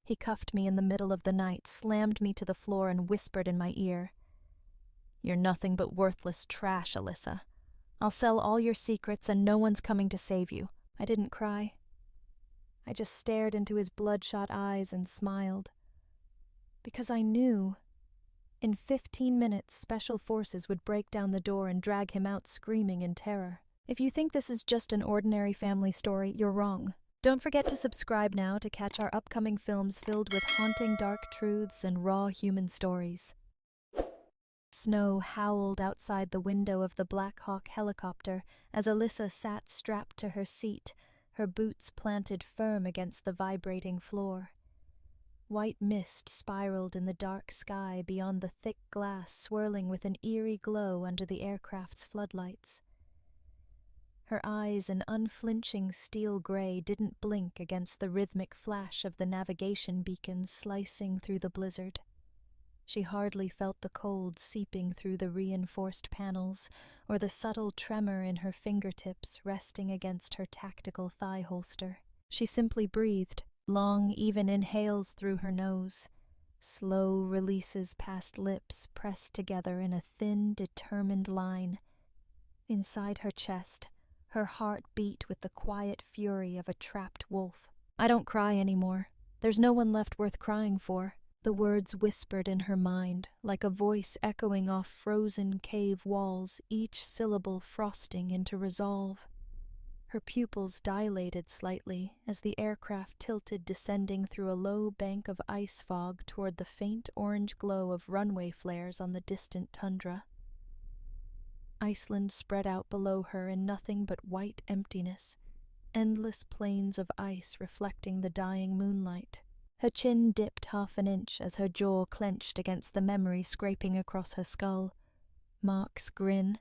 He cuffed me in the middle of the night, slammed me to the floor, and whispered in my ear, "You're nothing but worthless trash, Alyssa. I'll sell all your secrets and no one's coming to save you." I didn't cry. I just stared into his bloodshot eyes and smiled. Because I knew in 15 minutes special forces would break down the door and drag him out screaming in terror. If you think this is just an ordinary family story, you're wrong. Don't forget to subscribe now to catch our upcoming films filled with haunting dark truths and raw human stories. Snow howled outside the window of the Black Hawk helicopter as Alyssa sat strapped to her seat, her boots planted firm against the vibrating floor. White mist spiraled in the dark sky beyond the thick glass, swirling with an eerie glow under the aircraft's floodlights. Her eyes, an unflinching steel gray, didn't blink against the rhythmic flash of the navigation beacons slicing through the blizzard. She hardly felt the cold seeping through the reinforced panels, or the subtle tremor in her fingertips resting against her tactical thigh holster. She simply breathed, long, even inhales through her nose, slow releases past lips pressed together in a thin, determined line. Inside her chest, her heart beat with the quiet fury of a trapped wolf. "I don't cry anymore. There's no one left worth crying for." The words whispered in her mind, like a voice echoing off frozen cave walls, each syllable frosting into resolve. Her pupils dilated slightly as the aircraft tilted, descending through a low bank of ice fog toward the faint orange glow of runway flares on the distant tundra. Iceland spread out below her in nothing but white emptiness, endless plains of ice reflecting the dying moonlight. Her chin dipped half an inch as her jaw clenched against the memory scraping across her skull. Mark's grin,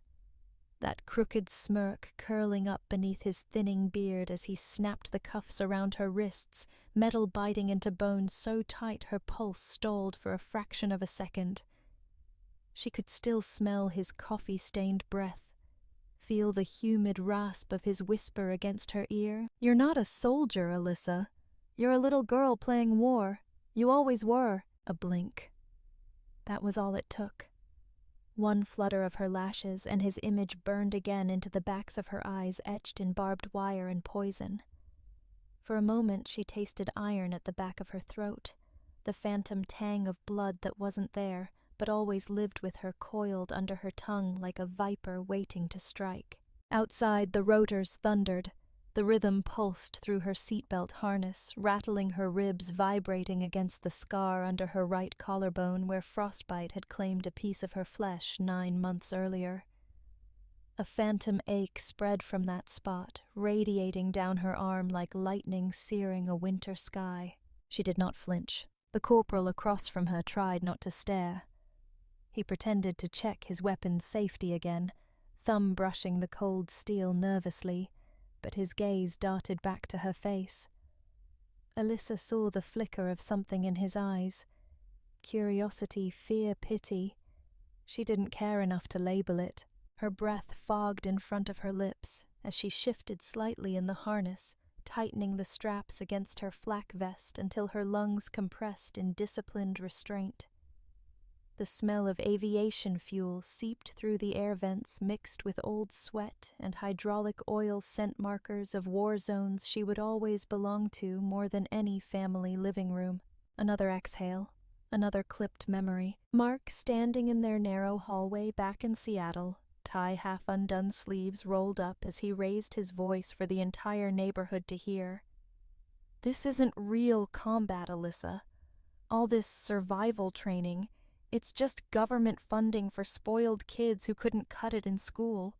that crooked smirk curling up beneath his thinning beard as he snapped the cuffs around her wrists, metal biting into bone so tight her pulse stalled for a fraction of a second. She could still smell his coffee-stained breath, feel the humid rasp of his whisper against her ear. "You're not a soldier, Alyssa. You're a little girl playing war. You always were." A blink. That was all it took. One flutter of her lashes, and his image burned again into the backs of her eyes, etched in barbed wire and poison. For a moment she tasted iron at the back of her throat, the phantom tang of blood that wasn't there, but always lived with her, coiled under her tongue like a viper waiting to strike. Outside, the rotors thundered. The rhythm pulsed through her seatbelt harness, rattling her ribs, vibrating against the scar under her right collarbone where frostbite had claimed a piece of her flesh 9 months earlier. A phantom ache spread from that spot, radiating down her arm like lightning searing a winter sky. She did not flinch. The corporal across from her tried not to stare. He pretended to check his weapon's safety again, thumb brushing the cold steel nervously, but his gaze darted back to her face. Alyssa saw the flicker of something in his eyes. Curiosity, fear, pity. She didn't care enough to label it. Her breath fogged in front of her lips as she shifted slightly in the harness, tightening the straps against her flak vest until her lungs compressed in disciplined restraint. The smell of aviation fuel seeped through the air vents, mixed with old sweat and hydraulic oil scent markers of war zones she would always belong to more than any family living room. Another exhale, another clipped memory. Mark standing in their narrow hallway back in Seattle, tie half-undone sleeves rolled up as he raised his voice for the entire neighborhood to hear. "This isn't real combat, Alyssa. All this survival training, it's just government funding for spoiled kids who couldn't cut it in school.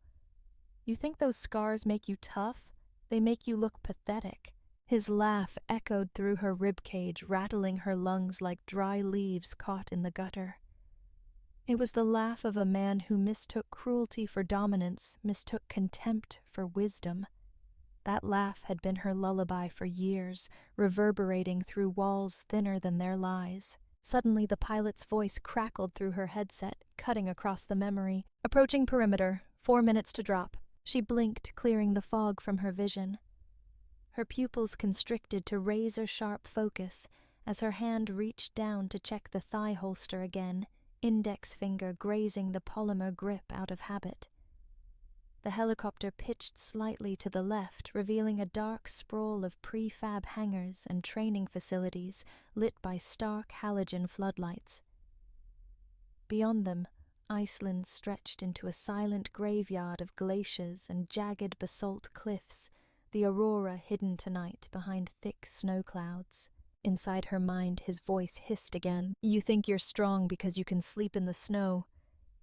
You think those scars make you tough? They make you look pathetic." His laugh echoed through her ribcage, rattling her lungs like dry leaves caught in the gutter. It was the laugh of a man who mistook cruelty for dominance, mistook contempt for wisdom. That laugh had been her lullaby for years, reverberating through walls thinner than their lies. Suddenly, the pilot's voice crackled through her headset, cutting across the memory. "Approaching perimeter. 4 minutes to drop." She blinked, clearing the fog from her vision. Her pupils constricted to razor-sharp focus as her hand reached down to check the thigh holster again, index finger grazing the polymer grip out of habit. The helicopter pitched slightly to the left, revealing a dark sprawl of prefab hangars and training facilities lit by stark halogen floodlights. Beyond them, Iceland stretched into a silent graveyard of glaciers and jagged basalt cliffs, the aurora hidden tonight behind thick snow clouds. Inside her mind, his voice hissed again. You think you're strong because you can sleep in the snow,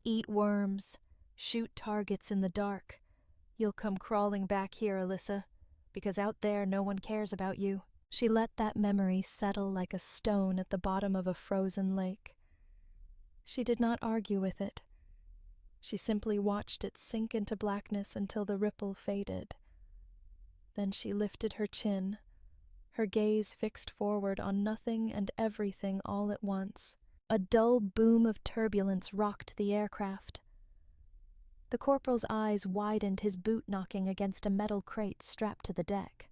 eat worms, shoot targets in the dark. You'll come crawling back here, Alyssa, because out there no one cares about you. She let that memory settle like a stone at the bottom of a frozen lake. She did not argue with it. She simply watched it sink into blackness until the ripple faded. Then she lifted her chin, her gaze fixed forward on nothing and everything all at once. A dull boom of turbulence rocked the aircraft. The corporal's eyes widened, his boot knocking against a metal crate strapped to the deck.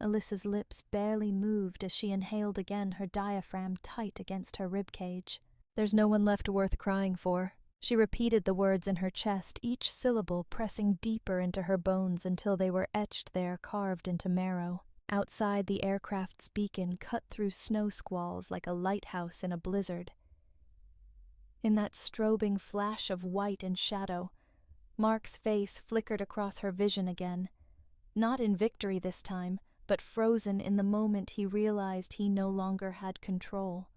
Alyssa's lips barely moved as she inhaled again, her diaphragm tight against her ribcage. There's no one left worth crying for. She repeated the words in her chest, each syllable pressing deeper into her bones until they were etched there, carved into marrow. Outside, the aircraft's beacon cut through snow squalls like a lighthouse in a blizzard. In that strobing flash of white and shadow, Mark's face flickered across her vision again, not in victory this time, but frozen in the moment he realized he no longer had control.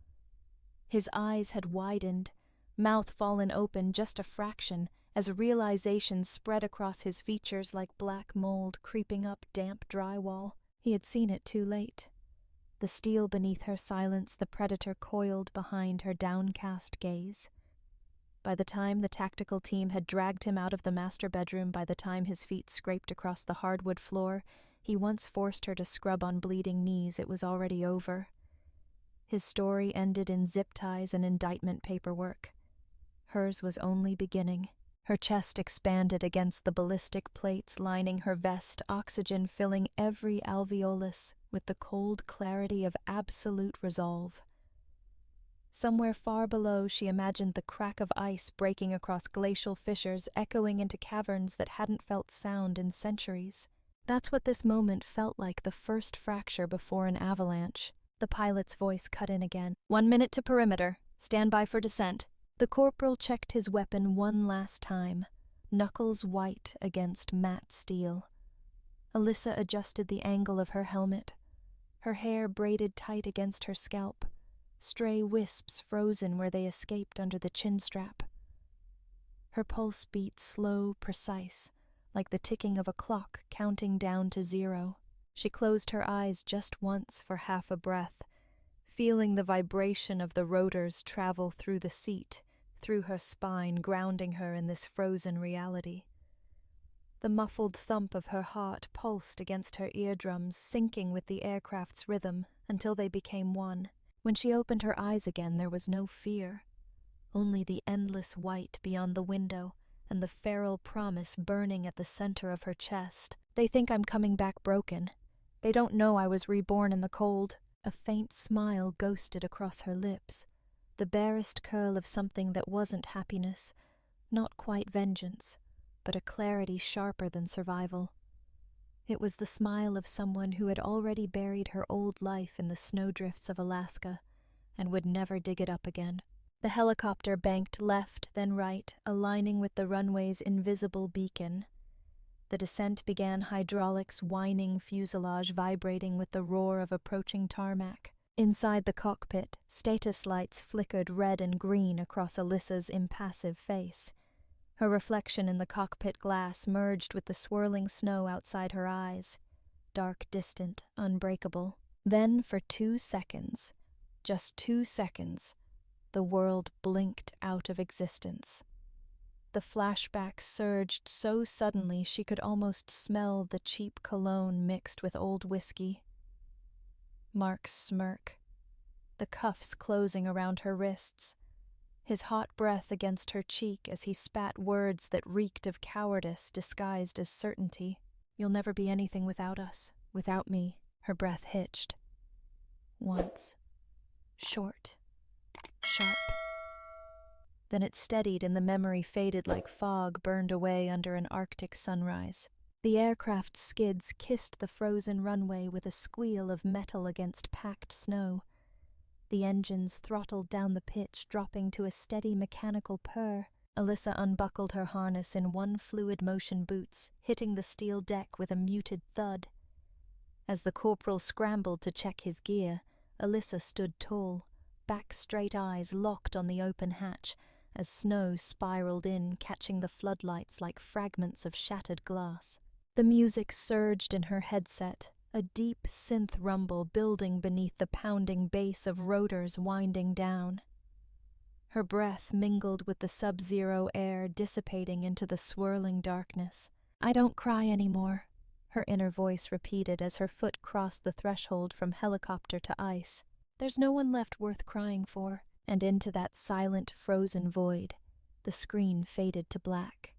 His eyes had widened, mouth fallen open just a fraction, as realization spread across his features like black mold creeping up damp drywall. He had seen it too late. The steel beneath her silence, the predator coiled behind her downcast gaze. By the time the tactical team had dragged him out of the master bedroom, by the time his feet scraped across the hardwood floor, he once forced her to scrub on bleeding knees, it was already over. His story ended in zip ties and indictment paperwork. Hers was only beginning. Her chest expanded against the ballistic plates lining her vest, oxygen filling every alveolus with the cold clarity of absolute resolve. Somewhere far below, she imagined the crack of ice breaking across glacial fissures, echoing into caverns that hadn't felt sound in centuries. That's what this moment felt like, the first fracture before an avalanche. The pilot's voice cut in again. 1 minute to perimeter. Stand by for descent. The corporal checked his weapon one last time, knuckles white against matte steel. Alyssa adjusted the angle of her helmet, her hair braided tight against her scalp, stray wisps frozen where they escaped under the chin strap. Her pulse beat slow, precise, like the ticking of a clock counting down to 0. She closed her eyes just once for half a breath, feeling the vibration of the rotors travel through the seat, through her spine, grounding her in this frozen reality. The muffled thump of her heart pulsed against her eardrums, syncing with the aircraft's rhythm until they became one. When she opened her eyes again, there was no fear, only the endless white beyond the window and the feral promise burning at the center of her chest. They think I'm coming back broken. They don't know I was reborn in the cold. A faint smile ghosted across her lips, the barest curl of something that wasn't happiness, not quite vengeance, but a clarity sharper than survival. It was the smile of someone who had already buried her old life in the snowdrifts of Alaska and would never dig it up again. The helicopter banked left, then right, aligning with the runway's invisible beacon. The descent began, hydraulics whining, fuselage vibrating with the roar of approaching tarmac. Inside the cockpit, status lights flickered red and green across Alyssa's impassive face. Her reflection in the cockpit glass merged with the swirling snow outside her eyes, dark, distant, unbreakable. Then, for 2 seconds, just 2 seconds, the world blinked out of existence. The flashback surged so suddenly she could almost smell the cheap cologne mixed with old whiskey. Mark's smirk, the cuffs closing around her wrists, his hot breath against her cheek as he spat words that reeked of cowardice disguised as certainty. You'll never be anything without us, without me. Her breath hitched. Once. Short. Sharp. Then it steadied and the memory faded like fog burned away under an Arctic sunrise. The aircraft's skids kissed the frozen runway with a squeal of metal against packed snow. The engines throttled down the pitch, dropping to a steady mechanical purr. Alyssa unbuckled her harness in one fluid motion boots, hitting the steel deck with a muted thud. As the corporal scrambled to check his gear, Alyssa stood tall, back straight eyes locked on the open hatch, as snow spiraled in, catching the floodlights like fragments of shattered glass. The music surged in her headset, a deep synth rumble building beneath the pounding bass of rotors winding down. Her breath mingled with the sub-zero air dissipating into the swirling darkness. "I don't cry anymore," her inner voice repeated as her foot crossed the threshold from helicopter to ice. "There's no one left worth crying for." And into that silent, frozen void, the screen faded to black.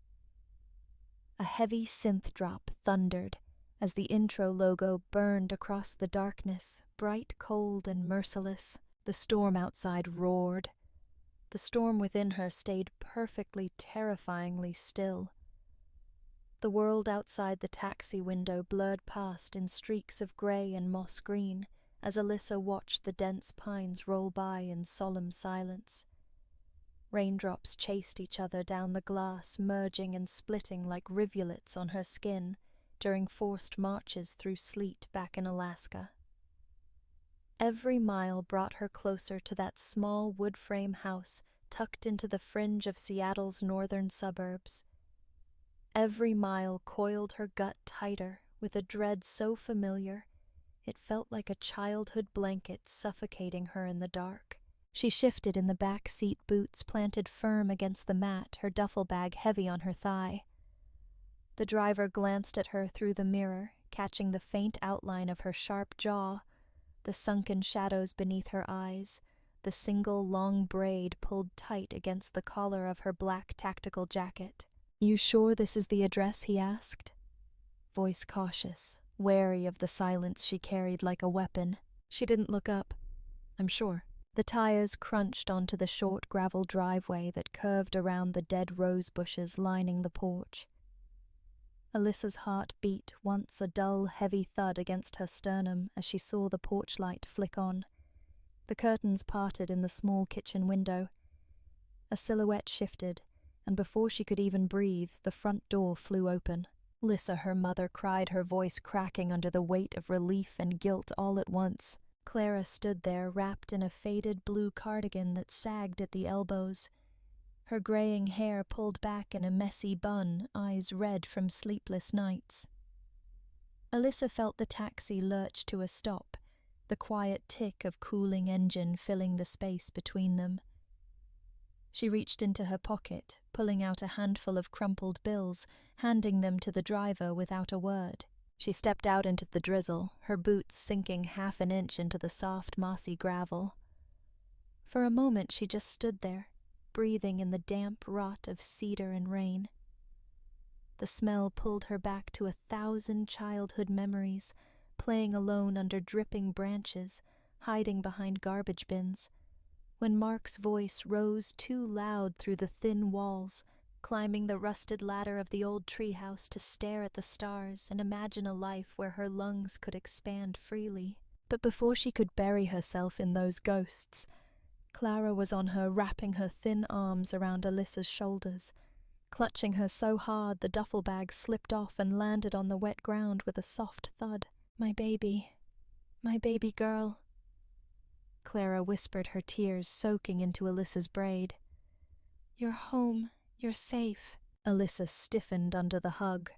A heavy synth drop thundered as the intro logo burned across the darkness, bright, cold, and merciless. The storm outside roared. The storm within her stayed perfectly, terrifyingly still. The world outside the taxi window blurred past in streaks of grey and moss green as Alyssa watched the dense pines roll by in solemn silence. Raindrops chased each other down the glass, merging and splitting like rivulets on her skin during forced marches through sleet back in Alaska. Every mile brought her closer to that small wood frame house tucked into the fringe of Seattle's northern suburbs. Every mile coiled her gut tighter with a dread so familiar it felt like a childhood blanket suffocating her in the dark. She shifted in the back seat, boots planted firm against the mat, her duffel bag heavy on her thigh. The driver glanced at her through the mirror, catching the faint outline of her sharp jaw, the sunken shadows beneath her eyes, the single long braid pulled tight against the collar of her black tactical jacket. "You sure this is the address?" he asked. Voice cautious, wary of the silence she carried like a weapon. She didn't look up. "I'm sure." The tires crunched onto the short gravel driveway that curved around the dead rose bushes lining the porch. Alyssa's heart beat once, a dull, heavy thud against her sternum as she saw the porch light flick on. The curtains parted in the small kitchen window. A silhouette shifted, and before she could even breathe, the front door flew open. "Alyssa," her mother cried, her voice cracking under the weight of relief and guilt all at once. Clara stood there, wrapped in a faded blue cardigan that sagged at the elbows. Her graying hair pulled back in a messy bun, eyes red from sleepless nights. Alyssa felt the taxi lurch to a stop, the quiet tick of cooling engine filling the space between them. She reached into her pocket, pulling out a handful of crumpled bills, handing them to the driver without a word. She stepped out into the drizzle, her boots sinking half an inch into the soft, mossy gravel. For a moment she just stood there, breathing in the damp rot of cedar and rain. The smell pulled her back to 1,000 childhood memories, playing alone under dripping branches, hiding behind garbage bins, when Mark's voice rose too loud through the thin walls, climbing the rusted ladder of the old treehouse to stare at the stars and imagine a life where her lungs could expand freely. But before she could bury herself in those ghosts, Clara was on her, wrapping her thin arms around Alyssa's shoulders, clutching her so hard the duffel bag slipped off and landed on the wet ground with a soft thud. My baby girl," Clara whispered, her tears soaking into Alyssa's braid. "You're home, you're safe." Alyssa stiffened under the hug.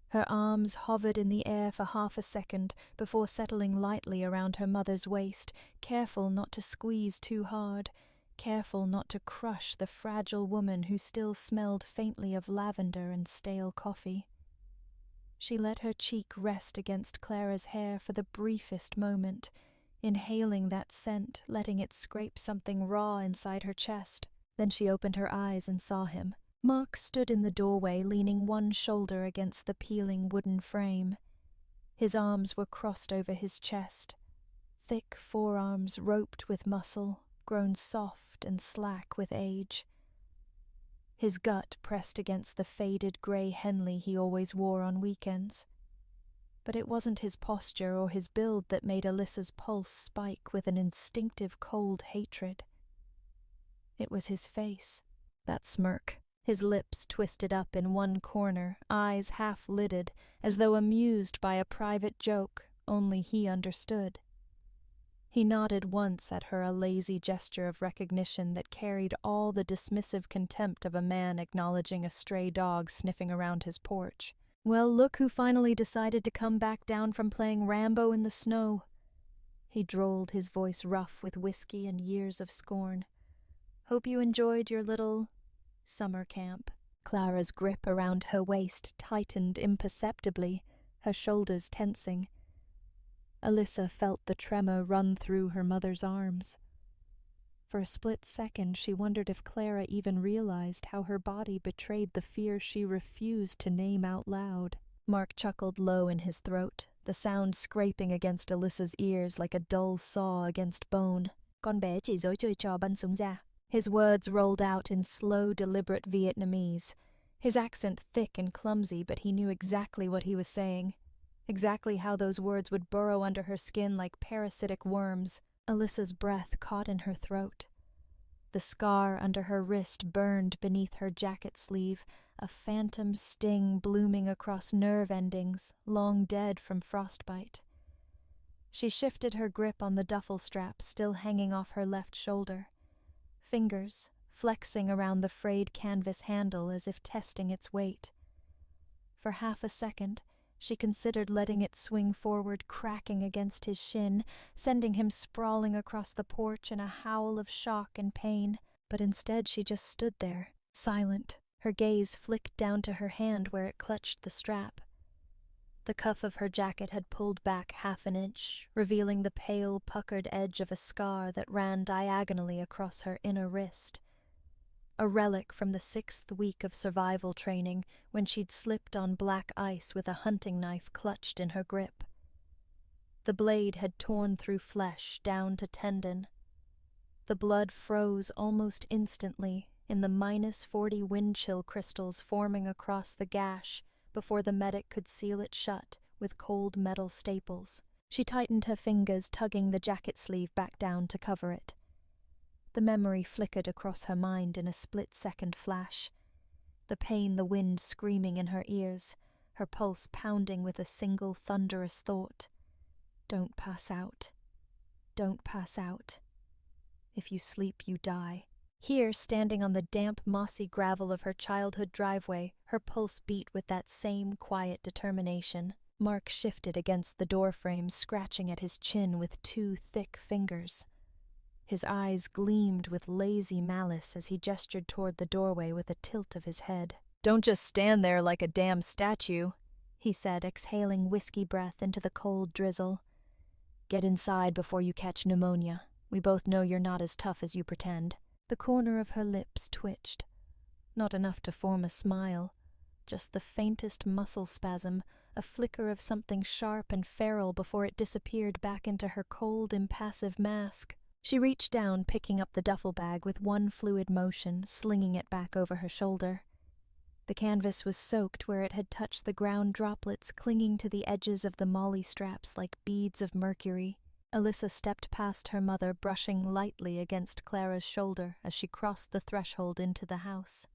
Her arms hovered in the air for half a second before settling lightly around her mother's waist, careful not to squeeze too hard, careful not to crush the fragile woman who still smelled faintly of lavender and stale coffee. She let her cheek rest against Clara's hair for the briefest moment, inhaling that scent, letting it scrape something raw inside her chest. Then she opened her eyes and saw him. Mark stood in the doorway, leaning one shoulder against the peeling wooden frame. His arms were crossed over his chest. thick forearms roped with muscle, grown soft and slack with age. His gut pressed against the faded grey Henley he always wore on weekends. But it wasn't his posture or his build that made Alyssa's pulse spike with an instinctive cold hatred. It was his face, that smirk, his lips twisted up in one corner, eyes half-lidded, as though amused by a private joke only he understood. He nodded once at her, a lazy gesture of recognition that carried all the dismissive contempt of a man acknowledging a stray dog sniffing around his porch. Well, look who finally decided to come back down from playing Rambo in the snow. He drawled, his voice rough with whiskey and years of scorn. Hope you enjoyed your little summer camp. Clara's grip around her waist tightened imperceptibly, her shoulders tensing. Alyssa felt the tremor run through her mother's arms. For a split second she wondered if Clara even realized how her body betrayed the fear she refused to name out loud. Mark chuckled low in his throat, the sound scraping against Alyssa's ears like a dull saw against bone. Con bé chỉ dối chơi trò bắn súng ra. His words rolled out in slow, deliberate Vietnamese, his accent thick and clumsy, but he knew exactly what he was saying, exactly how those words would burrow under her skin like parasitic worms. Alyssa's breath caught in her throat. The scar under her wrist burned beneath her jacket sleeve, a phantom sting blooming across nerve endings, long dead from frostbite. She shifted her grip on the duffel strap still hanging off her left shoulder, fingers flexing around the frayed canvas handle as if testing its weight. For half a second, she considered letting it swing forward, cracking against his shin, sending him sprawling across the porch in a howl of shock and pain. But instead she just stood there, silent, her gaze flicked down to her hand where it clutched the strap. The cuff of her jacket had pulled back half an inch, revealing the pale, puckered edge of a scar that ran diagonally across her inner wrist. A relic from the 6th week of survival training when she'd slipped on black ice with a hunting knife clutched in her grip. The blade had torn through flesh down to tendon. The blood froze almost instantly in the -40 wind chill crystals forming across the gash before the medic could seal it shut with cold metal staples. She tightened her fingers, tugging the jacket sleeve back down to cover it. The memory flickered across her mind in a split-second flash. The pain, the wind screaming in her ears, her pulse pounding with a single thunderous thought. Don't pass out. Don't pass out. If you sleep, you die. Here, standing on the damp, mossy gravel of her childhood driveway, her pulse beat with that same quiet determination. Mark shifted against the doorframe, scratching at his chin with 2 thick fingers. His eyes gleamed with lazy malice as he gestured toward the doorway with a tilt of his head. Don't just stand there like a damn statue, he said, exhaling whiskey breath into the cold drizzle. Get inside before you catch pneumonia. We both know you're not as tough as you pretend. The corner of her lips twitched. Not enough to form a smile, just the faintest muscle spasm, a flicker of something sharp and feral before it disappeared back into her cold, impassive mask. She reached down, picking up the duffel bag with one fluid motion, slinging it back over her shoulder. The canvas was soaked where it had touched the ground, droplets clinging to the edges of the molly straps like beads of mercury. Alyssa stepped past her mother, brushing lightly against Clara's shoulder as she crossed the threshold into the house.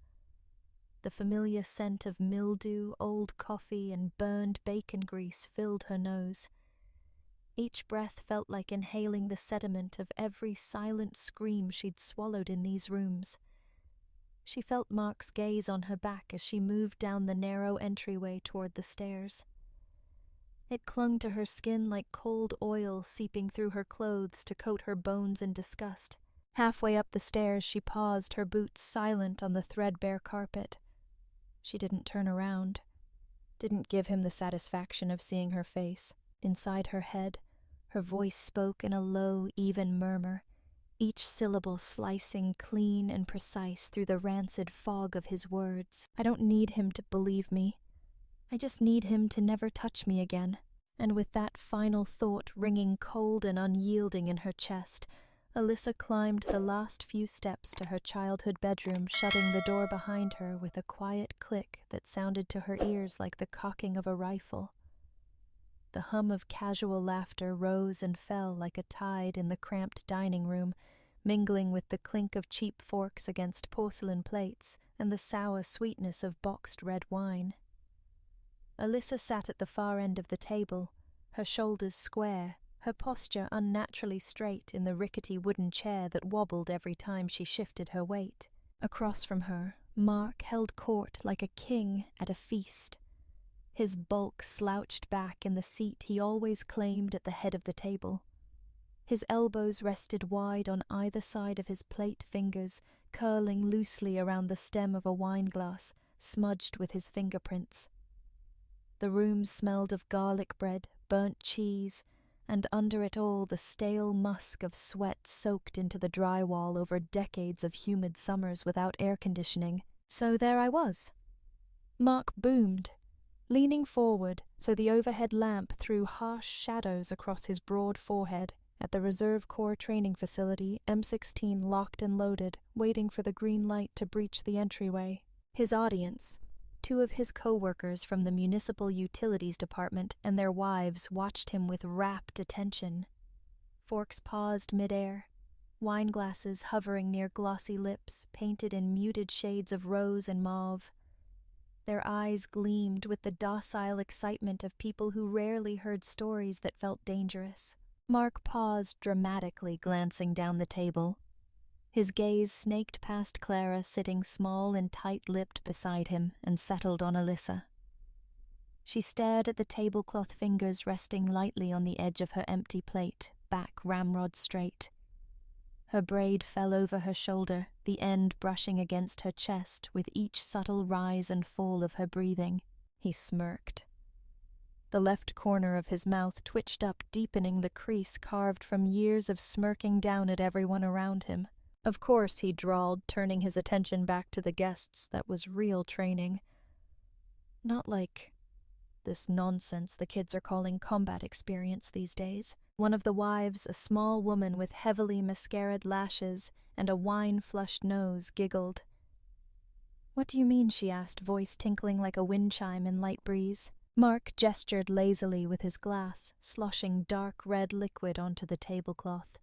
The familiar scent of mildew, old coffee, and burned bacon grease filled her nose. Each breath felt like inhaling the sediment of every silent scream she'd swallowed in these rooms. She felt Mark's gaze on her back as she moved down the narrow entryway toward the stairs. It clung to her skin like cold oil seeping through her clothes to coat her bones in disgust. Halfway up the stairs she paused, her boots silent on the threadbare carpet. She didn't turn around, didn't give him the satisfaction of seeing her face. Inside her head, her voice spoke in a low, even murmur, each syllable slicing clean and precise through the rancid fog of his words. I don't need him to believe me. I just need him to never touch me again. And with that final thought ringing cold and unyielding in her chest, Alyssa climbed the last few steps to her childhood bedroom, shutting the door behind her with a quiet click that sounded to her ears like the cocking of a rifle. The hum of casual laughter rose and fell like a tide in the cramped dining room, mingling with the clink of cheap forks against porcelain plates and the sour sweetness of boxed red wine. Alyssa sat at the far end of the table, her shoulders square, her posture unnaturally straight in the rickety wooden chair that wobbled every time she shifted her weight. Across from her, Mark held court like a king at a feast. His bulk slouched back in the seat he always claimed at the head of the table. His elbows rested wide on either side of his plate fingers, curling loosely around the stem of a wineglass, smudged with his fingerprints. The room smelled of garlic bread, burnt cheese, and under it all the stale musk of sweat soaked into the drywall over decades of humid summers without air conditioning. So there I was. Mark boomed, leaning forward so the overhead lamp threw harsh shadows across his broad forehead, at the Reserve Corps training facility, M16 locked and loaded, waiting for the green light to breach the entryway. His audience, 2 of his co-workers from the Municipal Utilities Department and their wives, watched him with rapt attention. Forks paused midair, wine glasses hovering near glossy lips painted in muted shades of rose and mauve. Their eyes gleamed with the docile excitement of people who rarely heard stories that felt dangerous. Mark paused dramatically, glancing down the table. His gaze snaked past Clara, sitting small and tight-lipped beside him, and settled on Alyssa. She stared at the tablecloth fingers resting lightly on the edge of her empty plate, back ramrod straight. Her braid fell over her shoulder, the end brushing against her chest with each subtle rise and fall of her breathing. He smirked. The left corner of his mouth twitched up, deepening the crease carved from years of smirking down at everyone around him. Of course, he drawled, turning his attention back to the guests. That was real training. Not like this nonsense the kids are calling combat experience these days. One of the wives, a small woman with heavily mascaraed lashes and a wine-flushed nose, giggled. "What do you mean?" she asked, voice tinkling like a wind chime in light breeze. Mark gestured lazily with his glass, sloshing dark red liquid onto the tablecloth.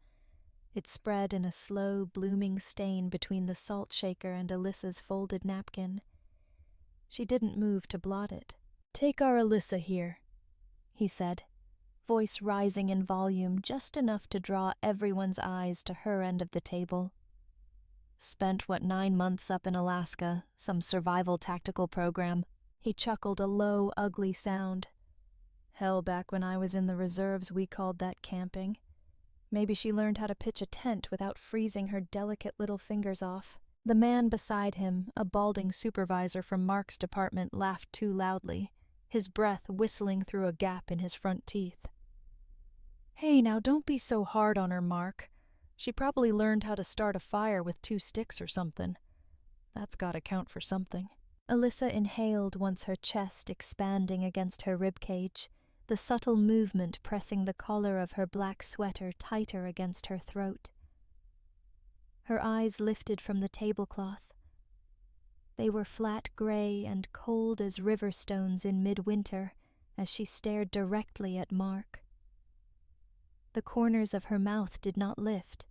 It spread in a slow, blooming stain between the salt shaker and Alyssa's folded napkin. She didn't move to blot it. "Take our Alyssa here," he said, voice rising in volume just enough to draw everyone's eyes to her end of the table. "Spent 9 months up in Alaska, some survival tactical program." He chuckled, a low, ugly sound. "Hell, back when I was in the reserves we called that camping. Maybe she learned how to pitch a tent without freezing her delicate little fingers off." The man beside him, a balding supervisor from Mark's department, laughed too loudly, his breath whistling through a gap in his front teeth. "Hey, now don't be so hard on her, Mark. She probably learned how to start a fire with 2 sticks or something. That's gotta count for something." Alyssa inhaled, once her chest expanding against her ribcage, the subtle movement pressing the collar of her black sweater tighter against her throat. Her eyes lifted from the tablecloth. They were flat gray and cold as river stones in midwinter as she stared directly at Mark. The corners of her mouth did not lift.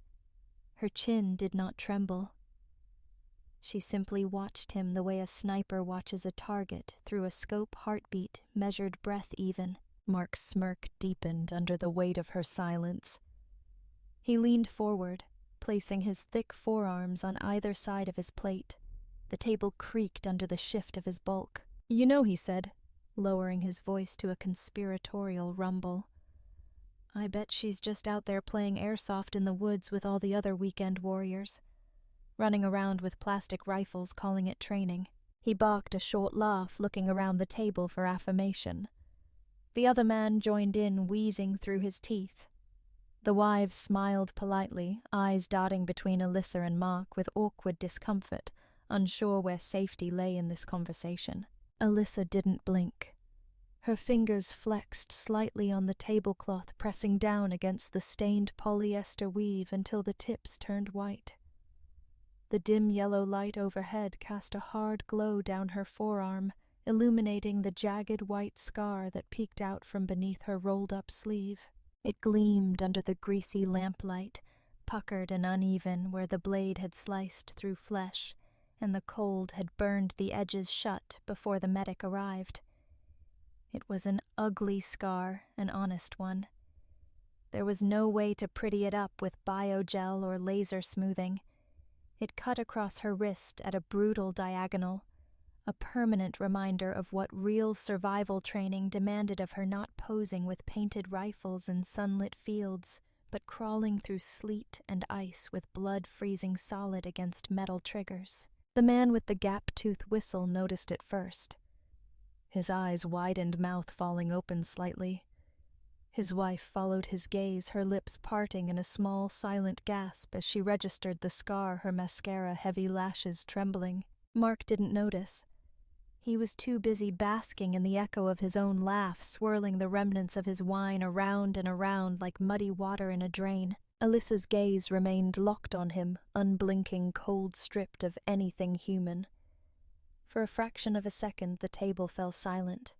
Her chin did not tremble. She simply watched him the way a sniper watches a target, through a scope heartbeat, measured breath even. Mark's smirk deepened under the weight of her silence. He leaned forward, placing his thick forearms on either side of his plate. The table creaked under the shift of his bulk. "You know," he said, lowering his voice to a conspiratorial rumble, "I bet she's just out there playing airsoft in the woods with all the other weekend warriors, running around with plastic rifles calling it training." He barked a short laugh, looking around the table for affirmation. The other man joined in, wheezing through his teeth. The wives smiled politely, eyes darting between Alyssa and Mark with awkward discomfort, unsure where safety lay in this conversation. Alyssa didn't blink. Her fingers flexed slightly on the tablecloth, pressing down against the stained polyester weave until the tips turned white. The dim yellow light overhead cast a hard glow down her forearm, illuminating the jagged white scar that peeked out from beneath her rolled-up sleeve. It gleamed under the greasy lamplight, puckered and uneven where the blade had sliced through flesh, and the cold had burned the edges shut before the medic arrived. It was an ugly scar, an honest one. There was no way to pretty it up with biogel or laser smoothing. It cut across her wrist at a brutal diagonal, a permanent reminder of what real survival training demanded of her, not posing with painted rifles in sunlit fields, but crawling through sleet and ice with blood freezing solid against metal triggers. The man with the gap-toothed whistle noticed it first. His eyes widened, mouth falling open slightly. His wife followed his gaze, her lips parting in a small, silent gasp as she registered the scar, her mascara-heavy lashes trembling. Mark didn't notice. He was too busy basking in the echo of his own laugh, swirling the remnants of his wine around and around like muddy water in a drain. Alyssa's gaze remained locked on him, unblinking, cold-stripped of anything human. For a fraction of a second, the table fell silent.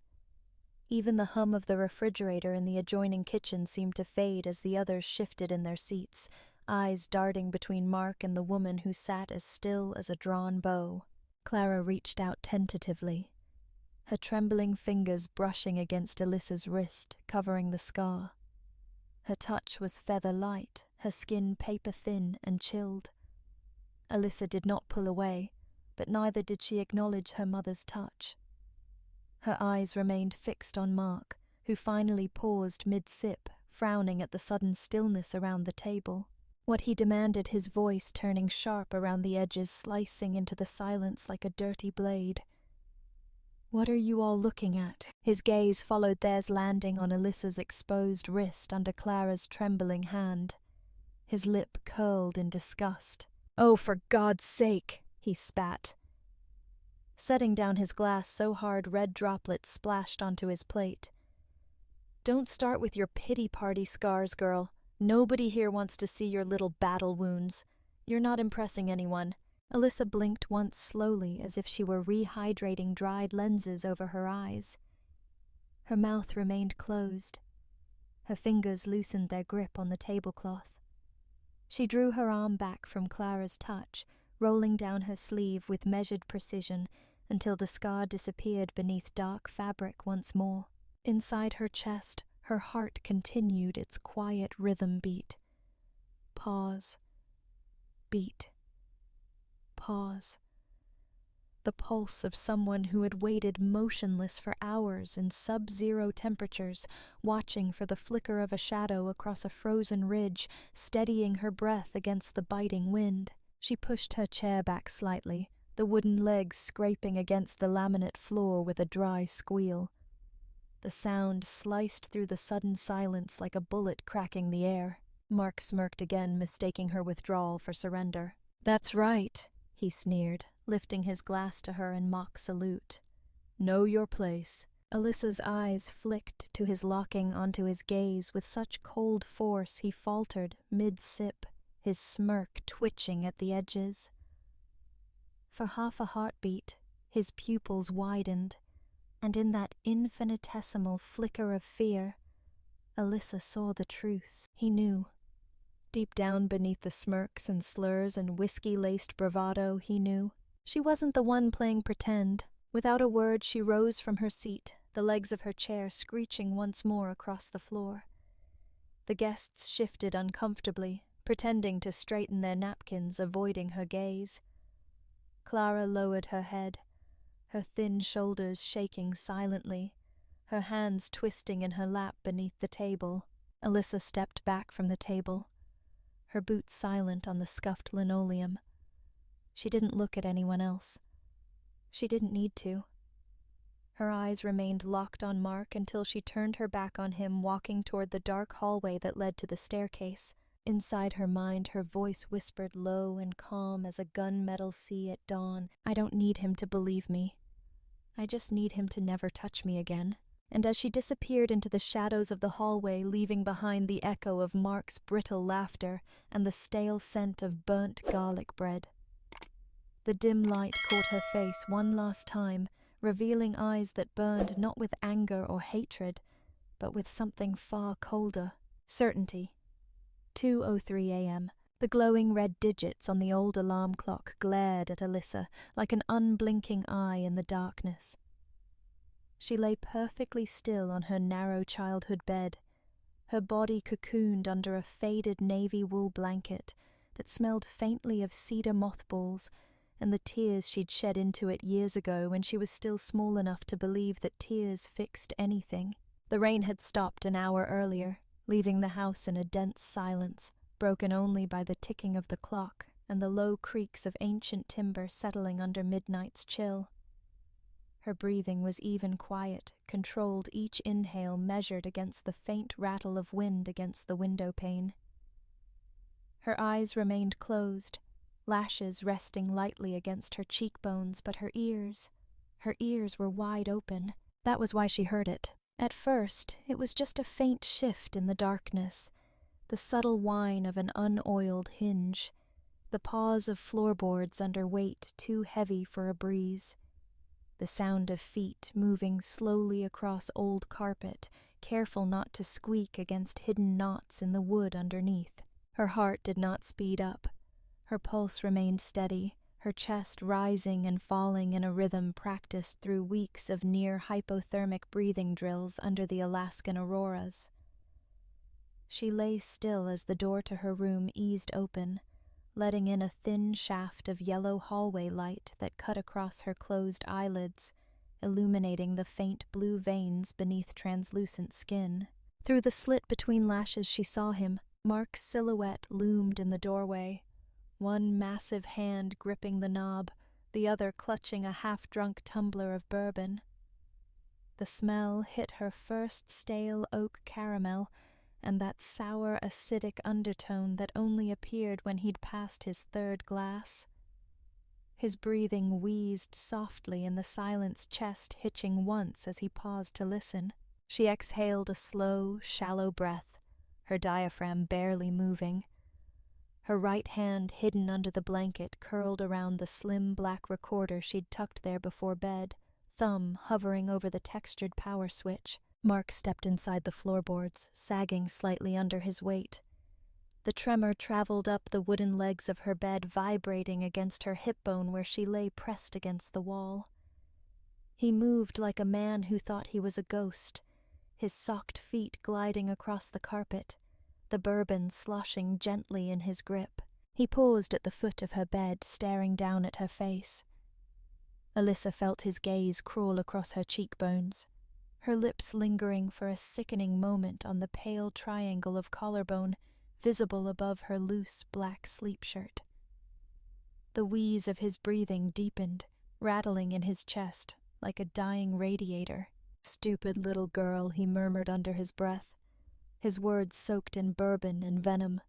Even the hum of the refrigerator in the adjoining kitchen seemed to fade as the others shifted in their seats, eyes darting between Mark and the woman who sat as still as a drawn bow. Clara reached out tentatively, her trembling fingers brushing against Alyssa's wrist, covering the scar. Her touch was feather-light, her skin paper-thin and chilled. Alyssa did not pull away, but neither did she acknowledge her mother's touch. Her eyes remained fixed on Mark, who finally paused mid-sip, frowning at the sudden stillness around the table. What he demanded, his voice turning sharp around the edges, slicing into the silence like a dirty blade. "What are you all looking at?" His gaze followed theirs, landing on Alyssa's exposed wrist under Clara's trembling hand. His lip curled in disgust. "Oh, for God's sake!" he spat. Setting down his glass so hard red droplets splashed onto his plate. "Don't start with your pity party scars, girl. Nobody here wants to see your little battle wounds. You're not impressing anyone." Alyssa blinked once slowly, as if she were rehydrating dried lenses over her eyes. Her mouth remained closed. Her fingers loosened their grip on the tablecloth. She drew her arm back from Clara's touch, rolling down her sleeve with measured precision until the scar disappeared beneath dark fabric once more. Inside her chest, her heart continued its quiet rhythm beat. Pause. Beat. Pause. The pulse of someone who had waited motionless for hours in sub-zero temperatures, watching for the flicker of a shadow across a frozen ridge, steadying her breath against the biting wind. She pushed her chair back slightly, the wooden legs scraping against the laminate floor with a dry squeal. The sound sliced through the sudden silence like a bullet cracking the air. Mark smirked again, mistaking her withdrawal for surrender. "That's right," he sneered, lifting his glass to her in mock salute. "Know your place." Alyssa's eyes flicked to his locking onto his gaze with such cold force he faltered mid-sip, his smirk twitching at the edges. For half a heartbeat, his pupils widened, and in that infinitesimal flicker of fear, Alyssa saw the truth. He knew. Deep down beneath the smirks and slurs and whiskey-laced bravado, he knew. She wasn't the one playing pretend. Without a word, she rose from her seat, the legs of her chair screeching once more across the floor. The guests shifted uncomfortably, pretending to straighten their napkins, avoiding her gaze. Clara lowered her head, her thin shoulders shaking silently, her hands twisting in her lap beneath the table. Alyssa stepped back from the table, her boots silent on the scuffed linoleum. She didn't look at anyone else. She didn't need to. Her eyes remained locked on Mark until she turned her back on him, walking toward the dark hallway that led to the staircase. Inside her mind, her voice whispered low and calm as a gunmetal sea at dawn. "I don't need him to believe me. I just need him to never touch me again." and as she disappeared into the shadows of the hallway, leaving behind the echo of Mark's brittle laughter and the stale scent of burnt garlic bread. The dim light caught her face one last time, revealing eyes that burned not with anger or hatred, but with something far colder, certainty. 2:03 a.m. The glowing red digits on the old alarm clock glared at Alyssa like an unblinking eye in the darkness. She lay perfectly still on her narrow childhood bed, her body cocooned under a faded navy wool blanket that smelled faintly of cedar mothballs and the tears she'd shed into it years ago when she was still small enough to believe that tears fixed anything. The rain had stopped an hour earlier, leaving the house in a dense silence, broken only by the ticking of the clock and the low creaks of ancient timber settling under midnight's chill. Her breathing was even quiet, controlled, each inhale measured against the faint rattle of wind against the window pane. Her eyes remained closed, lashes resting lightly against her cheekbones, but her ears were wide open. That was why she heard it. At first, it was just a faint shift in the darkness, the subtle whine of an unoiled hinge, the pause of floorboards under weight too heavy for a breeze, the sound of feet moving slowly across old carpet, careful not to squeak against hidden knots in the wood underneath. Her heart did not speed up. Her pulse remained steady, her chest rising and falling in a rhythm practiced through weeks of near hypothermic breathing drills under the Alaskan auroras. She lay still as the door to her room eased open, letting in a thin shaft of yellow hallway light that cut across her closed eyelids, illuminating the faint blue veins beneath translucent skin. Through the slit between lashes she saw him. Mark's silhouette loomed in the doorway, one massive hand gripping the knob, the other clutching a half-drunk tumbler of bourbon. The smell hit her first stale oak caramel, and that sour, acidic undertone that only appeared when he'd passed his third glass. His breathing wheezed softly in the silenced chest, hitching once as he paused to listen. She exhaled a slow, shallow breath, her diaphragm barely moving. Her right hand, hidden under the blanket, curled around the slim black recorder she'd tucked there before bed, thumb hovering over the textured power switch. Mark stepped inside the floorboards, sagging slightly under his weight. The tremor traveled up the wooden legs of her bed, vibrating against her hip bone where she lay pressed against the wall. He moved like a man who thought he was a ghost, his socked feet gliding across the carpet, the bourbon sloshing gently in his grip. He paused at the foot of her bed, staring down at her face. Alyssa felt his gaze crawl across her cheekbones, her lips lingering for a sickening moment on the pale triangle of collarbone visible above her loose black sleep shirt. The wheeze of his breathing deepened, rattling in his chest like a dying radiator. "Stupid little girl," he murmured under his breath, his words soaked in bourbon and venom.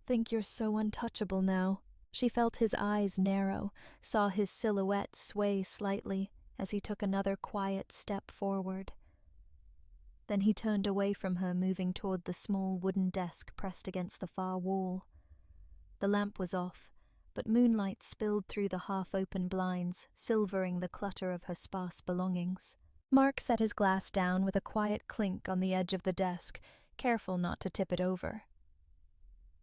"Think you're so untouchable now." She felt his eyes narrow, saw his silhouette sway slightly as he took another quiet step forward. Then he turned away from her, moving toward the small wooden desk pressed against the far wall. The lamp was off, but moonlight spilled through the half-open blinds, silvering the clutter of her sparse belongings. Mark set his glass down with a quiet clink on the edge of the desk, careful not to tip it over.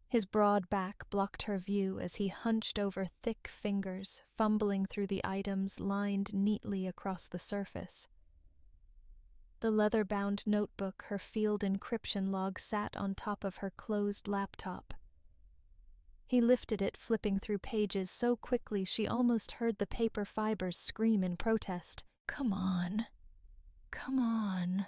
His broad back blocked her view as he hunched over thick fingers, fumbling through the items lined neatly across the surface. The leather-bound notebook, her field encryption log, sat on top of her closed laptop. He lifted it, flipping through pages so quickly she almost heard the paper fibers scream in protest. "Come on. Come on,"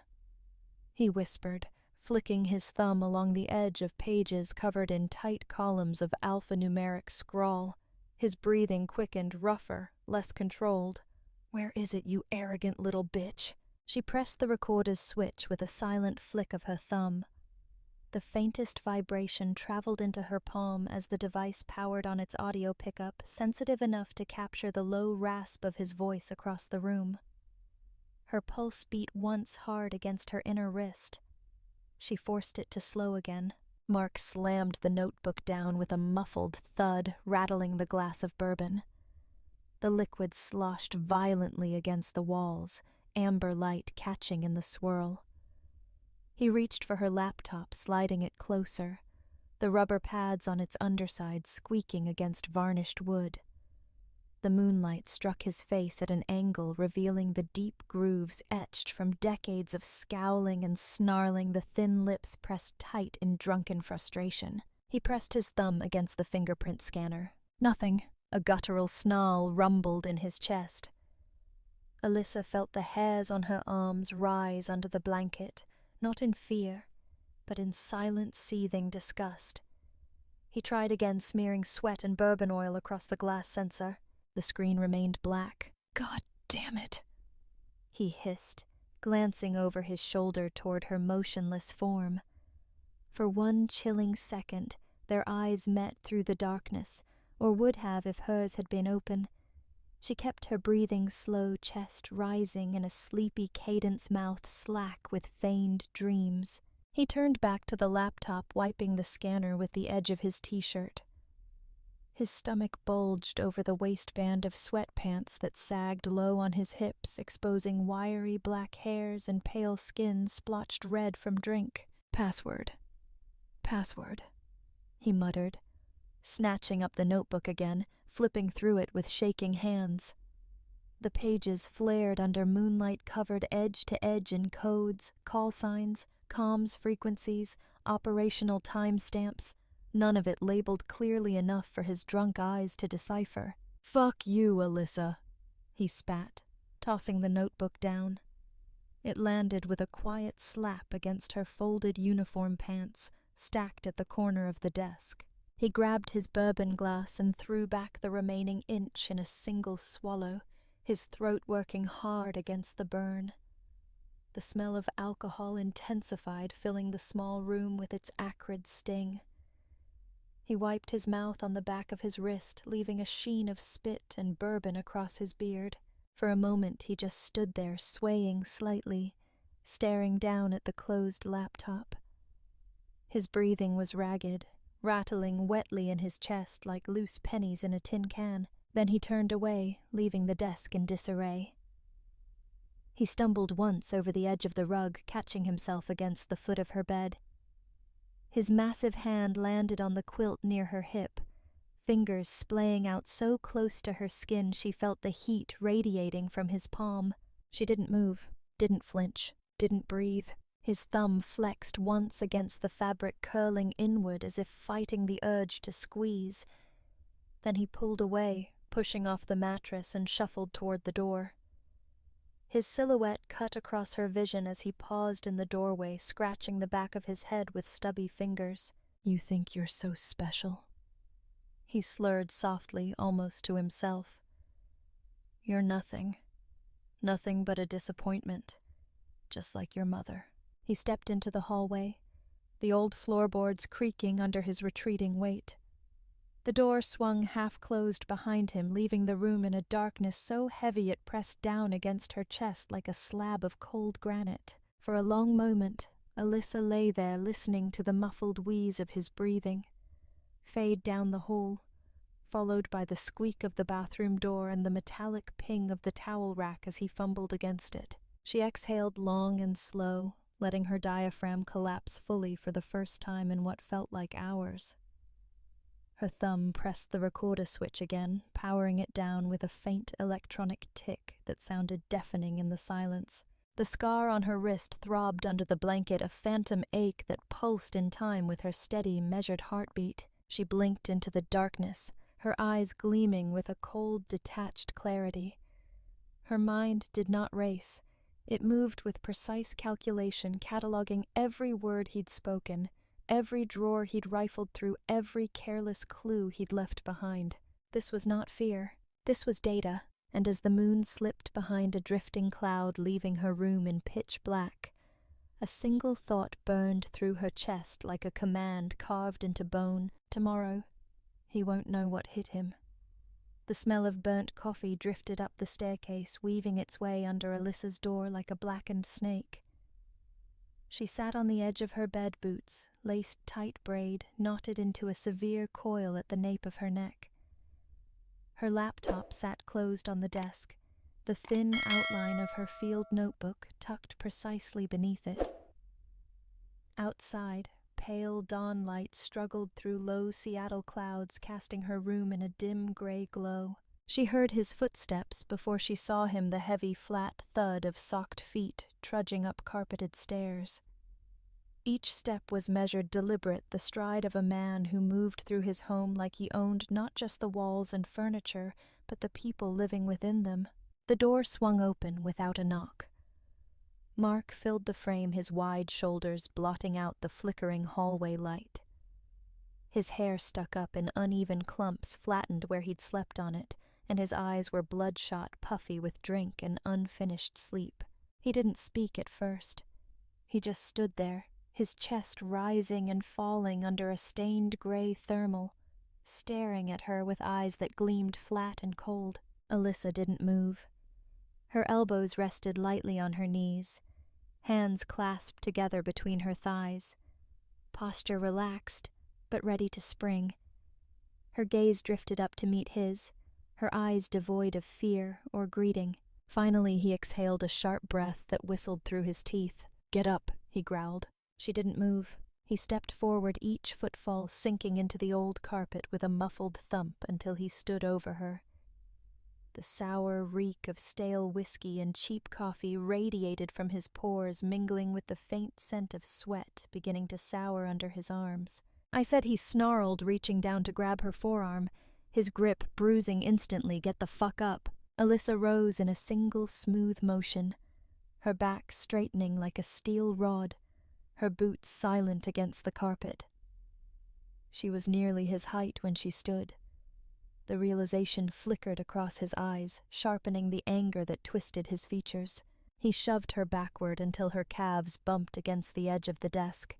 he whispered, flicking his thumb along the edge of pages covered in tight columns of alphanumeric scrawl. His breathing quickened, rougher, less controlled. "Where is it, you arrogant little bitch?" She pressed the recorder's switch with a silent flick of her thumb. The faintest vibration traveled into her palm as the device powered on its audio pickup, sensitive enough to capture the low rasp of his voice across the room. Her pulse beat once hard against her inner wrist. She forced it to slow again. Mark slammed the notebook down with a muffled thud, rattling the glass of bourbon. The liquid sloshed violently against the walls, amber light catching in the swirl. He reached for her laptop, sliding it closer, the rubber pads on its underside squeaking against varnished wood. The moonlight struck his face at an angle, revealing the deep grooves etched from decades of scowling and snarling, the thin lips pressed tight in drunken frustration. He pressed his thumb against the fingerprint scanner. Nothing. A guttural snarl rumbled in his chest. Alyssa felt the hairs on her arms rise under the blanket, not in fear, but in silent, seething disgust. He tried again, smearing sweat and bourbon oil across the glass sensor. The screen remained black. "God damn it," he hissed, glancing over his shoulder toward her motionless form. For one chilling second, their eyes met through the darkness, or would have if hers had been open. She kept her breathing slow, chest rising in a sleepy cadence, mouth slack with feigned dreams. He turned back to the laptop, wiping the scanner with the edge of his t-shirt. His stomach bulged over the waistband of sweatpants that sagged low on his hips, exposing wiry black hairs and pale skin splotched red from drink. Password, he muttered, snatching up the notebook again, flipping through it with shaking hands. The pages flared under moonlight, covered edge to edge in codes, call signs, comms frequencies, operational timestamps, none of it labeled clearly enough for his drunk eyes to decipher. "Fuck you, Alyssa," he spat, tossing the notebook down. It landed with a quiet slap against her folded uniform pants, stacked at the corner of the desk. He grabbed his bourbon glass and threw back the remaining inch in a single swallow, his throat working hard against the burn. The smell of alcohol intensified, filling the small room with its acrid sting. He wiped his mouth on the back of his wrist, leaving a sheen of spit and bourbon across his beard. For a moment he just stood there, swaying slightly, staring down at the closed laptop. His breathing was ragged, rattling wetly in his chest like loose pennies in a tin can. Then he turned away, leaving the desk in disarray. He stumbled once over the edge of the rug, catching himself against the foot of her bed. His massive hand landed on the quilt near her hip, fingers splaying out so close to her skin she felt the heat radiating from his palm. She didn't move, didn't flinch, didn't breathe. His thumb flexed once against the fabric, curling inward as if fighting the urge to squeeze. Then he pulled away, pushing off the mattress, and shuffled toward the door. His silhouette cut across her vision as he paused in the doorway, scratching the back of his head with stubby fingers. "You think you're so special?" He slurred softly, almost to himself. "You're nothing. Nothing but a disappointment. Just like your mother." He stepped into the hallway, the old floorboards creaking under his retreating weight. The door swung half-closed behind him, leaving the room in a darkness so heavy it pressed down against her chest like a slab of cold granite. For a long moment, Alyssa lay there listening to the muffled wheeze of his breathing, fade down the hall, followed by the squeak of the bathroom door and the metallic ping of the towel rack as he fumbled against it. She exhaled long and slow, letting her diaphragm collapse fully for the first time in what felt like hours. Her thumb pressed the recorder switch again, powering it down with a faint electronic tick that sounded deafening in the silence. The scar on her wrist throbbed under the blanket, a phantom ache that pulsed in time with her steady, measured heartbeat. She blinked into the darkness, her eyes gleaming with a cold, detached clarity. Her mind did not race. It moved with precise calculation, cataloging every word he'd spoken, every drawer he'd rifled through, every careless clue he'd left behind. This was not fear. This was data, and as the moon slipped behind a drifting cloud, leaving her room in pitch black, a single thought burned through her chest like a command carved into bone. Tomorrow, he won't know what hit him. The smell of burnt coffee drifted up the staircase, weaving its way under Alyssa's door like a blackened snake. She sat on the edge of her bed boots, laced tight braid, knotted into a severe coil at the nape of her neck. Her laptop sat closed on the desk, the thin outline of her field notebook tucked precisely beneath it. Outside, pale dawn light struggled through low Seattle clouds, casting her room in a dim gray glow. She heard his footsteps before she saw him, the heavy, flat thud of socked feet trudging up carpeted stairs. Each step was measured deliberate, the stride of a man who moved through his home like he owned not just the walls and furniture, but the people living within them. The door swung open without a knock. Mark filled the frame, his wide shoulders blotting out the flickering hallway light. His hair stuck up in uneven clumps, flattened where he'd slept on it, and his eyes were bloodshot, puffy with drink and unfinished sleep. He didn't speak at first. He just stood there, his chest rising and falling under a stained gray thermal, staring at her with eyes that gleamed flat and cold. Alyssa didn't move. Her elbows rested lightly on her knees, hands clasped together between her thighs, posture relaxed, but ready to spring. Her gaze drifted up to meet his, her eyes devoid of fear or greeting. Finally, he exhaled a sharp breath that whistled through his teeth. "Get up," he growled. She didn't move. He stepped forward, each footfall sinking into the old carpet with a muffled thump until he stood over her. The sour reek of stale whiskey and cheap coffee radiated from his pores, mingling with the faint scent of sweat beginning to sour under his arms. I said, he snarled, reaching down to grab her forearm, his grip bruising instantly. "Get the fuck up." Alyssa rose in a single smooth motion, her back straightening like a steel rod, her boots silent against the carpet. She was nearly his height when she stood. The realization flickered across his eyes, sharpening the anger that twisted his features. He shoved her backward until her calves bumped against the edge of the desk.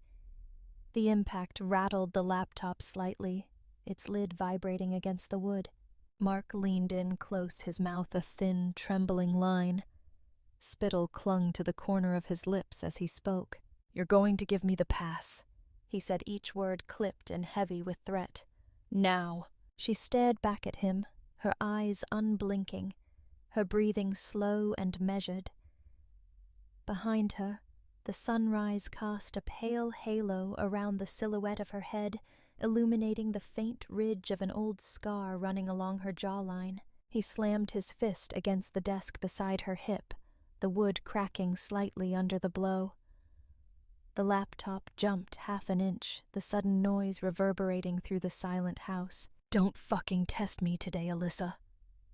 The impact rattled the laptop slightly, its lid vibrating against the wood. Mark leaned in close, his mouth a thin, trembling line. Spittle clung to the corner of his lips as he spoke. "You're going to give me the pass," he said, each word clipped and heavy with threat. "Now." She stared back at him, her eyes unblinking, her breathing slow and measured. Behind her, the sunrise cast a pale halo around the silhouette of her head, illuminating the faint ridge of an old scar running along her jawline. He slammed his fist against the desk beside her hip, the wood cracking slightly under the blow. The laptop jumped half an inch, the sudden noise reverberating through the silent house. "Don't fucking test me today, Alyssa,"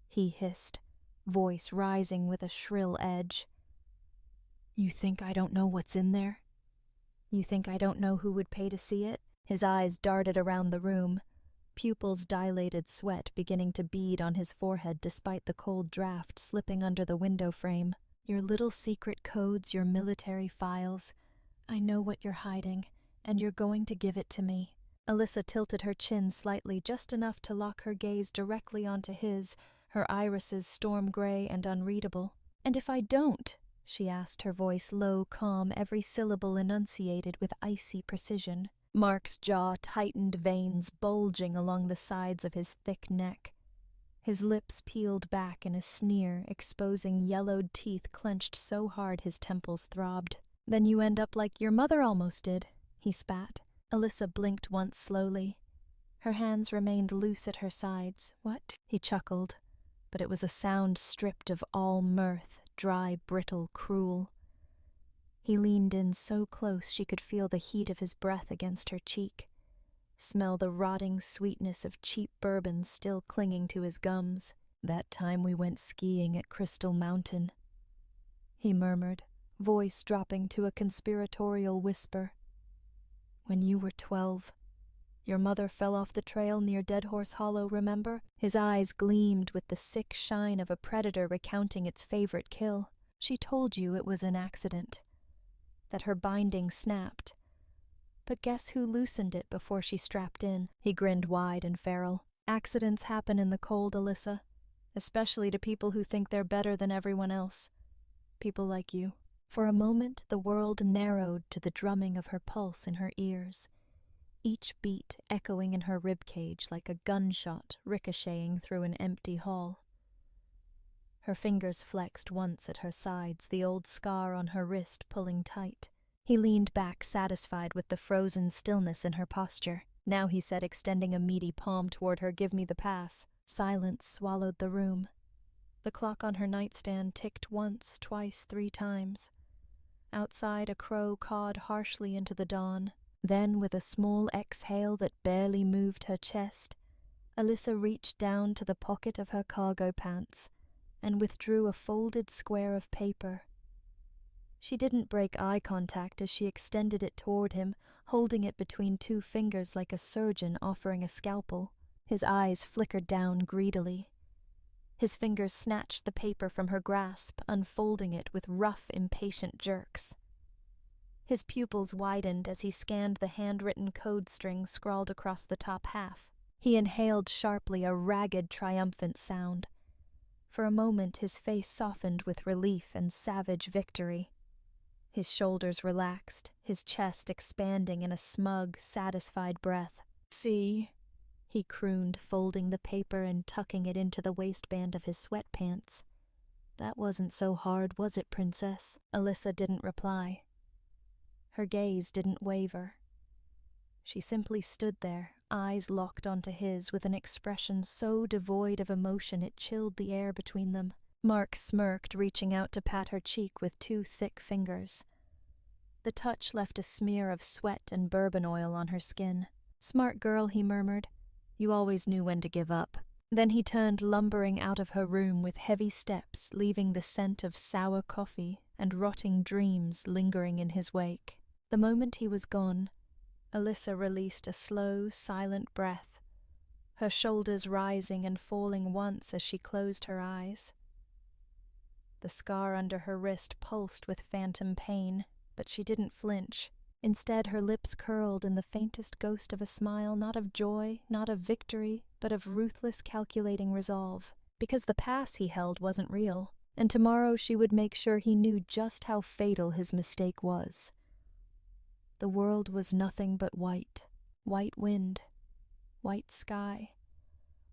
he hissed, voice rising with a shrill edge. "You think I don't know what's in there? You think I don't know who would pay to see it?" His eyes darted around the room, pupils dilated, sweat beginning to bead on his forehead despite the cold draft slipping under the window frame. "Your little secret codes, your military files. I know what you're hiding, and you're going to give it to me." Alyssa tilted her chin slightly, just enough to lock her gaze directly onto his, her irises storm gray and unreadable. "And if I don't?" she asked, her voice low, calm, every syllable enunciated with icy precision. Mark's jaw tightened, veins bulging along the sides of his thick neck. His lips peeled back in a sneer, exposing yellowed teeth clenched so hard his temples throbbed. "Then you end up like your mother almost did," he spat. Alyssa blinked once slowly. Her hands remained loose at her sides. "What?" he chuckled, but it was a sound stripped of all mirth, dry, brittle, cruel. He leaned in so close she could feel the heat of his breath against her cheek, smell the rotting sweetness of cheap bourbon still clinging to his gums. "That time we went skiing at Crystal Mountain," he murmured, voice dropping to a conspiratorial whisper. "When you were 12, your mother fell off the trail near Dead Horse Hollow, remember?" His eyes gleamed with the sick shine of a predator recounting its favorite kill. "She told you it was an accident, that her binding snapped. But guess who loosened it before she strapped in?" He grinned wide and feral. Accidents happen in the cold, Alyssa, especially to people who think they're better than everyone else. People like you. For a moment, the world narrowed to the drumming of her pulse in her ears, each beat echoing in her ribcage like a gunshot ricocheting through an empty hall. Her fingers flexed once at her sides, the old scar on her wrist pulling tight. He leaned back, satisfied with the frozen stillness in her posture. Now, he said, extending a meaty palm toward her, "Give me the pass." Silence swallowed the room. The clock on her nightstand ticked once, twice, 3 times. Outside, a crow cawed harshly into the dawn. Then, with a small exhale that barely moved her chest, Alyssa reached down to the pocket of her cargo pants and withdrew a folded square of paper. She didn't break eye contact as she extended it toward him, holding it between 2 fingers like a surgeon offering a scalpel. His eyes flickered down greedily. His fingers snatched the paper from her grasp, unfolding it with rough, impatient jerks. His pupils widened as he scanned the handwritten code string scrawled across the top half. He inhaled sharply, a ragged, triumphant sound. For a moment, his face softened with relief and savage victory. His shoulders relaxed, his chest expanding in a smug, satisfied breath. "See?" he crooned, folding the paper and tucking it into the waistband of his sweatpants. "That wasn't so hard, was it, Princess?" Alyssa didn't reply. Her gaze didn't waver. She simply stood there, eyes locked onto his, with an expression so devoid of emotion it chilled the air between them. Mark smirked, reaching out to pat her cheek with 2 thick fingers. The touch left a smear of sweat and bourbon oil on her skin. "Smart girl," he murmured. "You always knew when to give up." Then he turned lumbering out of her room with heavy steps, leaving the scent of sour coffee and rotting dreams lingering in his wake. The moment he was gone, Alyssa released a slow, silent breath, her shoulders rising and falling once as she closed her eyes. The scar under her wrist pulsed with phantom pain, but she didn't flinch. Instead, her lips curled in the faintest ghost of a smile, not of joy, not of victory, but of ruthless, calculating resolve. Because the pass he held wasn't real, and tomorrow she would make sure he knew just how fatal his mistake was. The world was nothing but white. White wind, white sky,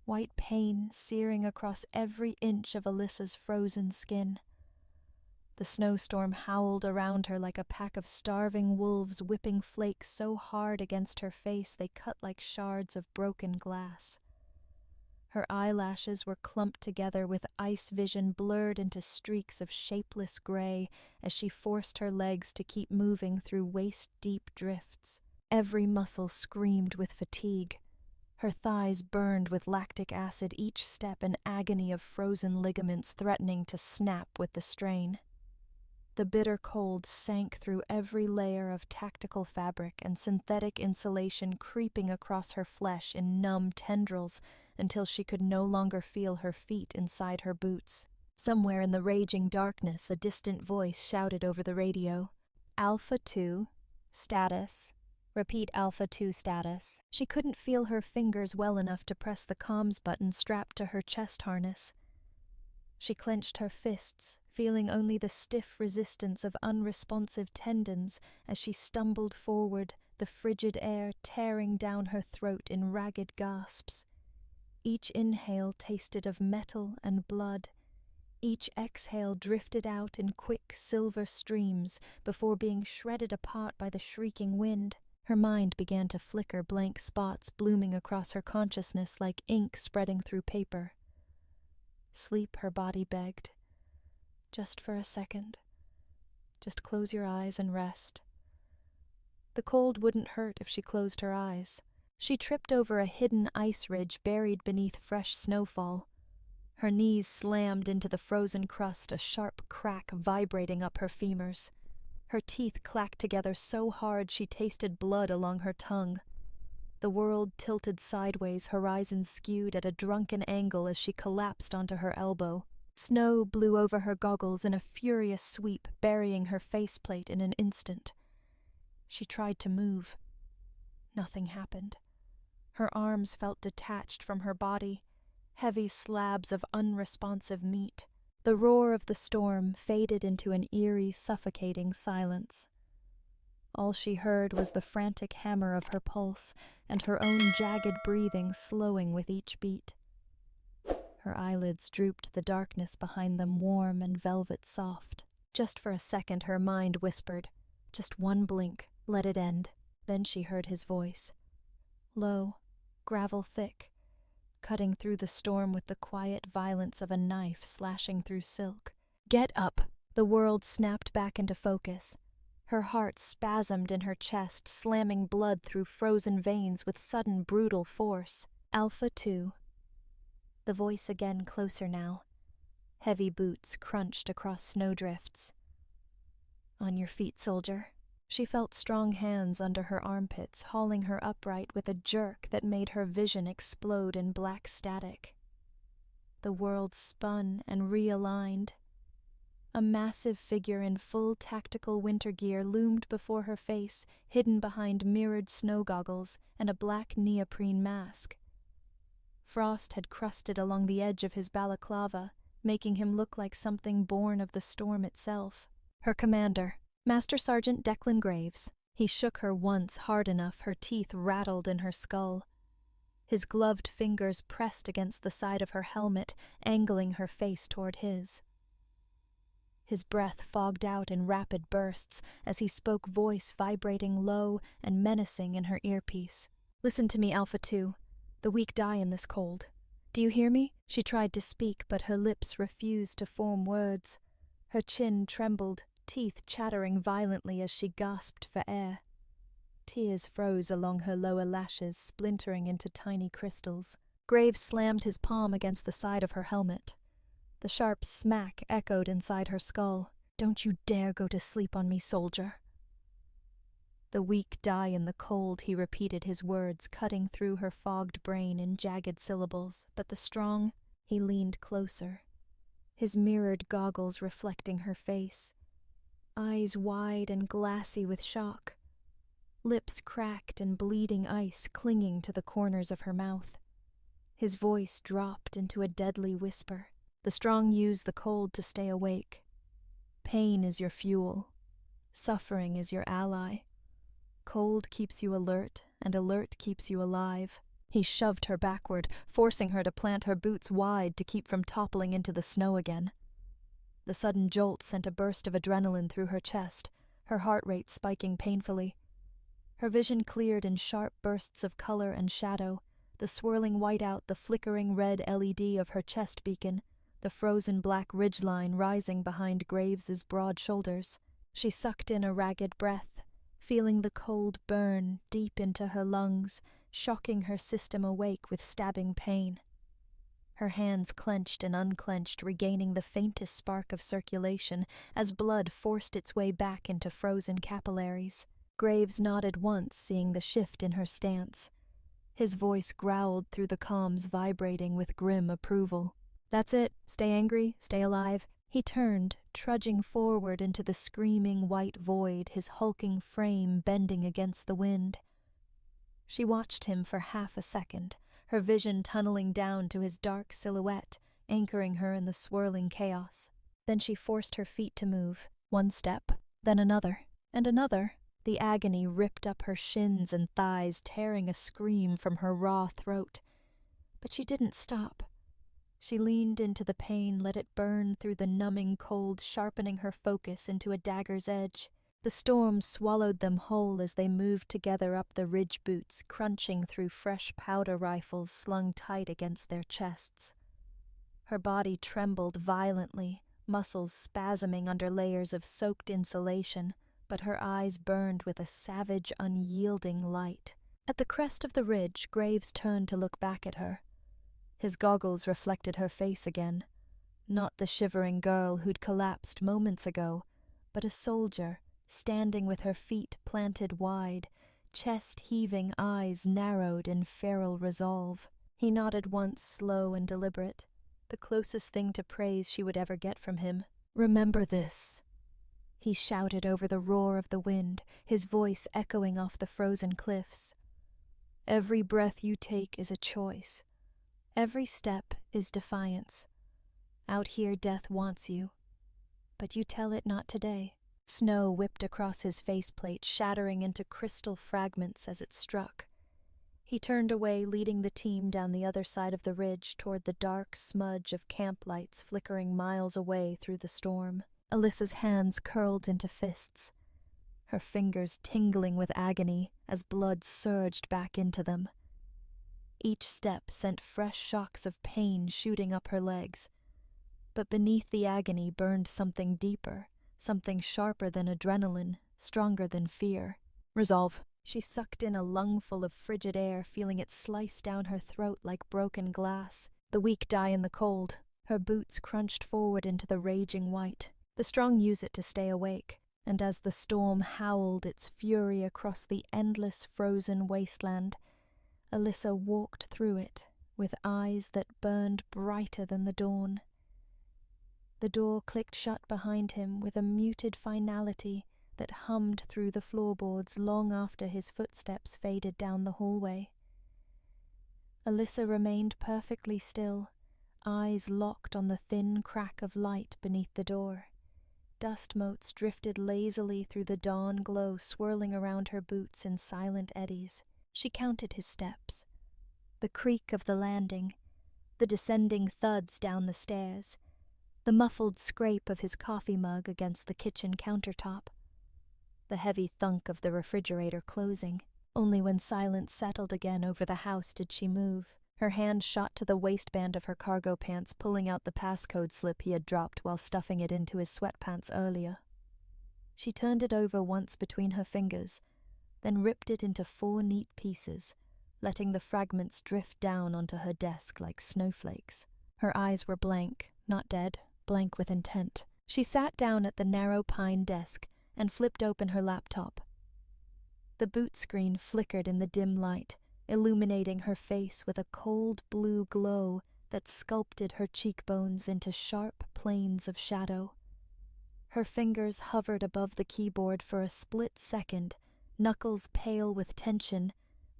white pain searing across every inch of Alyssa's frozen skin. The snowstorm howled around her like a pack of starving wolves, whipping flakes so hard against her face they cut like shards of broken glass. Her eyelashes were clumped together with ice vision blurred into streaks of shapeless gray as she forced her legs to keep moving through waist-deep drifts. Every muscle screamed with fatigue. Her thighs burned with lactic acid, each step an agony of frozen ligaments threatening to snap with the strain. The bitter cold sank through every layer of tactical fabric and synthetic insulation, creeping across her flesh in numb tendrils until she could no longer feel her feet inside her boots. Somewhere in the raging darkness, a distant voice shouted over the radio, "Alpha 2, status. Repeat Alpha 2 status." She couldn't feel her fingers well enough to press the comms button strapped to her chest harness. She clenched her fists, feeling only the stiff resistance of unresponsive tendons as she stumbled forward, the frigid air tearing down her throat in ragged gasps. Each inhale tasted of metal and blood. Each exhale drifted out in quick silver streams before being shredded apart by the shrieking wind. Her mind began to flicker, blank spots blooming across her consciousness like ink spreading through paper. "Sleep," her body begged. "Just for a second. Just close your eyes and rest." The cold wouldn't hurt if she closed her eyes. She tripped over a hidden ice ridge buried beneath fresh snowfall. Her knees slammed into the frozen crust, a sharp crack vibrating up her femurs. Her teeth clacked together so hard she tasted blood along her tongue. The world tilted sideways, horizon skewed at a drunken angle as she collapsed onto her elbow. Snow blew over her goggles in a furious sweep, burying her faceplate in an instant. She tried to move. Nothing happened. Her arms felt detached from her body, heavy slabs of unresponsive meat. The roar of the storm faded into an eerie, suffocating silence. All she heard was the frantic hammer of her pulse and her own jagged breathing slowing with each beat. Her eyelids drooped, the darkness behind them warm and velvet soft. Just for a second her mind whispered, just one blink, let it end. Then she heard his voice. Low, gravel thick, cutting through the storm with the quiet violence of a knife slashing through silk. Get up! The world snapped back into focus. Her heart spasmed in her chest, slamming blood through frozen veins with sudden brutal force. Alpha 2. The voice again closer now. Heavy boots crunched across snowdrifts. On your feet, soldier. She felt strong hands under her armpits, hauling her upright with a jerk that made her vision explode in black static. The world spun and realigned. A massive figure in full tactical winter gear loomed before her face, hidden behind mirrored snow goggles and a black neoprene mask. Frost had crusted along the edge of his balaclava, making him look like something born of the storm itself. Her commander, Master Sergeant Declan Graves. He shook her once hard enough her teeth rattled in her skull. His gloved fingers pressed against the side of her helmet, angling her face toward his. His breath fogged out in rapid bursts as he spoke, voice vibrating low and menacing in her earpiece. Listen to me, Alpha 2. The weak die in this cold. Do you hear me? She tried to speak, but her lips refused to form words. Her chin trembled, teeth chattering violently as she gasped for air. Tears froze along her lower lashes, splintering into tiny crystals. Graves slammed his palm against the side of her helmet. The sharp smack echoed inside her skull. Don't you dare go to sleep on me, soldier. The weak die in the cold, he repeated his words, cutting through her fogged brain in jagged syllables, but the strong, he leaned closer, his mirrored goggles reflecting her face, eyes wide and glassy with shock, lips cracked and bleeding ice clinging to the corners of her mouth. His voice dropped into a deadly whisper. The strong use the cold to stay awake. Pain is your fuel. Suffering is your ally. Cold keeps you alert, and alert keeps you alive. He shoved her backward, forcing her to plant her boots wide to keep from toppling into the snow again. The sudden jolt sent a burst of adrenaline through her chest, her heart rate spiking painfully. Her vision cleared in sharp bursts of color and shadow, the swirling whiteout, the flickering red LED of her chest beacon, the frozen black ridgeline rising behind Graves's broad shoulders. She sucked in a ragged breath, feeling the cold burn deep into her lungs, shocking her system awake with stabbing pain. Her hands clenched and unclenched, regaining the faintest spark of circulation as blood forced its way back into frozen capillaries. Graves nodded once, seeing the shift in her stance. His voice growled through the comms, vibrating with grim approval. That's it. Stay angry, stay alive. He turned, trudging forward into the screaming white void, his hulking frame bending against the wind. She watched him for half a second, her vision tunneling down to his dark silhouette, anchoring her in the swirling chaos. Then she forced her feet to move, one step, then another, and another. The agony ripped up her shins and thighs, tearing a scream from her raw throat. But she didn't stop. She leaned into the pain, let it burn through the numbing cold, sharpening her focus into a dagger's edge. The storm swallowed them whole as they moved together up the ridge boots, crunching through fresh powder rifles slung tight against their chests. Her body trembled violently, muscles spasming under layers of soaked insulation, but her eyes burned with a savage, unyielding light. At the crest of the ridge, Graves turned to look back at her. His goggles reflected her face again. Not the shivering girl who'd collapsed moments ago, but a soldier, standing with her feet planted wide, chest heaving, eyes narrowed in feral resolve. He nodded once, slow and deliberate, the closest thing to praise she would ever get from him. Remember this, he shouted over the roar of the wind, his voice echoing off the frozen cliffs. Every breath you take is a choice. Every step is defiance. Out here death wants you, but you tell it not today. Snow whipped across his faceplate, shattering into crystal fragments as it struck. He turned away, leading the team down the other side of the ridge toward the dark smudge of camp lights flickering miles away through the storm. Alyssa's hands curled into fists, her fingers tingling with agony as blood surged back into them. Each step sent fresh shocks of pain shooting up her legs, but beneath the agony burned something deeper, something sharper than adrenaline, stronger than fear. Resolve. She sucked in a lungful of frigid air, feeling it slice down her throat like broken glass. The weak die in the cold. Her boots crunched forward into the raging white. The strong use it to stay awake, and as the storm howled its fury across the endless frozen wasteland, Alyssa walked through it with eyes that burned brighter than the dawn. The door clicked shut behind him with a muted finality that hummed through the floorboards long after his footsteps faded down the hallway. Alyssa remained perfectly still, eyes locked on the thin crack of light beneath the door. Dust motes drifted lazily through the dawn glow, swirling around her boots in silent eddies. She counted his steps, the creak of the landing, the descending thuds down the stairs, the muffled scrape of his coffee mug against the kitchen countertop, the heavy thunk of the refrigerator closing. Only when silence settled again over the house did she move. Her hand shot to the waistband of her cargo pants, pulling out the passcode slip he had dropped while stuffing it into his sweatpants earlier. She turned it over once between her fingers, then ripped it into 4 neat pieces, letting the fragments drift down onto her desk like snowflakes. Her eyes were blank, not dead, blank with intent. She sat down at the narrow pine desk and flipped open her laptop. The boot screen flickered in the dim light, illuminating her face with a cold blue glow that sculpted her cheekbones into sharp planes of shadow. Her fingers hovered above the keyboard for a split second, knuckles pale with tension,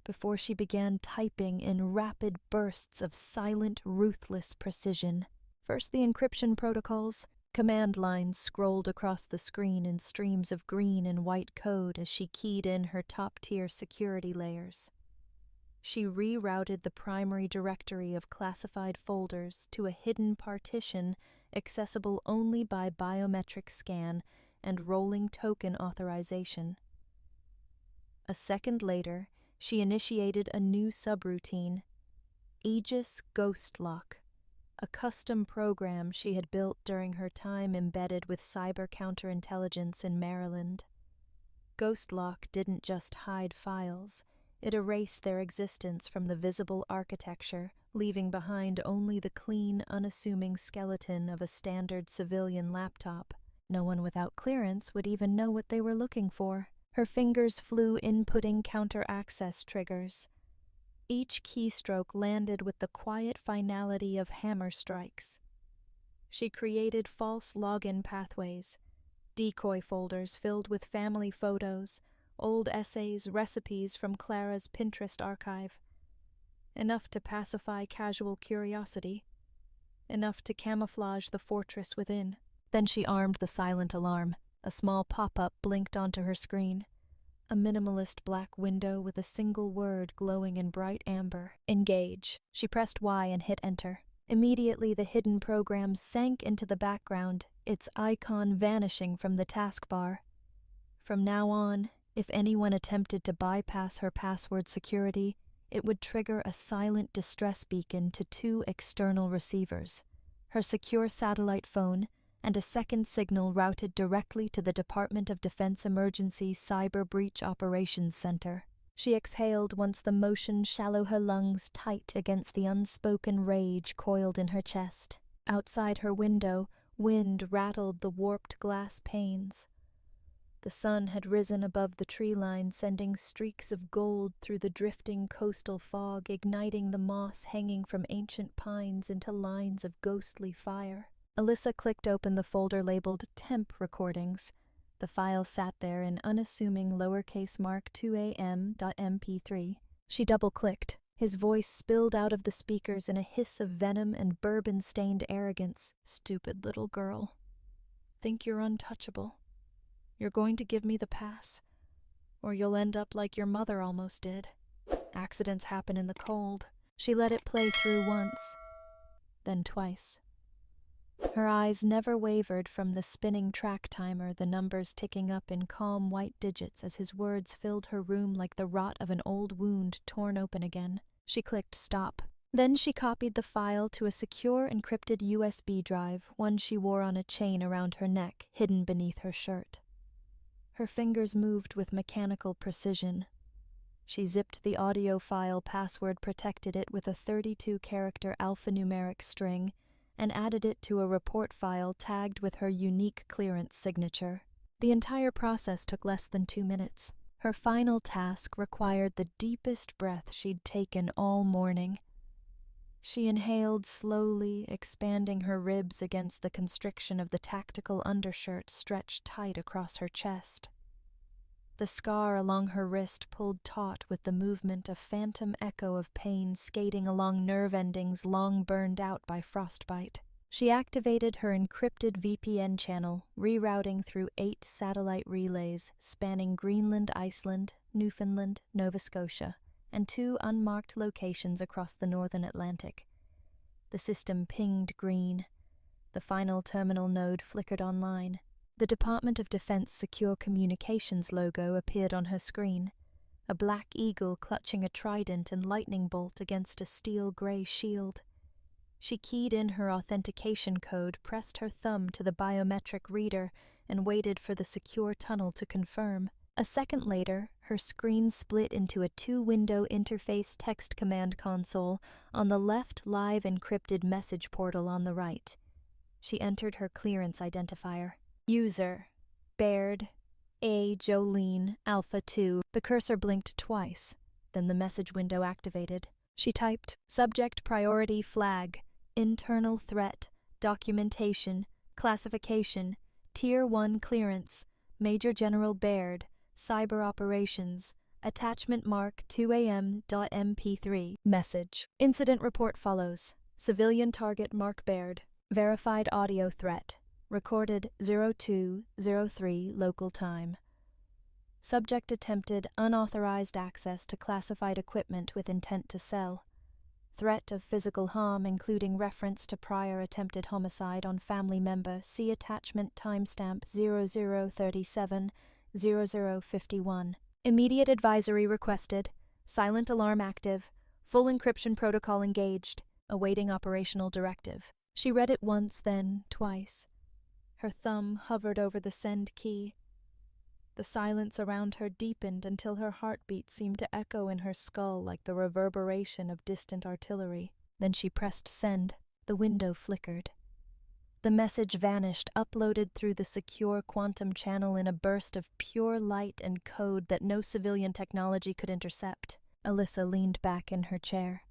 before she began typing in rapid bursts of silent, ruthless precision. First the encryption protocols. Command lines scrolled across the screen in streams of green and white code as she keyed in her top-tier security layers. She rerouted the primary directory of classified folders to a hidden partition accessible only by biometric scan and rolling token authorization. A second later, she initiated a new subroutine, Aegis Ghost Lock, a custom program she had built during her time embedded with cyber counterintelligence in Maryland. Ghost Lock didn't just hide files, it erased their existence from the visible architecture, leaving behind only the clean, unassuming skeleton of a standard civilian laptop. No one without clearance would even know what they were looking for. Her fingers flew inputting counter-access triggers. Each keystroke landed with the quiet finality of hammer strikes. She created false login pathways, decoy folders filled with family photos, old essays, recipes from Clara's Pinterest archive. Enough to pacify casual curiosity, enough to camouflage the fortress within. Then she armed the silent alarm. A small pop-up blinked onto her screen. A minimalist black window with a single word glowing in bright amber. Engage. She pressed Y and hit enter. Immediately the hidden program sank into the background, its icon vanishing from the taskbar. From now on, if anyone attempted to bypass her password security, it would trigger a silent distress beacon to 2 external receivers, her secure satellite phone, and a second signal routed directly to the Department of Defense Emergency Cyber Breach Operations Center. She exhaled once the motion shallow her lungs tight against the unspoken rage coiled in her chest. Outside her window, wind rattled the warped glass panes. The sun had risen above the tree line, sending streaks of gold through the drifting coastal fog, igniting the moss hanging from ancient pines into lines of ghostly fire. Alyssa clicked open the folder labeled Temp Recordings. The file sat there in unassuming lowercase mark 2am.mp3. She double-clicked. His voice spilled out of the speakers in a hiss of venom and bourbon-stained arrogance. "Stupid little girl. Think you're untouchable. You're going to give me the pass, or you'll end up like your mother almost did. Accidents happen in the cold." She let it play through once, then twice. Her eyes never wavered from the spinning track timer, the numbers ticking up in calm white digits as his words filled her room like the rot of an old wound torn open again. She clicked stop. Then she copied the file to a secure encrypted USB drive, one she wore on a chain around her neck, hidden beneath her shirt. Her fingers moved with mechanical precision. She zipped the audio file, password-protected it with a 32-character alphanumeric string, and added it to a report file tagged with her unique clearance signature. The entire process took less than 2 minutes. Her final task required the deepest breath she'd taken all morning. She inhaled slowly, expanding her ribs against the constriction of the tactical undershirt stretched tight across her chest. The scar along her wrist pulled taut with the movement, a phantom echo of pain skating along nerve endings long burned out by frostbite. She activated her encrypted VPN channel, rerouting through 8 satellite relays spanning Greenland, Iceland, Newfoundland, Nova Scotia, and 2 unmarked locations across the northern Atlantic. The system pinged green. The final terminal node flickered online. The Department of Defense Secure Communications logo appeared on her screen, a black eagle clutching a trident and lightning bolt against a steel-gray shield. She keyed in her authentication code, pressed her thumb to the biometric reader, and waited for the secure tunnel to confirm. A second later, her screen split into a 2-window interface text command console, on the left live encrypted message portal on the right. She entered her clearance identifier. User, Baird, A. Jolene, Alpha 2. The cursor blinked twice, then the message window activated. She typed, "Subject priority flag, internal threat, documentation, classification, Tier 1 clearance, Major General Baird, cyber operations, attachment mark 2am.mp3. Message. Incident report follows. Civilian target Mark Baird. Verified audio threat. Recorded 0203 local time. Subject attempted unauthorized access to classified equipment with intent to sell. Threat of physical harm, including reference to prior attempted homicide on family member. See attachment timestamp 0037-0051. Immediate advisory requested. Silent alarm active. Full encryption protocol engaged. Awaiting operational directive." She read it once, then twice. Her thumb hovered over the send key. The silence around her deepened until her heartbeat seemed to echo in her skull like the reverberation of distant artillery. Then she pressed send. The window flickered. The message vanished, uploaded through the secure quantum channel in a burst of pure light and code that no civilian technology could intercept. Alyssa leaned back in her chair.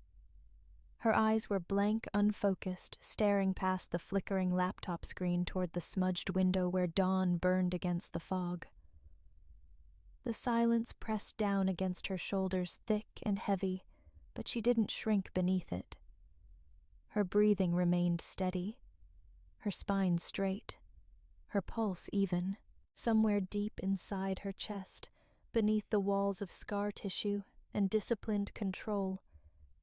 Her eyes were blank, unfocused, staring past the flickering laptop screen toward the smudged window where dawn burned against the fog. The silence pressed down against her shoulders, thick and heavy, but she didn't shrink beneath it. Her breathing remained steady, her spine straight, her pulse even. Somewhere deep inside her chest, beneath the walls of scar tissue and disciplined control,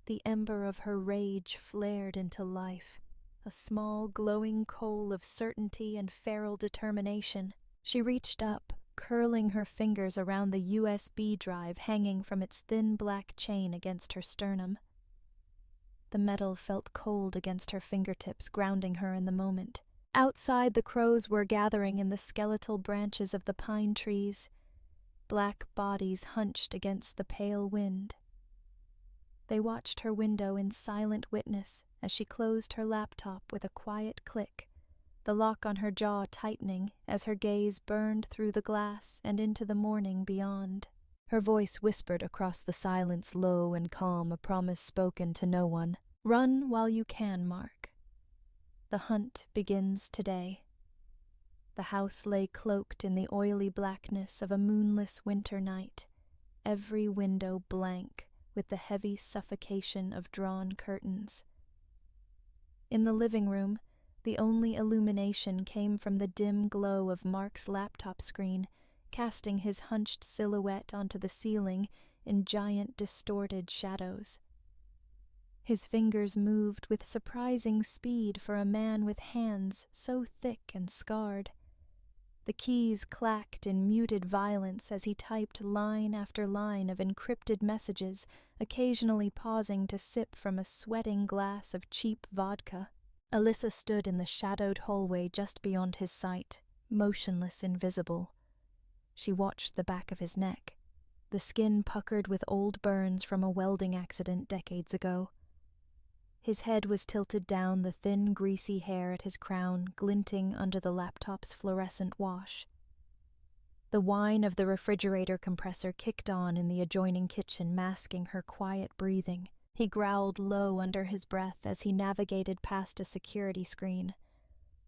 the ember of her rage flared into life, a small, glowing coal of certainty and feral determination. She reached up, curling her fingers around the USB drive hanging from its thin black chain against her sternum. The metal felt cold against her fingertips, grounding her in the moment. Outside, the crows were gathering in the skeletal branches of the pine trees, black bodies hunched against the pale wind. They watched her window in silent witness as she closed her laptop with a quiet click, the lock on her jaw tightening as her gaze burned through the glass and into the morning beyond. Her voice whispered across the silence, low and calm, a promise spoken to no one. "Run while you can, Mark. The hunt begins today." The house lay cloaked in the oily blackness of a moonless winter night, every window blank, with the heavy suffocation of drawn curtains. In the living room, the only illumination came from the dim glow of Mark's laptop screen, casting his hunched silhouette onto the ceiling in giant distorted shadows. His fingers moved with surprising speed for a man with hands so thick and scarred. The keys clacked in muted violence as he typed line after line of encrypted messages, occasionally pausing to sip from a sweating glass of cheap vodka. Alyssa stood in the shadowed hallway just beyond his sight, motionless, invisible. She watched the back of his neck, the skin puckered with old burns from a welding accident decades ago. His head was tilted down, the thin, greasy hair at his crown glinting under the laptop's fluorescent wash. The whine of the refrigerator compressor kicked on in the adjoining kitchen, masking her quiet breathing. He growled low under his breath as he navigated past a security screen.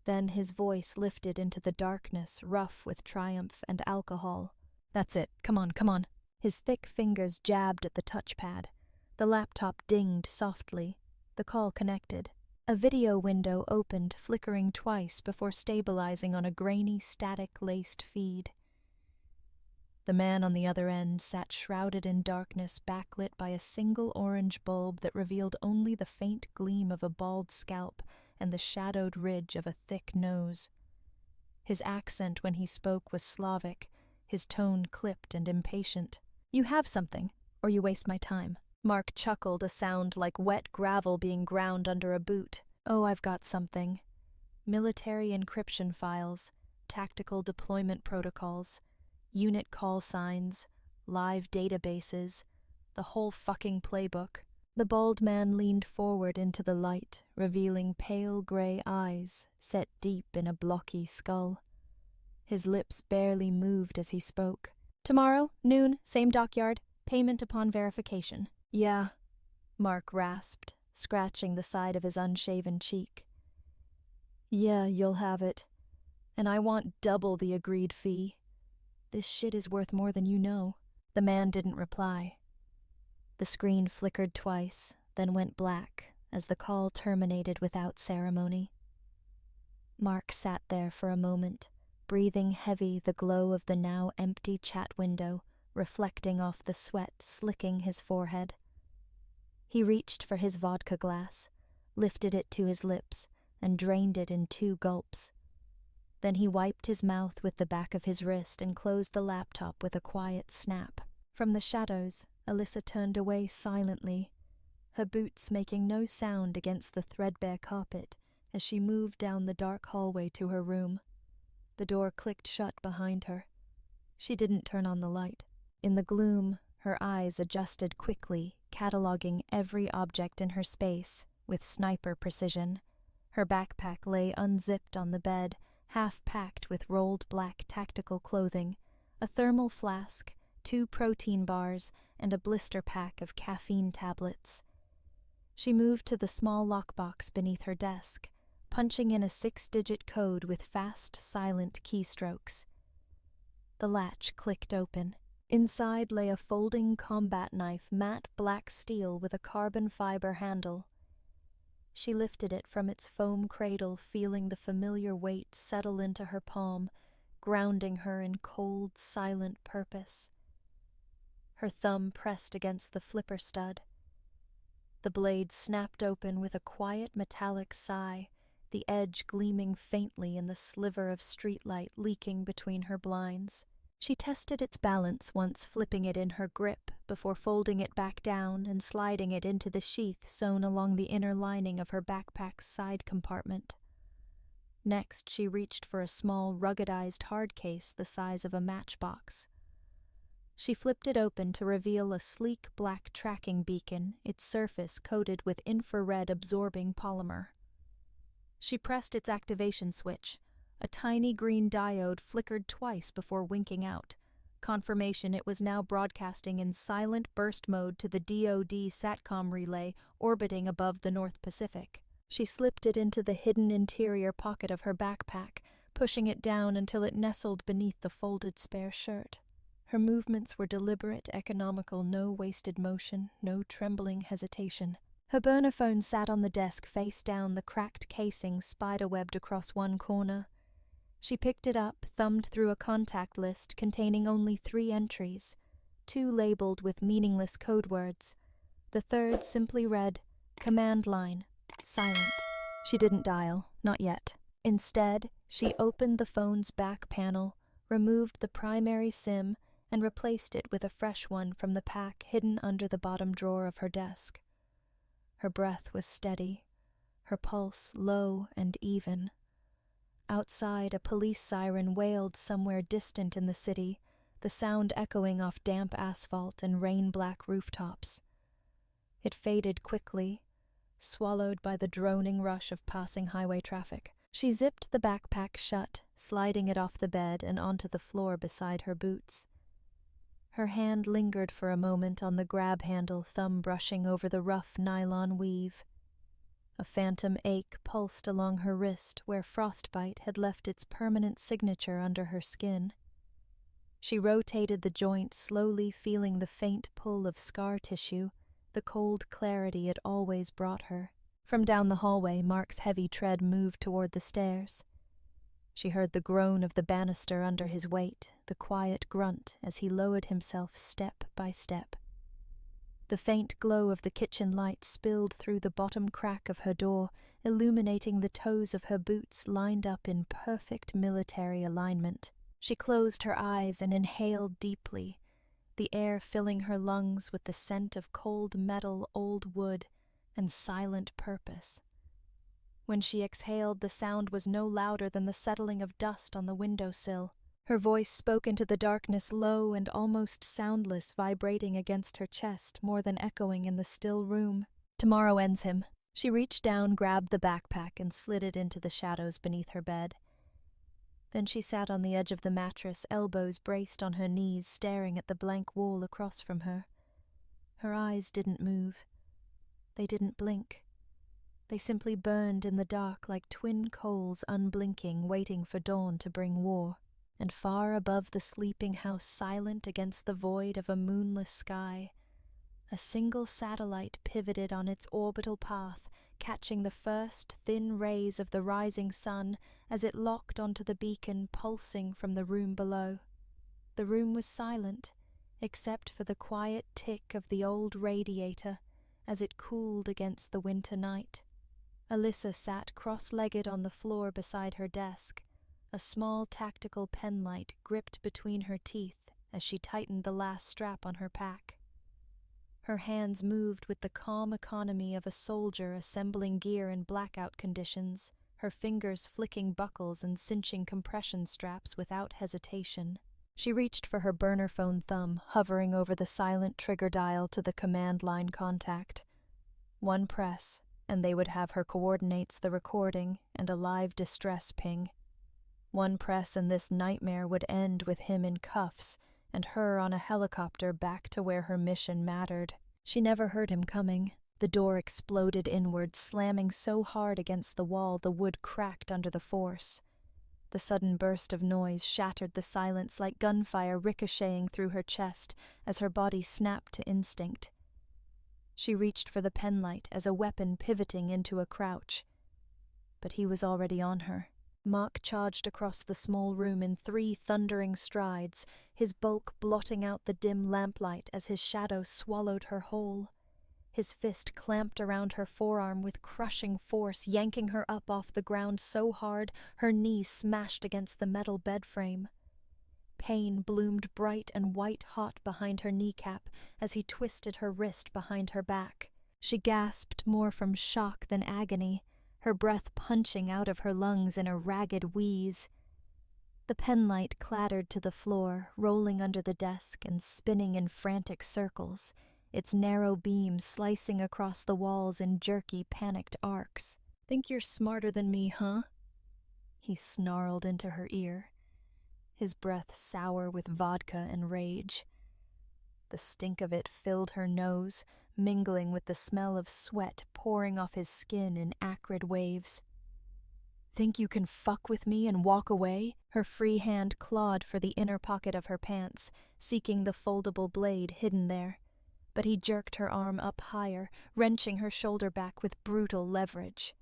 Then his voice lifted into the darkness, rough with triumph and alcohol. "That's it. Come on, come on." His thick fingers jabbed at the touchpad. The laptop dinged softly. The call connected. A video window opened, flickering twice before stabilizing on a grainy, static-laced feed. The man on the other end sat shrouded in darkness, backlit by a single orange bulb that revealed only the faint gleam of a bald scalp and the shadowed ridge of a thick nose. His accent when he spoke was Slavic, his tone clipped and impatient. "You have something, or you waste my time." Mark chuckled, a sound like wet gravel being ground under a boot. "Oh, I've got something. Military encryption files, tactical deployment protocols, unit call signs, live databases, the whole fucking playbook." The bald man leaned forward into the light, revealing pale gray eyes set deep in a blocky skull. His lips barely moved as he spoke. "Tomorrow, noon, same dockyard, payment upon verification." "Yeah," Mark rasped, scratching the side of his unshaven cheek. "Yeah, you'll have it. And I want double the agreed fee. This shit is worth more than you know." The man didn't reply. The screen flickered twice, then went black as the call terminated without ceremony. Mark sat there for a moment, breathing heavy, the glow of the now empty chat window reflecting off the sweat slicking his forehead. He reached for his vodka glass, lifted it to his lips, and drained it in 2 gulps. Then he wiped his mouth with the back of his wrist and closed the laptop with a quiet snap. From the shadows, Alyssa turned away silently, her boots making no sound against the threadbare carpet as she moved down the dark hallway to her room. The door clicked shut behind her. She didn't turn on the light. In the gloom, her eyes adjusted quickly, cataloging every object in her space with sniper precision. Her backpack lay unzipped on the bed, half packed with rolled black tactical clothing, a thermal flask, 2 protein bars, and a blister pack of caffeine tablets. She moved to the small lockbox beneath her desk, punching in a 6-digit code with fast, silent keystrokes. The latch clicked open. Inside lay a folding combat knife, matte black steel with a carbon fiber handle. She lifted it from its foam cradle, feeling the familiar weight settle into her palm, grounding her in cold, silent purpose. Her thumb pressed against the flipper stud. The blade snapped open with a quiet metallic sigh, the edge gleaming faintly in the sliver of streetlight leaking between her blinds. She tested its balance once, flipping it in her grip before folding it back down and sliding it into the sheath sewn along the inner lining of her backpack's side compartment. Next, she reached for a small, ruggedized hard case the size of a matchbox. She flipped it open to reveal a sleek black tracking beacon, its surface coated with infrared absorbing polymer. She pressed its activation switch. A tiny green diode flickered twice before winking out, confirmation it was now broadcasting in silent burst mode to the DoD SATCOM relay orbiting above the North Pacific. She slipped it into the hidden interior pocket of her backpack, pushing it down until it nestled beneath the folded spare shirt. Her movements were deliberate, economical, no wasted motion, no trembling hesitation. Her burner phone sat on the desk face down, the cracked casing spiderwebbed across one corner. She picked it up, thumbed through a contact list containing only 3 entries, 2 labeled with meaningless code words. The third simply read, "Command line, silent." She didn't dial, not yet. Instead, she opened the phone's back panel, removed the primary SIM, and replaced it with a fresh one from the pack hidden under the bottom drawer of her desk. Her breath was steady, her pulse low and even. Outside, a police siren wailed somewhere distant in the city, the sound echoing off damp asphalt and rain-black rooftops. It faded quickly, swallowed by the droning rush of passing highway traffic. She zipped the backpack shut, sliding it off the bed and onto the floor beside her boots. Her hand lingered for a moment on the grab handle, thumb brushing over the rough nylon weave. A phantom ache pulsed along her wrist where frostbite had left its permanent signature under her skin. She rotated the joint, slowly feeling the faint pull of scar tissue, the cold clarity it always brought her. From down the hallway, Mark's heavy tread moved toward the stairs. She heard the groan of the banister under his weight, the quiet grunt as he lowered himself step by step. The faint glow of the kitchen light spilled through the bottom crack of her door, illuminating the toes of her boots lined up in perfect military alignment. She closed her eyes and inhaled deeply, the air filling her lungs with the scent of cold metal, old wood, and silent purpose. When she exhaled, the sound was no louder than the settling of dust on the windowsill. Her voice spoke into the darkness, low and almost soundless, vibrating against her chest more than echoing in the still room. "Tomorrow ends him." She reached down, grabbed the backpack, and slid it into the shadows beneath her bed. Then she sat on the edge of the mattress, elbows braced on her knees, staring at the blank wall across from her. Her eyes didn't move. They didn't blink. They simply burned in the dark like twin coals, unblinking, waiting for dawn to bring war. And far above the sleeping house, silent against the void of a moonless sky, a single satellite pivoted on its orbital path, catching the first thin rays of the rising sun as it locked onto the beacon pulsing from the room below. The room was silent, except for the quiet tick of the old radiator as it cooled against the winter night. Alyssa sat cross-legged on the floor beside her desk, a small tactical penlight gripped between her teeth as she tightened the last strap on her pack. Her hands moved with the calm economy of a soldier assembling gear in blackout conditions, her fingers flicking buckles and cinching compression straps without hesitation. She reached for her burner phone thumb, hovering over the silent trigger dial to the command line contact. One press, and they would have her coordinates, the recording, and a live distress ping. One press and this nightmare would end with him in cuffs and her on a helicopter back to where her mission mattered. She never heard him coming. The door exploded inward, slamming so hard against the wall the wood cracked under the force. The sudden burst of noise shattered the silence like gunfire ricocheting through her chest as her body snapped to instinct. She reached for the penlight as a weapon pivoting into a crouch. But he was already on her. Mark charged across the small room in 3 thundering strides, his bulk blotting out the dim lamplight as his shadow swallowed her whole. His fist clamped around her forearm with crushing force, yanking her up off the ground so hard her knee smashed against the metal bed frame. Pain bloomed bright and white-hot behind her kneecap as he twisted her wrist behind her back. She gasped more from shock than agony, her breath punching out of her lungs in a ragged wheeze. The penlight clattered to the floor, rolling under the desk and spinning in frantic circles, its narrow beam slicing across the walls in jerky, panicked arcs. "Think you're smarter than me, huh?" He snarled into her ear, his breath sour with vodka and rage. The stink of it filled her nose, mingling with the smell of sweat pouring off his skin in acrid waves. Think you can fuck with me and walk away? Her free hand clawed for the inner pocket of her pants, seeking the foldable blade hidden there. But he jerked her arm up higher, wrenching her shoulder back with brutal leverage.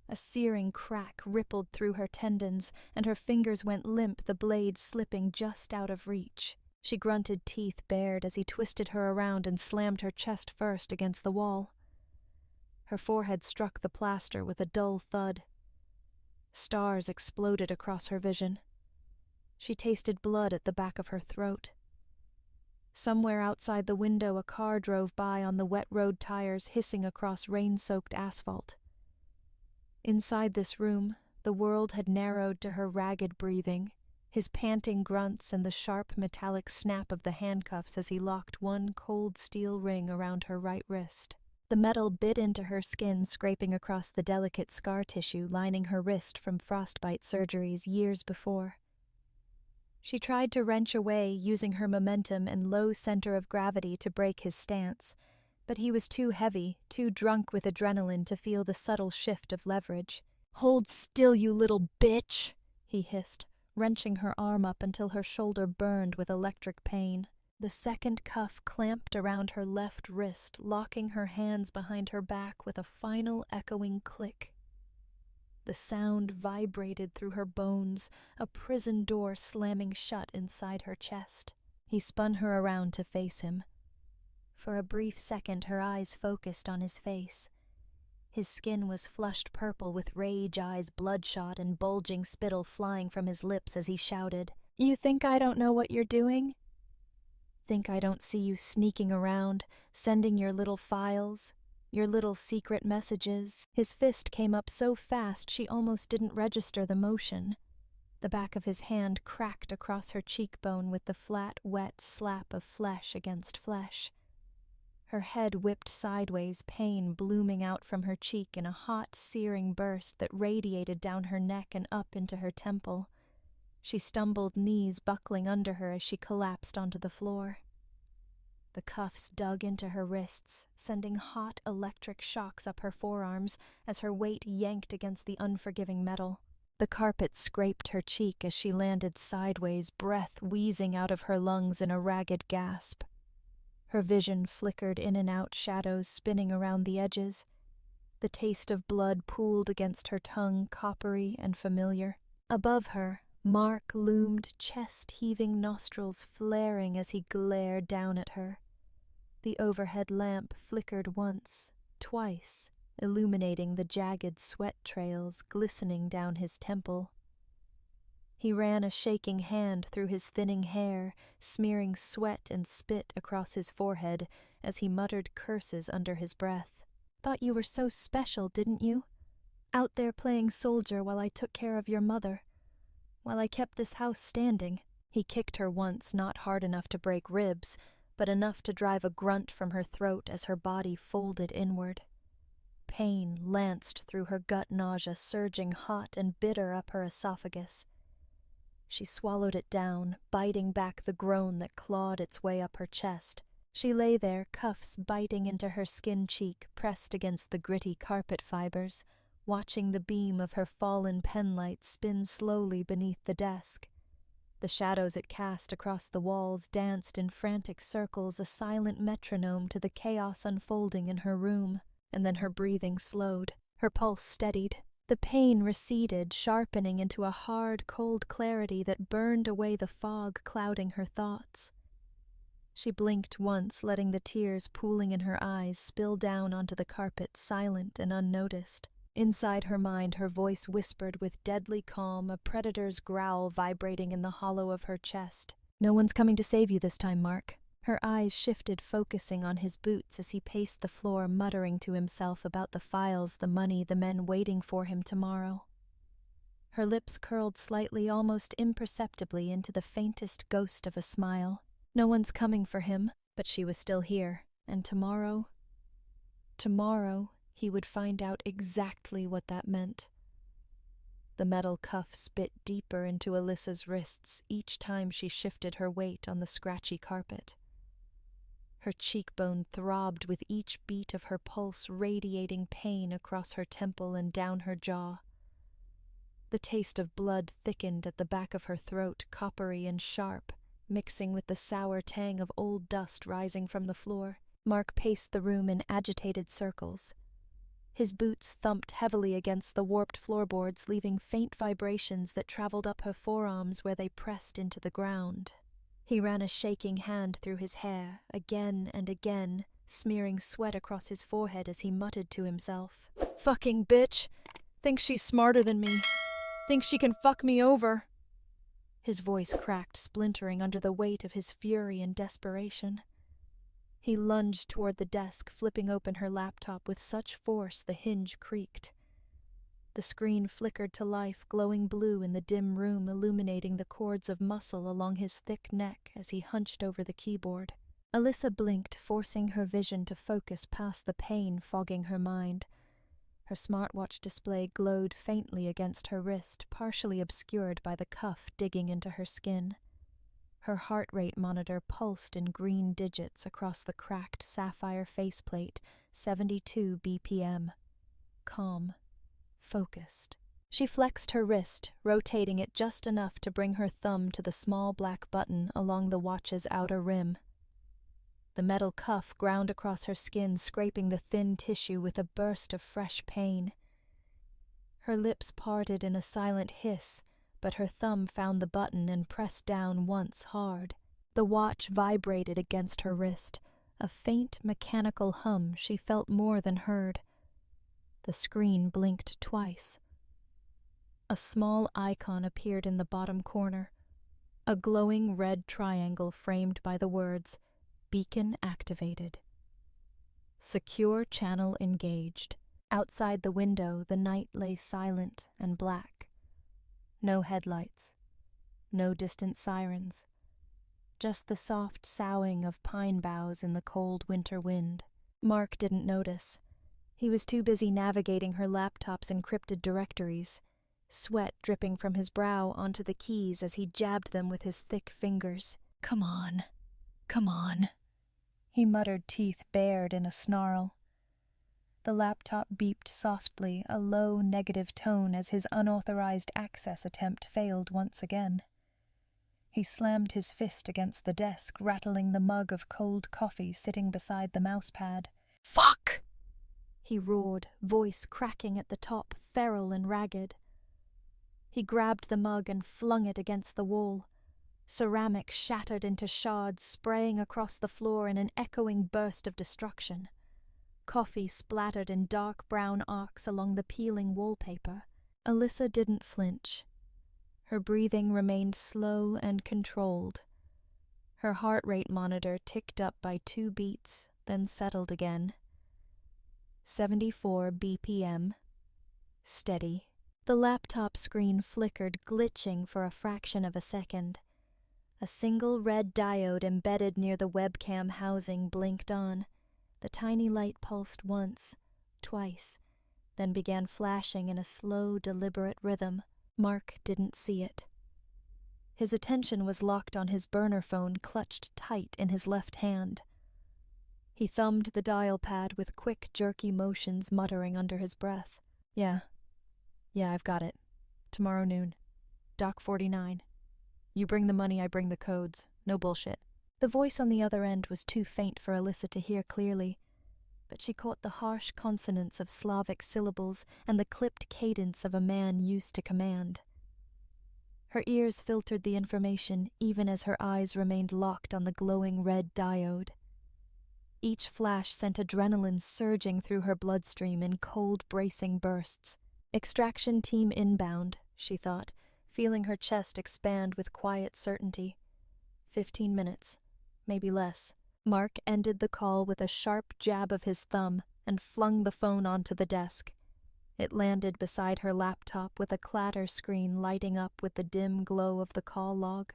A searing crack rippled through her tendons, and her fingers went limp, the blade slipping just out of reach. She grunted, teeth bared, as he twisted her around and slammed her chest first against the wall. Her forehead struck the plaster with a dull thud. Stars exploded across her vision. She tasted blood at the back of her throat. Somewhere outside the window, a car drove by on the wet road tires hissing across rain-soaked asphalt. Inside this room, the world had narrowed to her ragged breathing, his panting grunts and the sharp metallic snap of the handcuffs as he locked one cold steel ring around her right wrist. The metal bit into her skin, scraping across the delicate scar tissue lining her wrist from frostbite surgeries years before. She tried to wrench away, using her momentum and low center of gravity to break his stance, but he was too heavy, too drunk with adrenaline to feel the subtle shift of leverage. "Hold still, you little bitch!" he hissed, wrenching her arm up until her shoulder burned with electric pain. The second cuff clamped around her left wrist, locking her hands behind her back with a final echoing click. The sound vibrated through her bones, a prison door slamming shut inside her chest. He spun her around to face him. For a brief second, her eyes focused on his face. His skin was flushed purple with rage, eyes bloodshot and bulging spittle flying from his lips as he shouted, "You think I don't know what you're doing? Think I don't see you sneaking around, sending your little files, your little secret messages?" His fist came up so fast she almost didn't register the motion. The back of his hand cracked across her cheekbone with the flat, wet slap of flesh against flesh. Her head whipped sideways, pain blooming out from her cheek in a hot, searing burst that radiated down her neck and up into her temple. She stumbled, knees buckling under her as she collapsed onto the floor. The cuffs dug into her wrists, sending hot electric shocks up her forearms as her weight yanked against the unforgiving metal. The carpet scraped her cheek as she landed sideways, breath wheezing out of her lungs in a ragged gasp. Her vision flickered in and out, shadows spinning around the edges. The taste of blood pooled against her tongue, coppery and familiar. Above her, Mark loomed, chest-heaving nostrils flaring as he glared down at her. The overhead lamp flickered once, twice, illuminating the jagged sweat trails glistening down his temple. He ran a shaking hand through his thinning hair, smearing sweat and spit across his forehead as he muttered curses under his breath. "Thought you were so special, didn't you? Out there playing soldier while I took care of your mother. While I kept this house standing." He kicked her once, not hard enough to break ribs, but enough to drive a grunt from her throat as her body folded inward. Pain lanced through her gut, nausea surging hot and bitter up her esophagus. She swallowed it down, biting back the groan that clawed its way up her chest. She lay there, cuffs biting into her skin cheek, pressed against the gritty carpet fibers, watching the beam of her fallen penlight spin slowly beneath the desk. The shadows it cast across the walls danced in frantic circles, a silent metronome to the chaos unfolding in her room. And then her breathing slowed, her pulse steadied. The pain receded, sharpening into a hard, cold clarity that burned away the fog clouding her thoughts. She blinked once, letting the tears pooling in her eyes spill down onto the carpet, silent and unnoticed. Inside her mind, her voice whispered with deadly calm, a predator's growl vibrating in the hollow of her chest. "No one's coming to save you this time, Mark." Her eyes shifted, focusing on his boots as he paced the floor, muttering to himself about the files, the money, the men waiting for him tomorrow. Her lips curled slightly, almost imperceptibly, into the faintest ghost of a smile. No one's coming for him, but she was still here, and tomorrow, he would find out exactly what that meant. The metal cuffs bit deeper into Alyssa's wrists each time she shifted her weight on the scratchy carpet. Her cheekbone throbbed with each beat of her pulse, radiating pain across her temple and down her jaw. The taste of blood thickened at the back of her throat, coppery and sharp, mixing with the sour tang of old dust rising from the floor. Mark paced the room in agitated circles. His boots thumped heavily against the warped floorboards, leaving faint vibrations that traveled up her forearms where they pressed into the ground. He ran a shaking hand through his hair, again and again, smearing sweat across his forehead as he muttered to himself. "Fucking bitch! Thinks she's smarter than me. Thinks she can fuck me over." His voice cracked, splintering under the weight of his fury and desperation. He lunged toward the desk, flipping open her laptop with such force the hinge creaked. The screen flickered to life, glowing blue in the dim room, illuminating the cords of muscle along his thick neck as he hunched over the keyboard. Alyssa blinked, forcing her vision to focus past the pain fogging her mind. Her smartwatch display glowed faintly against her wrist, partially obscured by the cuff digging into her skin. Her heart rate monitor pulsed in green digits across the cracked sapphire faceplate, 72 BPM. Calm. Focused. She flexed her wrist, rotating it just enough to bring her thumb to the small black button along the watch's outer rim. The metal cuff ground across her skin, scraping the thin tissue with a burst of fresh pain. Her lips parted in a silent hiss, but her thumb found the button and pressed down once hard. The watch vibrated against her wrist, a faint mechanical hum she felt more than heard. The screen blinked twice. A small icon appeared in the bottom corner, a glowing red triangle framed by the words, "Beacon activated." Secure channel engaged. Outside the window, the night lay silent and black. No headlights. No distant sirens. Just the soft soughing of pine boughs in the cold winter wind. Mark didn't notice. He was too busy navigating her laptop's encrypted directories, sweat dripping from his brow onto the keys as he jabbed them with his thick fingers. "Come on. Come on," he muttered, teeth bared in a snarl. The laptop beeped softly, a low, negative tone as his unauthorized access attempt failed once again. He slammed his fist against the desk, rattling the mug of cold coffee sitting beside the mousepad. "Fuck!" he roared, voice cracking at the top, feral and ragged. He grabbed the mug and flung it against the wall. Ceramic shattered into shards, spraying across the floor in an echoing burst of destruction. Coffee splattered in dark brown arcs along the peeling wallpaper. Alyssa didn't flinch. Her breathing remained slow and controlled. Her heart rate monitor ticked up by 2 beats, then settled again. 74 BPM. Steady. The laptop screen flickered, glitching for a fraction of a second. A single red diode embedded near the webcam housing blinked on. The tiny light pulsed once, twice, then began flashing in a slow, deliberate rhythm. Mark didn't see it. His attention was locked on his burner phone, clutched tight in his left hand. He thumbed the dial pad with quick, jerky motions, muttering under his breath. Yeah, I've got it. Tomorrow noon. Dock 49. You bring the money, I bring the codes. No bullshit." The voice on the other end was too faint for Alyssa to hear clearly, but she caught the harsh consonants of Slavic syllables and the clipped cadence of a man used to command. Her ears filtered the information even as her eyes remained locked on the glowing red diode. Each flash sent adrenaline surging through her bloodstream in cold, bracing bursts. "Extraction team inbound," she thought, feeling her chest expand with quiet certainty. 15 minutes. Maybe less. Mark ended the call with a sharp jab of his thumb and flung the phone onto the desk. It landed beside her laptop with a clatter screen lighting up with the dim glow of the call log.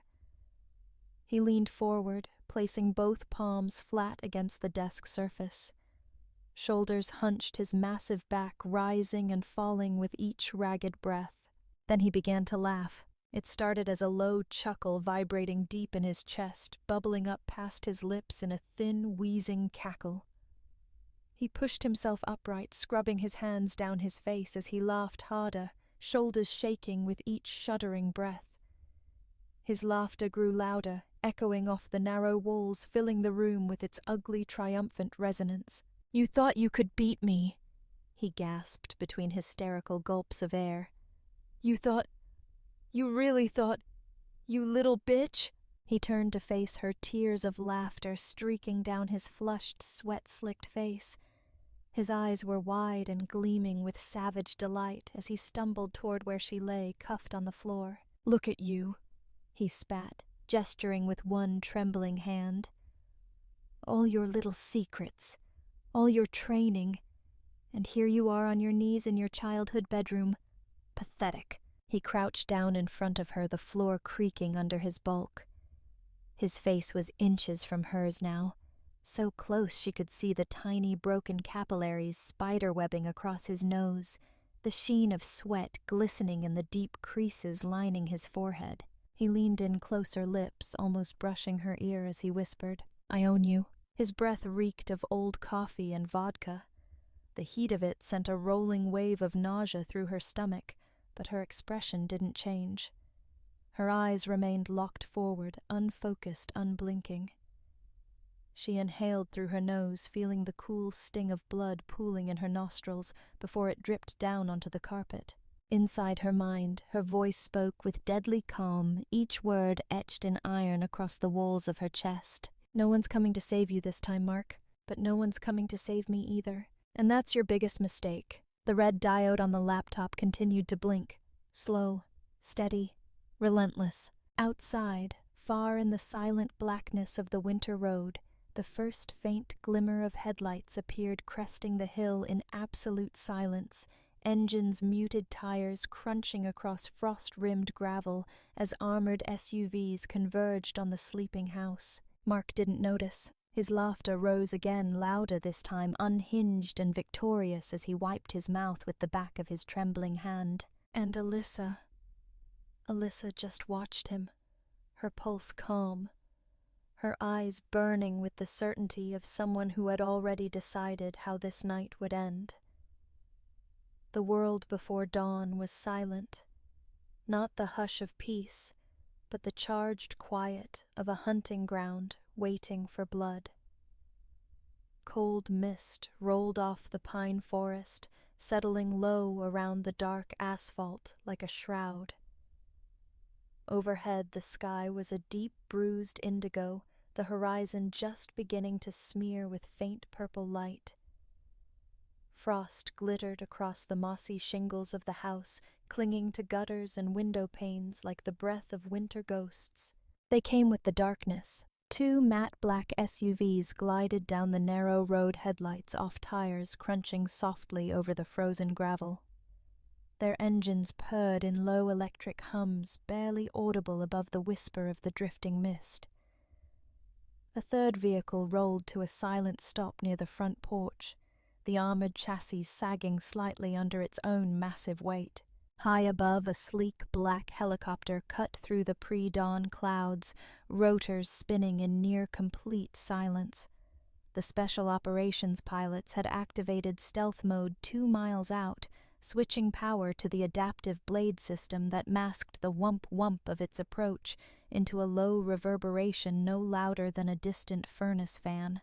He leaned forward, placing both palms flat against the desk surface. Shoulders hunched, his massive back rising and falling with each ragged breath. Then he began to laugh. It started as a low chuckle vibrating deep in his chest, bubbling up past his lips in a thin, wheezing cackle. He pushed himself upright, scrubbing his hands down his face as he laughed harder, shoulders shaking with each shuddering breath. His laughter grew louder, echoing off the narrow walls, filling the room with its ugly, triumphant resonance. "You thought you could beat me," he gasped between hysterical gulps of air. "You really thought, you little bitch?" He turned to face her, tears of laughter streaking down his flushed, sweat-slicked face. His eyes were wide and gleaming with savage delight as he stumbled toward where she lay, cuffed on the floor. "Look at you," he spat, gesturing with one trembling hand. "All your little secrets, all your training, and here you are on your knees in your childhood bedroom. Pathetic." He crouched down in front of her, the floor creaking under his bulk. His face was inches from hers now, so close she could see the tiny broken capillaries spiderwebbing across his nose, the sheen of sweat glistening in the deep creases lining his forehead. He leaned in closer, lips almost brushing her ear as he whispered, "I own you." His breath reeked of old coffee and vodka. The heat of it sent a rolling wave of nausea through her stomach, but her expression didn't change. Her eyes remained locked forward, unfocused, unblinking. She inhaled through her nose, feeling the cool sting of blood pooling in her nostrils before it dripped down onto the carpet. Inside her mind, her voice spoke with deadly calm, each word etched in iron across the walls of her chest. "No one's coming to save you this time, Mark, but no one's coming to save me either. And that's your biggest mistake." The red diode on the laptop continued to blink, slow, steady, relentless. Outside, far in the silent blackness of the winter road, the first faint glimmer of headlights appeared cresting the hill in absolute silence, engines' muted tires crunching across frost-rimmed gravel as armored SUVs converged on the sleeping house. Mark didn't notice. His laughter rose again, louder this time, unhinged and victorious as he wiped his mouth with the back of his trembling hand. And Alyssa just watched him, her pulse calm, her eyes burning with the certainty of someone who had already decided how this night would end. The world before dawn was silent, not the hush of peace, but the charged quiet of a hunting ground waiting for blood. Cold mist rolled off the pine forest, settling low around the dark asphalt like a shroud. Overhead the sky was a deep bruised indigo, the horizon just beginning to smear with faint purple light. Frost glittered across the mossy shingles of the house, clinging to gutters and window panes like the breath of winter ghosts. They came with the darkness. 2 matte black SUVs glided down the narrow road, headlights off tires crunching softly over the frozen gravel. Their engines purred in low electric hums, barely audible above the whisper of the drifting mist. A third vehicle rolled to a silent stop near the front porch, the armored chassis sagging slightly under its own massive weight. High above, a sleek black helicopter cut through the pre-dawn clouds, rotors spinning in near-complete silence. The special operations pilots had activated stealth mode 2 miles out, switching power to the adaptive blade system that masked the whump-whump of its approach into a low reverberation no louder than a distant furnace fan.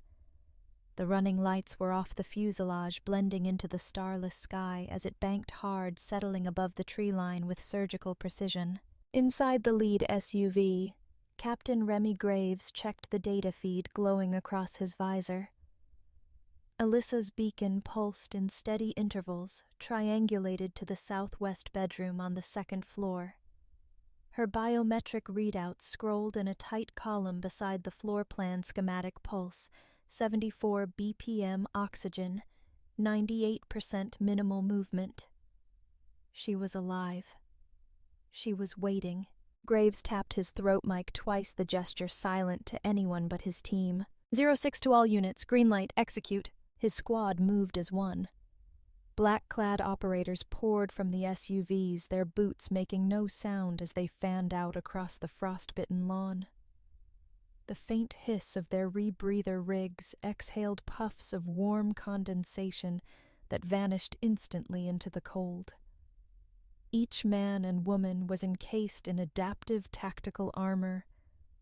The running lights were off the fuselage, blending into the starless sky as it banked hard, settling above the tree line with surgical precision. Inside the lead SUV, Captain Remy Graves checked the data feed glowing across his visor. Alyssa's beacon pulsed in steady intervals, triangulated to the southwest bedroom on the 2nd floor. Her biometric readout scrolled in a tight column beside the floor plan schematic pulse, 74 BPM oxygen, 98% minimal movement. She was alive. She was waiting. Graves tapped his throat mic, twice the gesture silent to anyone but his team. 06 to all units, green light, execute. His squad moved as one. Black-clad operators poured from the SUVs, their boots making no sound as they fanned out across the frostbitten lawn. The faint hiss of their rebreather rigs exhaled puffs of warm condensation that vanished instantly into the cold. Each man and woman was encased in adaptive tactical armor,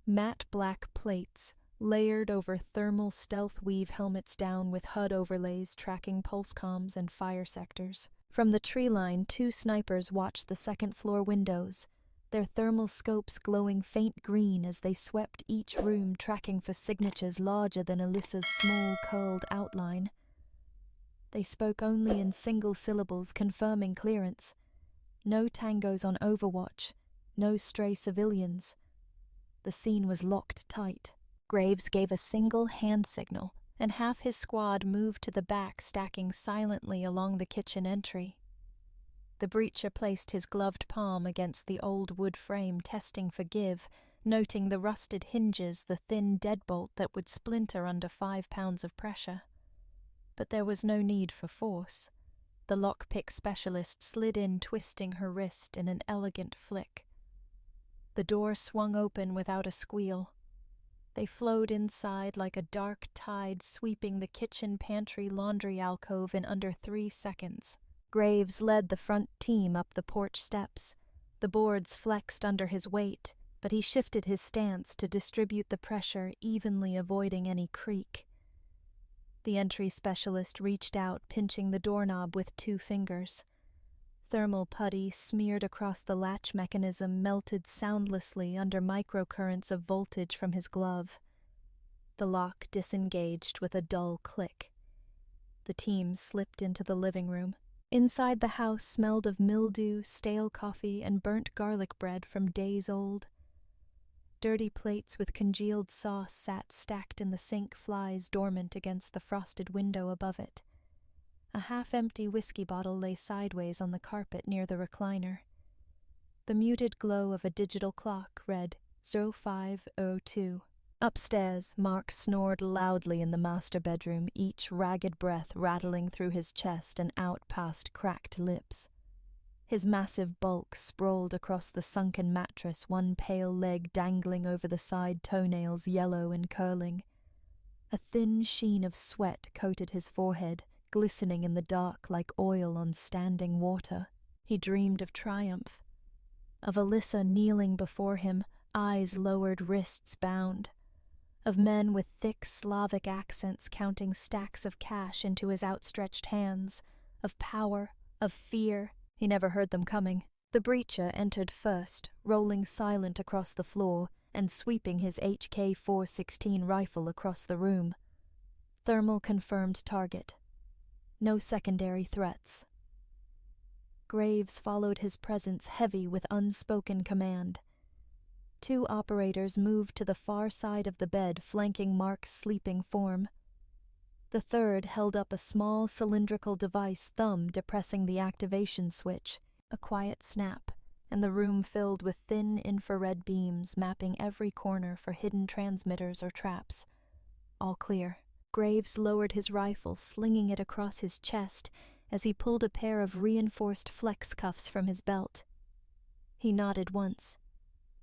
matte black plates layered over thermal stealth weave helmets down with HUD overlays tracking pulse comms and fire sectors. From the tree line, 2 snipers watched the second-floor windows, their thermal scopes glowing faint green as they swept each room, tracking for signatures larger than Alyssa's small, curled outline. They spoke only in single syllables, confirming clearance. No tangos on Overwatch, no stray civilians. The scene was locked tight. Graves gave a single hand signal, and half his squad moved to the back, stacking silently along the kitchen entry. The breacher placed his gloved palm against the old wood frame, testing for give, noting the rusted hinges, the thin deadbolt that would splinter under 5 pounds of pressure. But there was no need for force. The lockpick specialist slid in, twisting her wrist in an elegant flick. The door swung open without a squeal. They flowed inside like a dark tide, sweeping the kitchen, pantry, laundry alcove in under 3 seconds. Graves led the front team up the porch steps. The boards flexed under his weight, but he shifted his stance to distribute the pressure, evenly avoiding any creak. The entry specialist reached out, pinching the doorknob with 2 fingers. Thermal putty smeared across the latch mechanism melted soundlessly under microcurrents of voltage from his glove. The lock disengaged with a dull click. The team slipped into the living room. Inside, the house smelled of mildew, stale coffee, and burnt garlic bread from days old. Dirty plates with congealed sauce sat stacked in the sink, flies dormant against the frosted window above it. A half-empty whiskey bottle lay sideways on the carpet near the recliner. The muted glow of a digital clock read 05:02. Upstairs, Mark snored loudly in the master bedroom, each ragged breath rattling through his chest and out past cracked lips. His massive bulk sprawled across the sunken mattress, one pale leg dangling over the side toenails, yellow and curling. A thin sheen of sweat coated his forehead, glistening in the dark like oil on standing water. He dreamed of triumph, of Alyssa kneeling before him, eyes lowered, wrists bound, of men with thick Slavic accents counting stacks of cash into his outstretched hands, of power, of fear. He never heard them coming. The breacher entered first, rolling silent across the floor and sweeping his HK-416 rifle across the room. Thermal confirmed target. No secondary threats. Graves followed his presence, heavy with unspoken command. 2 operators moved to the far side of the bed, flanking Mark's sleeping form. The third held up a small cylindrical device, thumb depressing the activation switch. A quiet snap, and the room filled with thin infrared beams mapping every corner for hidden transmitters or traps. All clear. Graves lowered his rifle, slinging it across his chest as he pulled a pair of reinforced flex cuffs from his belt. He nodded once.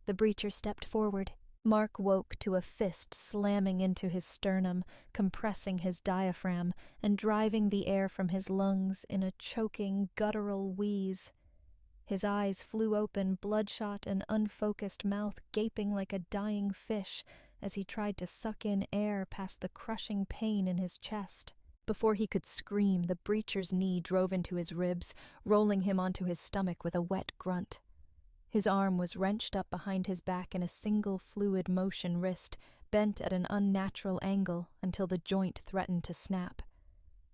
The breacher stepped forward. Mark woke to a fist slamming into his sternum, compressing his diaphragm and driving the air from his lungs in a choking, guttural wheeze. His eyes flew open, bloodshot and unfocused mouth gaping like a dying fish as he tried to suck in air past the crushing pain in his chest. Before he could scream, the breacher's knee drove into his ribs, rolling him onto his stomach with a wet grunt. His arm was wrenched up behind his back in a single fluid motion, wrist bent at an unnatural angle until the joint threatened to snap.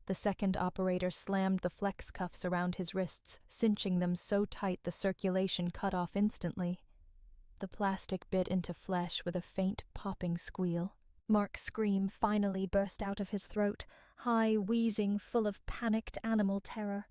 The second operator slammed the flex cuffs around his wrists, cinching them so tight the circulation cut off instantly. The plastic bit into flesh with a faint popping squeal. Mark's scream finally burst out of his throat, high, wheezing, full of panicked animal terror.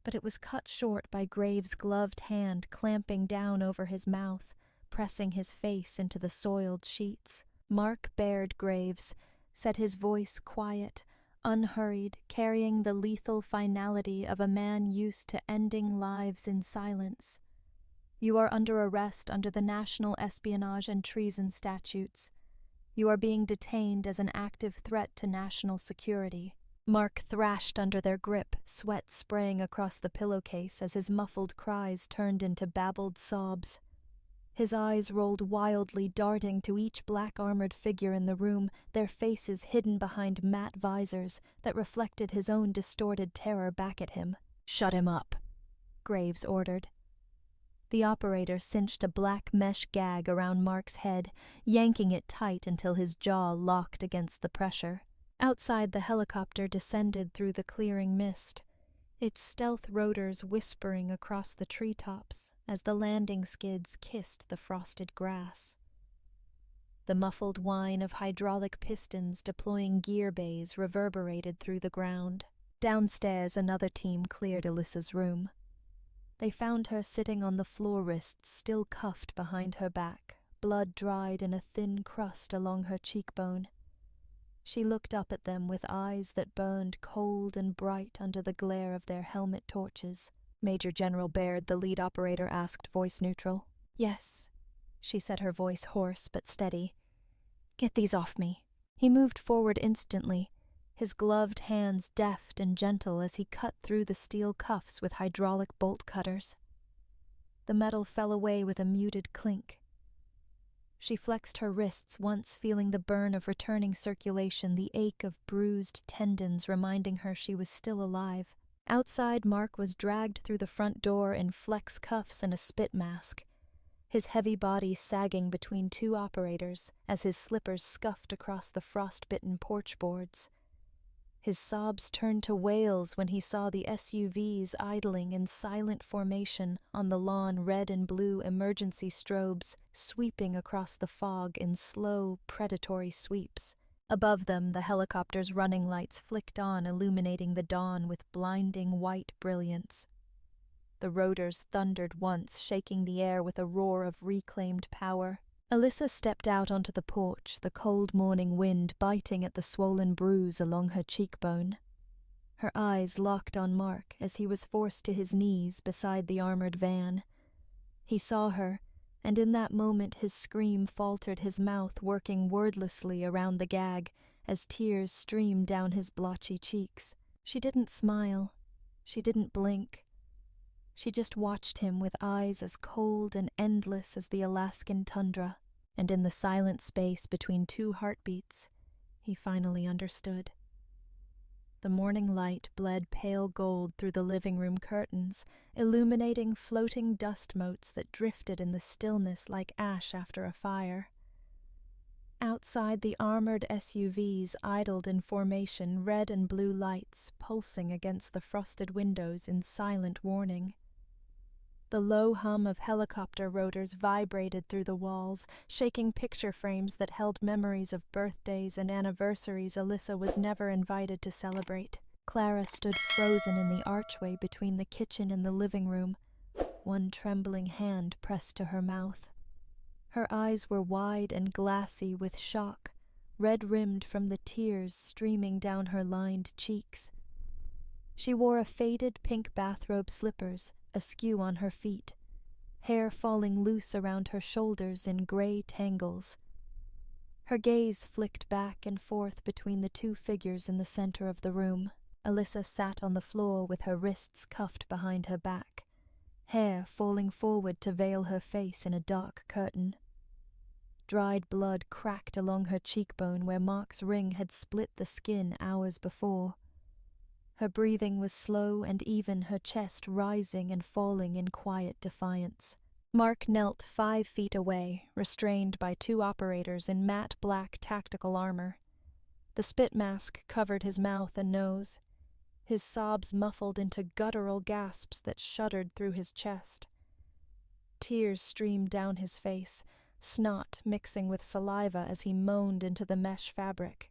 But it was cut short by Graves' gloved hand clamping down over his mouth, pressing his face into the soiled sheets. Mark bared Graves, set his voice quiet, unhurried, carrying the lethal finality of a man used to ending lives in silence. You are under arrest under the National Espionage and Treason Statutes. You are being detained as an active threat to national security. Mark thrashed under their grip, sweat spraying across the pillowcase as his muffled cries turned into babbled sobs. His eyes rolled wildly, darting to each black-armored figure in the room, their faces hidden behind matte visors that reflected his own distorted terror back at him. "Shut him up," Graves ordered. The operator cinched a black mesh gag around Mark's head, yanking it tight until his jaw locked against the pressure. Outside, the helicopter descended through the clearing mist, its stealth rotors whispering across the treetops as the landing skids kissed the frosted grass. The muffled whine of hydraulic pistons deploying gear bays reverberated through the ground. Downstairs, another team cleared Alyssa's room. They found her sitting on the floor, wrists still cuffed behind her back, blood dried in a thin crust along her cheekbone. She looked up at them with eyes that burned cold and bright under the glare of their helmet torches. Major General Baird, the lead operator, asked, voice neutral. "Yes," she said, her voice hoarse but steady. "Get these off me." He moved forward instantly, his gloved hands deft and gentle as he cut through the steel cuffs with hydraulic bolt cutters. The metal fell away with a muted clink. She flexed her wrists once, feeling the burn of returning circulation, the ache of bruised tendons reminding her she was still alive. Outside, Mark was dragged through the front door in flex cuffs and a spit mask, his heavy body sagging between two operators as his slippers scuffed across the frostbitten porch boards. His sobs turned to wails when he saw the SUVs idling in silent formation on the lawn, red and blue emergency strobes sweeping across the fog in slow, predatory sweeps. Above them, the helicopter's running lights flicked on, illuminating the dawn with blinding white brilliance. The rotors thundered once, shaking the air with a roar of reclaimed power. Alyssa stepped out onto the porch, the cold morning wind biting at the swollen bruise along her cheekbone. Her eyes locked on Mark as he was forced to his knees beside the armored van. He saw her, and in that moment his scream faltered, his mouth working wordlessly around the gag as tears streamed down his blotchy cheeks. She didn't smile. She didn't blink. She just watched him with eyes as cold and endless as the Alaskan tundra. And in the silent space between two heartbeats, he finally understood. The morning light bled pale gold through the living room curtains, illuminating floating dust motes that drifted in the stillness like ash after a fire. Outside, the armored SUVs idled in formation, red and blue lights pulsing against the frosted windows in silent warning. The low hum of helicopter rotors vibrated through the walls, shaking picture frames that held memories of birthdays and anniversaries Alyssa was never invited to celebrate. Clara stood frozen in the archway between the kitchen and the living room, one trembling hand pressed to her mouth. Her eyes were wide and glassy with shock, red-rimmed from the tears streaming down her lined cheeks. She wore a faded pink bathrobe, slippers askew on her feet, hair falling loose around her shoulders in gray tangles. Her gaze flicked back and forth between the two figures in the center of the room. Alyssa sat on the floor with her wrists cuffed behind her back, hair falling forward to veil her face in a dark curtain. Dried blood cracked along her cheekbone where Mark's ring had split the skin hours before. Her breathing was slow and even, her chest rising and falling in quiet defiance. Mark knelt 5 feet away, restrained by two operators in matte black tactical armor. The spit mask covered his mouth and nose, his sobs muffled into guttural gasps that shuddered through his chest. Tears streamed down his face, snot mixing with saliva as he moaned into the mesh fabric.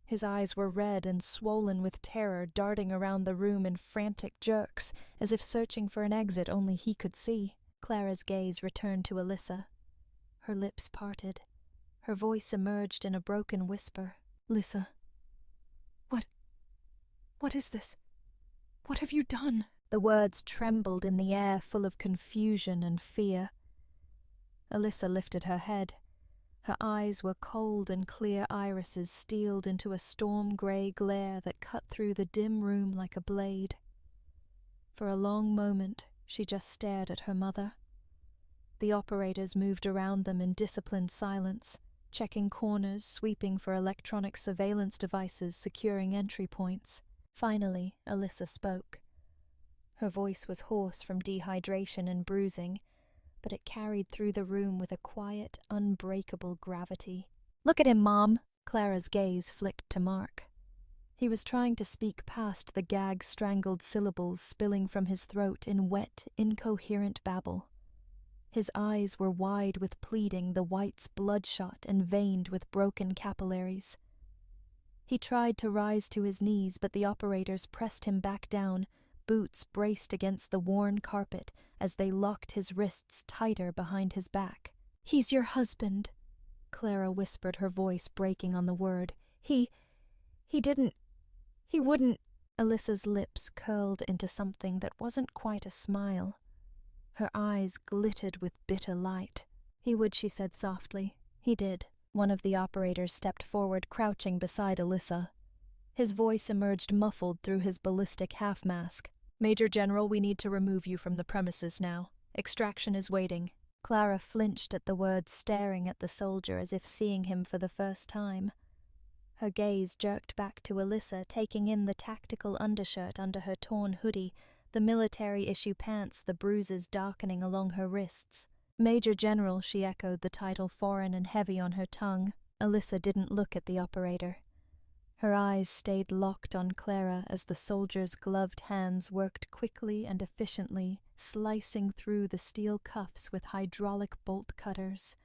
His eyes were red and swollen with terror, darting around the room in frantic jerks, as if searching for an exit only he could see. Clara's gaze returned to Alyssa. Her lips parted. Her voice emerged in a broken whisper. "Alyssa, what is this? What have you done?" The words trembled in the air, full of confusion and fear. Alyssa lifted her head. Her eyes were cold and clear irises steeled into a storm-grey glare that cut through the dim room like a blade. For a long moment, she just stared at her mother. The operators moved around them in disciplined silence, checking corners, sweeping for electronic surveillance devices securing entry points. Finally, Alyssa spoke. Her voice was hoarse from dehydration and bruising, but it carried through the room with a quiet, unbreakable gravity. "Look at him, Mom!" Clara's gaze flicked to Mark. He was trying to speak past the gag-strangled syllables spilling from his throat in wet, incoherent babble. His eyes were wide with pleading, the whites bloodshot and veined with broken capillaries. He tried to rise to his knees, but the operators pressed him back down, boots braced against the worn carpet as they locked his wrists tighter behind his back. "He's your husband," Clara whispered, her voice breaking on the word. He wouldn't. Alyssa's lips curled into something that wasn't quite a smile. Her eyes glittered with bitter light. "He would," she said softly. "He did." One of the operators stepped forward, crouching beside Alyssa. His voice emerged muffled through his ballistic half-mask. "Major General, we need to remove you from the premises now. Extraction is waiting." Clara flinched at the words, staring at the soldier as if seeing him for the first time. Her gaze jerked back to Alyssa, taking in the tactical undershirt under her torn hoodie, the military-issue pants, the bruises darkening along her wrists. "Major General," she echoed, the title foreign and heavy on her tongue. Alyssa didn't look at the operator. Her eyes stayed locked on Clara as the soldier's gloved hands worked quickly and efficiently, slicing through the steel cuffs with hydraulic bolt cutters.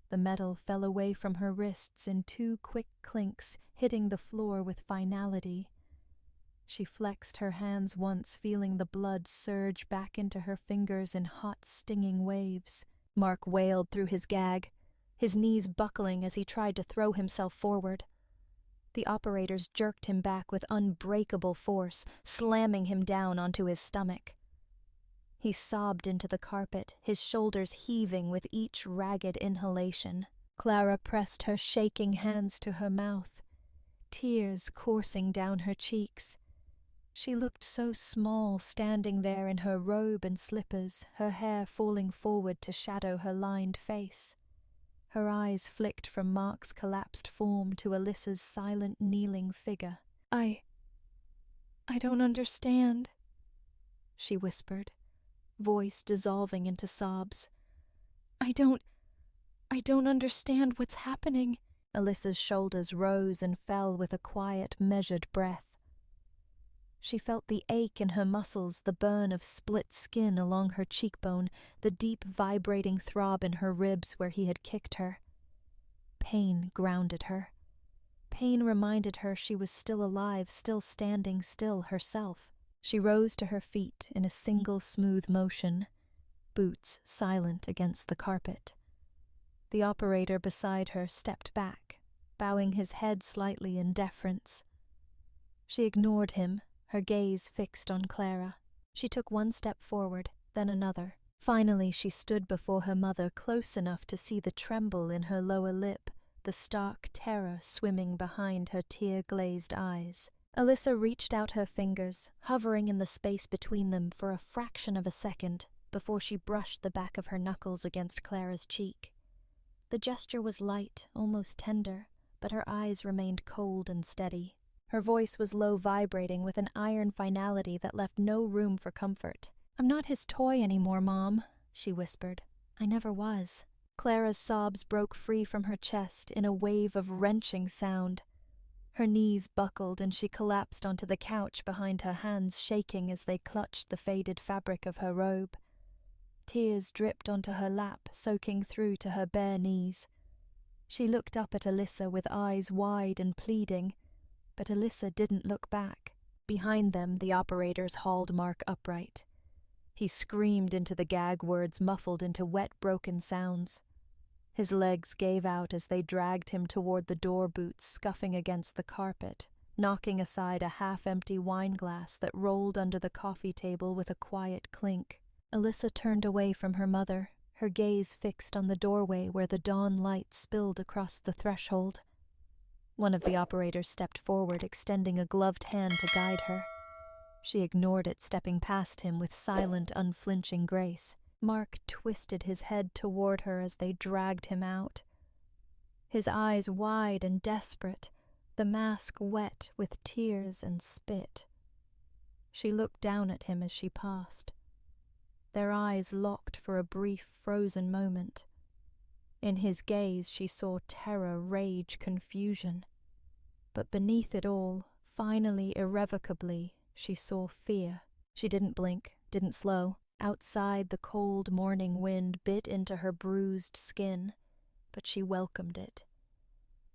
The metal fell away from her wrists in 2 quick clinks, hitting the floor with finality. She flexed her hands once, feeling the blood surge back into her fingers in hot, stinging waves. Mark wailed through his gag, his knees buckling as he tried to throw himself forward. The operators jerked him back with unbreakable force, slamming him down onto his stomach. He sobbed into the carpet, his shoulders heaving with each ragged inhalation. Clara pressed her shaking hands to her mouth, tears coursing down her cheeks. She looked so small standing there in her robe and slippers, her hair falling forward to shadow her lined face. Her eyes flicked from Mark's collapsed form to Alyssa's silent, kneeling figure. I don't understand," she whispered, voice dissolving into sobs. I don't understand what's happening." Alyssa's shoulders rose and fell with a quiet, measured breath. She felt the ache in her muscles, the burn of split skin along her cheekbone, the deep vibrating throb in her ribs where he had kicked her. Pain grounded her. Pain reminded her she was still alive, still standing, still herself. She rose to her feet in a single smooth motion, boots silent against the carpet. The operator beside her stepped back, bowing his head slightly in deference. She ignored him, her gaze fixed on Clara. She took one step forward, then another. Finally, she stood before her mother, close enough to see the tremble in her lower lip, the stark terror swimming behind her tear-glazed eyes. Alyssa reached out her fingers, hovering in the space between them for a fraction of a second, before she brushed the back of her knuckles against Clara's cheek. The gesture was light, almost tender, but her eyes remained cold and steady. Her voice was low, vibrating with an iron finality that left no room for comfort. "I'm not his toy anymore, Mom," she whispered. "I never was." Clara's sobs broke free from her chest in a wave of wrenching sound. Her knees buckled and she collapsed onto the couch behind her, hands shaking as they clutched the faded fabric of her robe. Tears dripped onto her lap, soaking through to her bare knees. She looked up at Alyssa with eyes wide and pleading, but Alyssa didn't look back. Behind them, the operators hauled Mark upright. He screamed into the gag words, muffled into wet, broken sounds. His legs gave out as they dragged him toward the door boots, scuffing against the carpet, knocking aside a half-empty wine glass that rolled under the coffee table with a quiet clink. Alyssa turned away from her mother, her gaze fixed on the doorway where the dawn light spilled across the threshold. One of the operators stepped forward, extending a gloved hand to guide her. She ignored it, stepping past him with silent, unflinching grace. Mark twisted his head toward her as they dragged him out. His eyes wide and desperate, the mask wet with tears and spit. She looked down at him as she passed. Their eyes locked for a brief, frozen moment. In his gaze she saw terror, rage, confusion. But beneath it all, finally, irrevocably, she saw fear. She didn't blink, didn't slow. Outside, the cold morning wind bit into her bruised skin, but she welcomed it.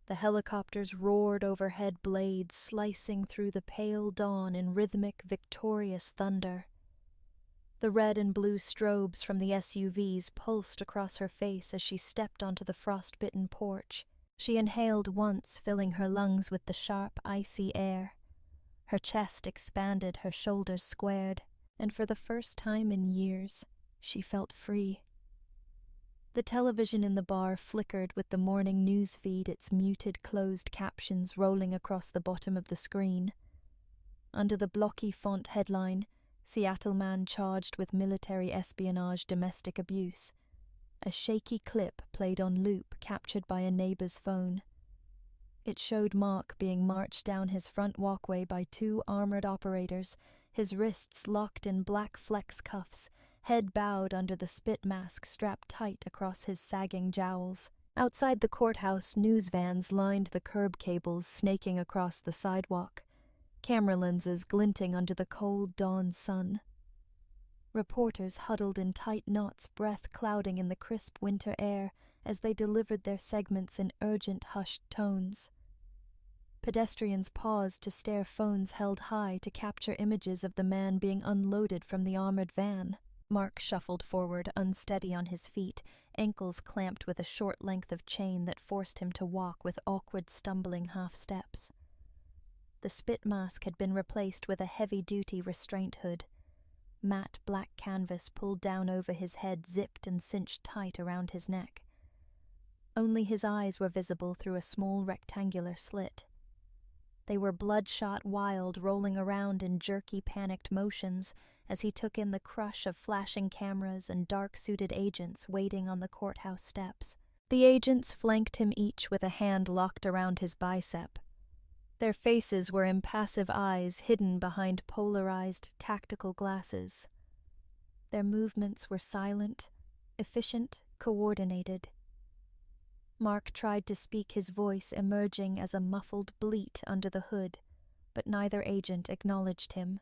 The helicopters roared overhead, blades slicing through the pale dawn in rhythmic, victorious thunder. The red and blue strobes from the SUVs pulsed across her face as she stepped onto the frost-bitten porch. She inhaled once, filling her lungs with the sharp, icy air. Her chest expanded, her shoulders squared, and for the first time in years, she felt free. The television in the bar flickered with the morning news feed, its muted closed captions rolling across the bottom of the screen. Under the blocky font headline, "Seattle man charged with military espionage, domestic abuse," a shaky clip played on loop, captured by a neighbor's phone. It showed Mark being marched down his front walkway by two armored operators, his wrists locked in black flex cuffs, head bowed under the spit mask strapped tight across his sagging jowls. Outside the courthouse, news vans lined the curb cables snaking across the sidewalk, camera lenses glinting under the cold dawn sun. Reporters huddled in tight knots, breath clouding in the crisp winter air as they delivered their segments in urgent, hushed tones. Pedestrians paused to stare, phones held high to capture images of the man being unloaded from the armored van. Mark shuffled forward, unsteady on his feet, ankles clamped with a short length of chain that forced him to walk with awkward, stumbling half-steps. The spit mask had been replaced with a heavy-duty restraint hood. Matte black canvas pulled down over his head, zipped and cinched tight around his neck. Only his eyes were visible through a small rectangular slit. They were bloodshot, wild, rolling around in jerky, panicked motions as he took in the crush of flashing cameras and dark-suited agents waiting on the courthouse steps. The agents flanked him each with a hand locked around his bicep. Their faces were impassive eyes hidden behind polarized, tactical glasses. Their movements were silent, efficient, coordinated. Mark tried to speak, his voice emerging as a muffled bleat under the hood, but neither agent acknowledged him.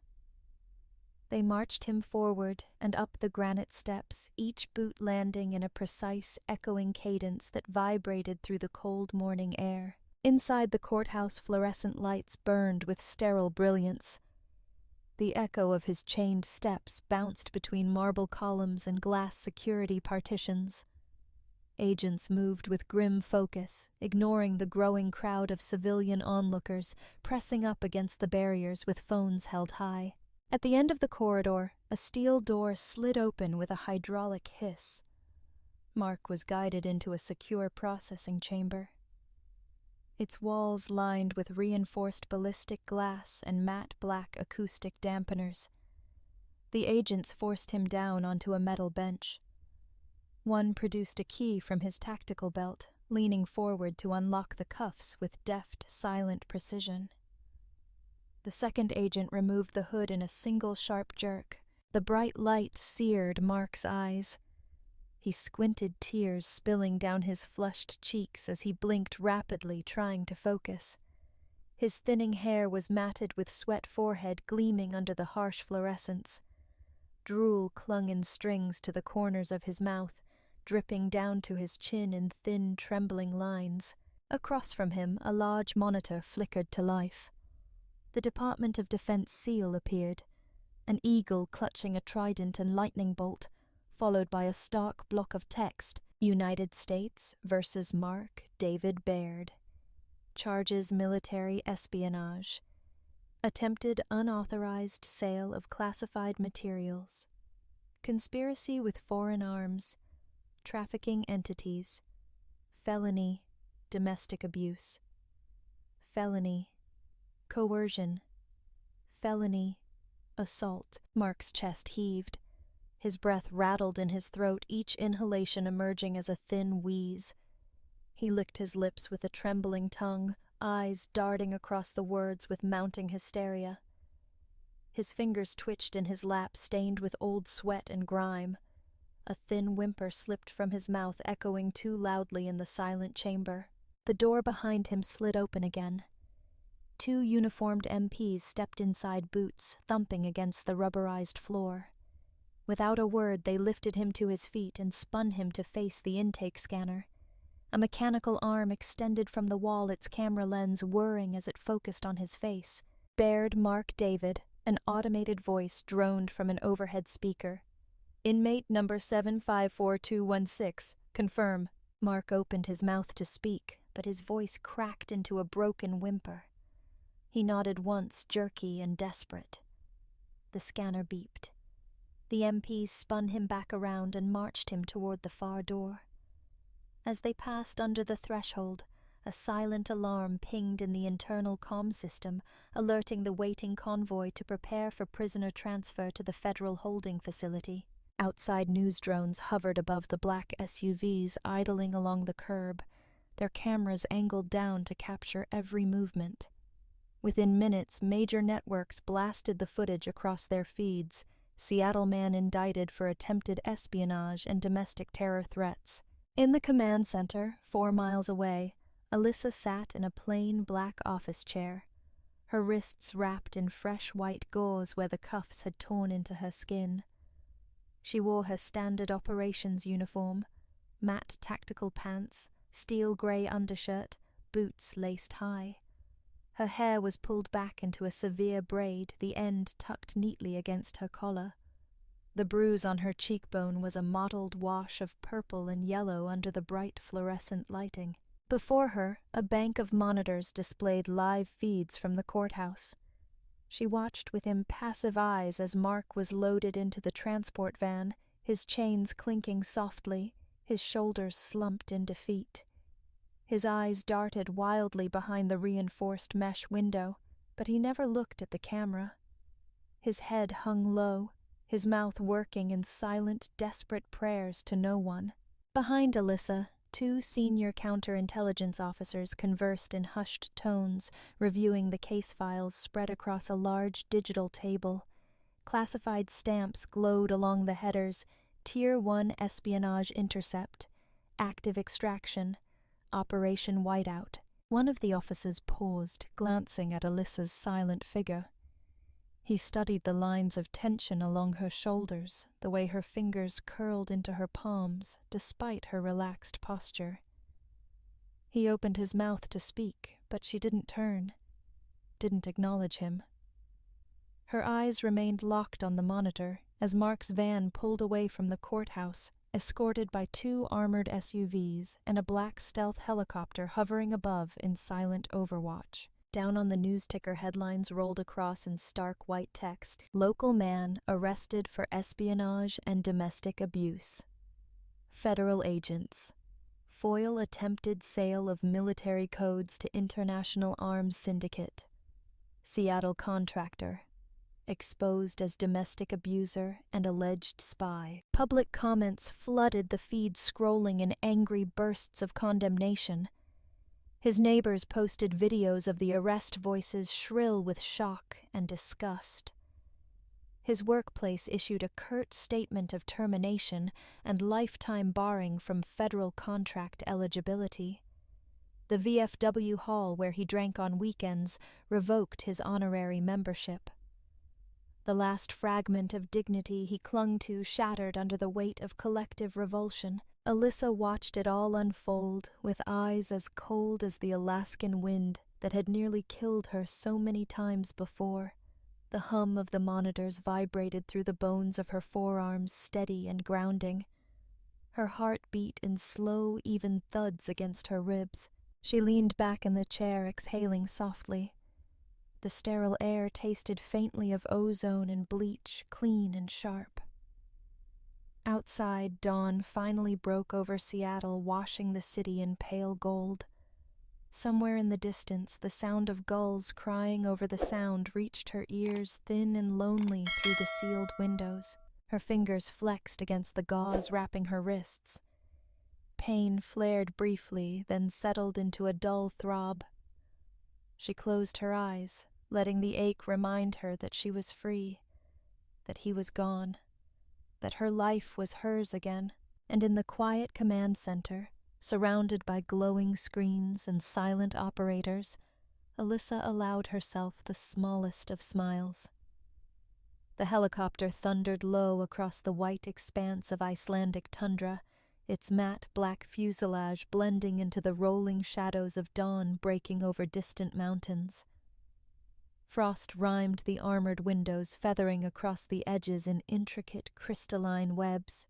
They marched him forward and up the granite steps, each boot landing in a precise, echoing cadence that vibrated through the cold morning air. Inside the courthouse, fluorescent lights burned with sterile brilliance. The echo of his chained steps bounced between marble columns and glass security partitions. Agents moved with grim focus, ignoring the growing crowd of civilian onlookers, pressing up against the barriers with phones held high. At the end of the corridor, a steel door slid open with a hydraulic hiss. Mark was guided into a secure processing chamber. Its walls lined with reinforced ballistic glass and matte black acoustic dampeners. The agents forced him down onto a metal bench. One produced a key from his tactical belt, leaning forward to unlock the cuffs with deft, silent precision. The second agent removed the hood in a single sharp jerk. The bright light seared Mark's eyes. He squinted, tears spilling down his flushed cheeks as he blinked rapidly, trying to focus. His thinning hair was matted with sweat, forehead gleaming under the harsh fluorescence. Drool clung in strings to the corners of his mouth, dripping down to his chin in thin, trembling lines. Across from him, a large monitor flickered to life. The Department of Defense seal appeared, an eagle clutching a trident and lightning bolt, followed by a stark block of text: United States versus Mark David Baird. Charges military espionage. Attempted unauthorized sale of classified materials. Conspiracy with foreign arms. trafficking entities. Felony, domestic abuse. Felony, coercion. Felony, assault. Mark's chest heaved. His breath rattled in his throat, each inhalation emerging as a thin wheeze. He licked his lips with a trembling tongue, eyes darting across the words with mounting hysteria. His fingers twitched in his lap, stained with old sweat and grime. A thin whimper slipped from his mouth, echoing too loudly in the silent chamber. The door behind him slid open again. 2 uniformed MPs stepped inside, boots thumping against the rubberized floor. Without a word, they lifted him to his feet and spun him to face the intake scanner. A mechanical arm extended from the wall, its camera lens whirring as it focused on his face. Baird Mark David, an automated voice droned from an overhead speaker. Inmate number 754216, confirm. Mark opened his mouth to speak, but his voice cracked into a broken whimper. He nodded once, jerky and desperate. The scanner beeped. The MPs spun him back around and marched him toward the far door. As they passed under the threshold, a silent alarm pinged in the internal comm system, alerting the waiting convoy to prepare for prisoner transfer to the federal holding facility. Outside news drones hovered above the black SUVs idling along the curb, their cameras angled down to capture every movement. Within minutes, major networks blasted the footage across their feeds. Seattle man indicted for attempted espionage and domestic terror threats. In the command center, 4 miles away, Alyssa sat in a plain black office chair, her wrists wrapped in fresh white gauze where the cuffs had torn into her skin. She wore her standard operations uniform, matte tactical pants, steel gray undershirt, boots laced high. Her hair was pulled back into a severe braid, the end tucked neatly against her collar. The bruise on her cheekbone was a mottled wash of purple and yellow under the bright fluorescent lighting. Before her, a bank of monitors displayed live feeds from the courthouse. She watched with impassive eyes as Mark was loaded into the transport van, his chains clinking softly, his shoulders slumped in defeat. His eyes darted wildly behind the reinforced mesh window, but he never looked at the camera. His head hung low, his mouth working in silent, desperate prayers to no one. Behind Alyssa, 2 senior counterintelligence officers conversed in hushed tones, reviewing the case files spread across a large digital table. Classified stamps glowed along the headers: Tier 1 Espionage Intercept, Active Extraction, Operation Whiteout. One of the officers paused, glancing at Alyssa's silent figure. He studied the lines of tension along her shoulders, the way her fingers curled into her palms, despite her relaxed posture. He opened his mouth to speak, but she didn't turn, didn't acknowledge him. Her eyes remained locked on the monitor as Mark's van pulled away from the courthouse, escorted by 2 armored SUVs and a black stealth helicopter hovering above in silent overwatch. Down on the news ticker, headlines rolled across in stark white text: Local man arrested for espionage and domestic abuse. Federal agents. Foil attempted sale of military codes to international arms syndicate. Seattle contractor. Exposed as domestic abuser and alleged spy. Public comments flooded the feed, scrolling in angry bursts of condemnation. His neighbors posted videos of the arrest, voices shrill with shock and disgust. His workplace issued a curt statement of termination and lifetime barring from federal contract eligibility. The VFW hall where he drank on weekends revoked his honorary membership. The last fragment of dignity he clung to shattered under the weight of collective revulsion. Alyssa watched it all unfold with eyes as cold as the Alaskan wind that had nearly killed her so many times before. The hum of the monitors vibrated through the bones of her forearms, steady and grounding. Her heart beat in slow, even thuds against her ribs. She leaned back in the chair, exhaling softly. The sterile air tasted faintly of ozone and bleach, clean and sharp. Outside, dawn finally broke over Seattle, washing the city in pale gold. Somewhere in the distance, the sound of gulls crying over the sound reached her ears, thin and lonely through the sealed windows. Her fingers flexed against the gauze wrapping her wrists. Pain flared briefly, then settled into a dull throb. She closed her eyes, letting the ache remind her that she was free, that he was gone, that her life was hers again. And in the quiet command center, surrounded by glowing screens and silent operators, Alyssa allowed herself the smallest of smiles. The helicopter thundered low across the white expanse of Icelandic tundra, its matte black fuselage blending into the rolling shadows of dawn breaking over distant mountains. Frost rimed the armored windows, feathering across the edges in intricate crystalline webs.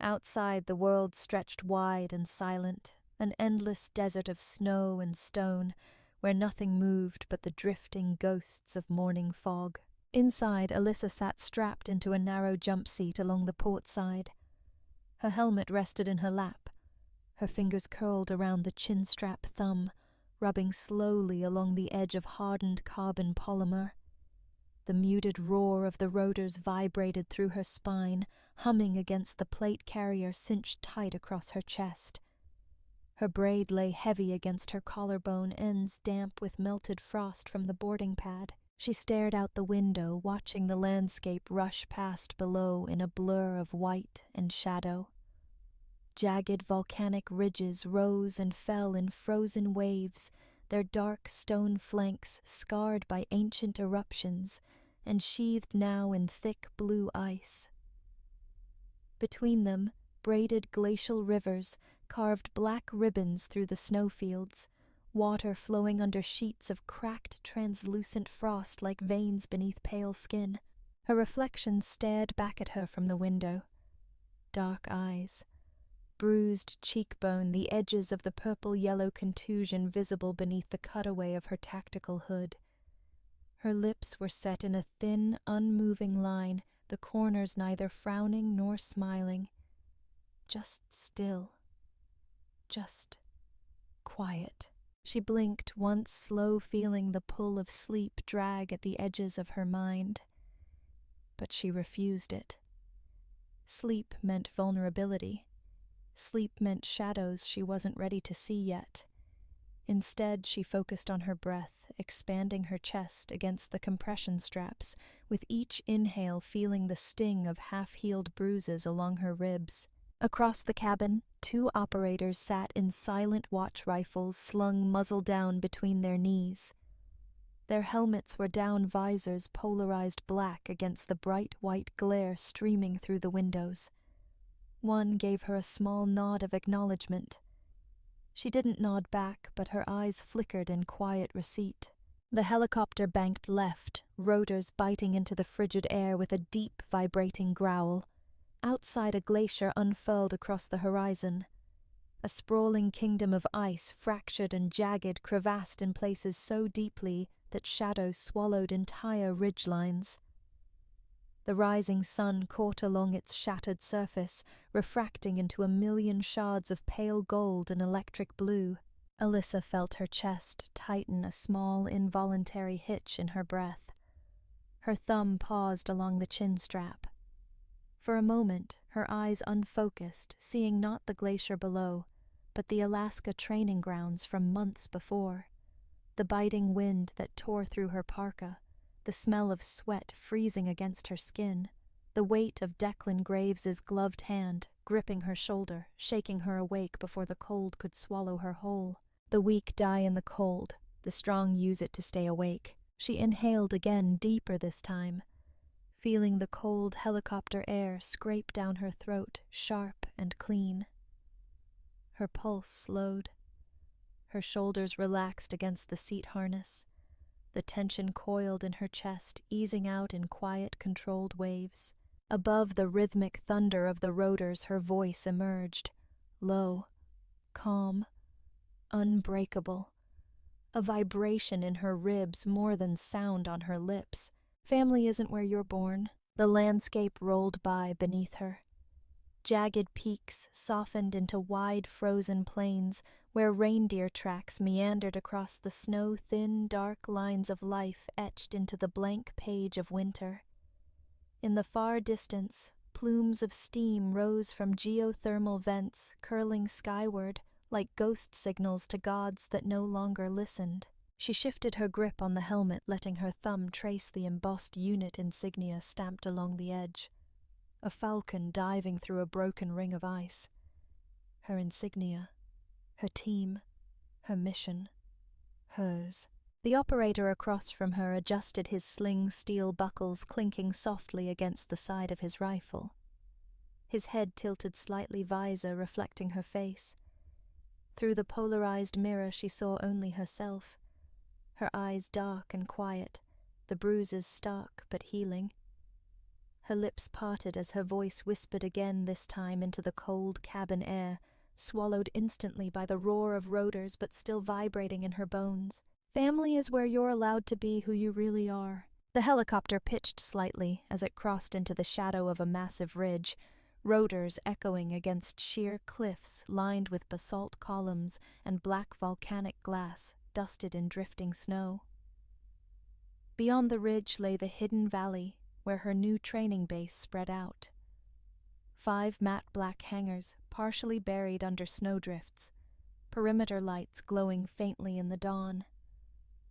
Outside, the world stretched wide and silent, an endless desert of snow and stone, where nothing moved but the drifting ghosts of morning fog. Inside, Alyssa sat strapped into a narrow jump seat along the port side. Her helmet rested in her lap, her fingers curled around the chin-strap thumb, rubbing slowly along the edge of hardened carbon polymer. The muted roar of the rotors vibrated through her spine, humming against the plate carrier cinched tight across her chest. Her braid lay heavy against her collarbone, ends damp with melted frost from the boarding pad. She stared out the window, watching the landscape rush past below in a blur of white and shadow. Jagged volcanic ridges rose and fell in frozen waves, their dark stone flanks scarred by ancient eruptions and sheathed now in thick blue ice. Between them, braided glacial rivers carved black ribbons through the snowfields, water flowing under sheets of cracked, translucent frost like veins beneath pale skin. Her reflection stared back at her from the window. Dark eyes, bruised cheekbone, the edges of the purple-yellow contusion visible beneath the cutaway of her tactical hood. Her lips were set in a thin, unmoving line, the corners neither frowning nor smiling. Just still. Just quiet. She blinked once, slow feeling the pull of sleep drag at the edges of her mind. But she refused it. Sleep meant vulnerability. Sleep meant shadows she wasn't ready to see yet. Instead, she focused on her breath, expanding her chest against the compression straps, with each inhale feeling the sting of half-healed bruises along her ribs. Across the cabin, 2 operators sat in silent watch rifles slung muzzle down between their knees. Their helmets were down visors polarized black against the bright white glare streaming through the windows. One gave her a small nod of acknowledgement. She didn't nod back, but her eyes flickered in quiet receipt. The helicopter banked left, rotors biting into the frigid air with a deep, vibrating growl. Outside, a glacier unfurled across the horizon. A sprawling kingdom of ice, fractured and jagged, crevassed in places so deeply that shadow swallowed entire ridgelines. The rising sun caught along its shattered surface, refracting into a million shards of pale gold and electric blue. Alyssa felt her chest tighten, a small, involuntary hitch in her breath. Her thumb paused along the chin strap. For a moment, her eyes unfocused, seeing not the glacier below, but the Alaska training grounds from months before. The biting wind that tore through her parka, the smell of sweat freezing against her skin, the weight of Declan Graves's gloved hand gripping her shoulder, shaking her awake before the cold could swallow her whole. The weak die in the cold, the strong use it to stay awake. She inhaled again, deeper this time, feeling the cold helicopter air scrape down her throat, sharp and clean. Her pulse slowed. Her shoulders relaxed against the seat harness. The tension coiled in her chest, easing out in quiet, controlled waves. Above the rhythmic thunder of the rotors, her voice emerged, low, calm, unbreakable. A vibration in her ribs more than sound on her lips. Family isn't where you're born. The landscape rolled by beneath her. jagged peaks softened into wide frozen plains where reindeer tracks meandered across the snow-thin, dark lines of life etched into the blank page of winter. In the far distance, plumes of steam rose from geothermal vents curling skyward like ghost signals to gods that no longer listened. She shifted her grip on the helmet, letting her thumb trace the embossed unit insignia stamped along the edge. A falcon diving through a broken ring of ice. Her insignia, her team, her mission, hers. The operator across from her adjusted his sling steel buckles clinking softly against the side of his rifle. His head tilted slightly visor reflecting her face. Through the polarized mirror she saw only herself, her eyes dark and quiet, the bruises stark but healing. Her lips parted as her voice whispered again, this time into the cold cabin air, swallowed instantly by the roar of rotors but still vibrating in her bones. Family is where you're allowed to be who you really are. The helicopter pitched slightly as it crossed into the shadow of a massive ridge, rotors echoing against sheer cliffs lined with basalt columns and black volcanic glass dusted in drifting snow. Beyond the ridge lay the hidden valley where her new training base spread out. 5 matte black hangars partially buried under snowdrifts, perimeter lights glowing faintly in the dawn.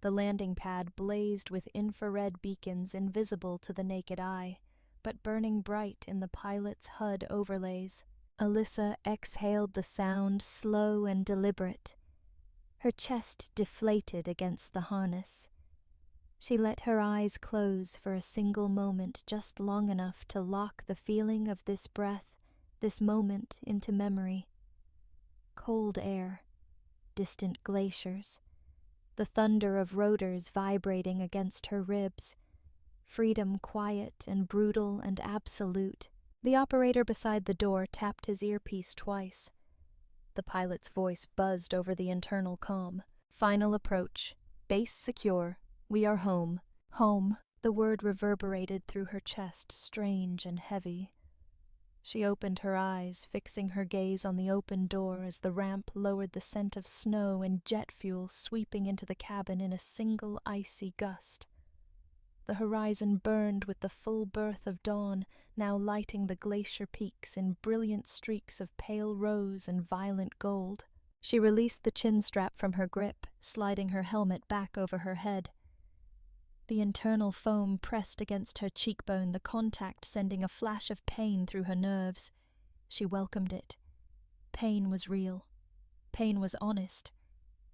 The landing pad blazed with infrared beacons invisible to the naked eye, but burning bright in the pilot's HUD overlays. Alyssa exhaled the sound slow and deliberate. Her chest deflated against the harness. She let her eyes close for a single moment, just long enough to lock the feeling of this breath, this moment into memory. Cold air, distant glaciers, the thunder of rotors vibrating against her ribs, freedom quiet and brutal and absolute. The operator beside the door tapped his earpiece twice. The pilot's voice buzzed over the internal comm. Final approach. Base secure. We are home. Home. The word reverberated through her chest, strange and heavy. She opened her eyes, fixing her gaze on the open door as the ramp lowered the scent of snow and jet fuel sweeping into the cabin in a single icy gust. The horizon burned with the full birth of dawn, now lighting the glacier peaks in brilliant streaks of pale rose and violent gold. She released the chin strap from her grip, sliding her helmet back over her head. The internal foam pressed against her cheekbone, the contact sending a flash of pain through her nerves. She welcomed it. Pain was real. Pain was honest.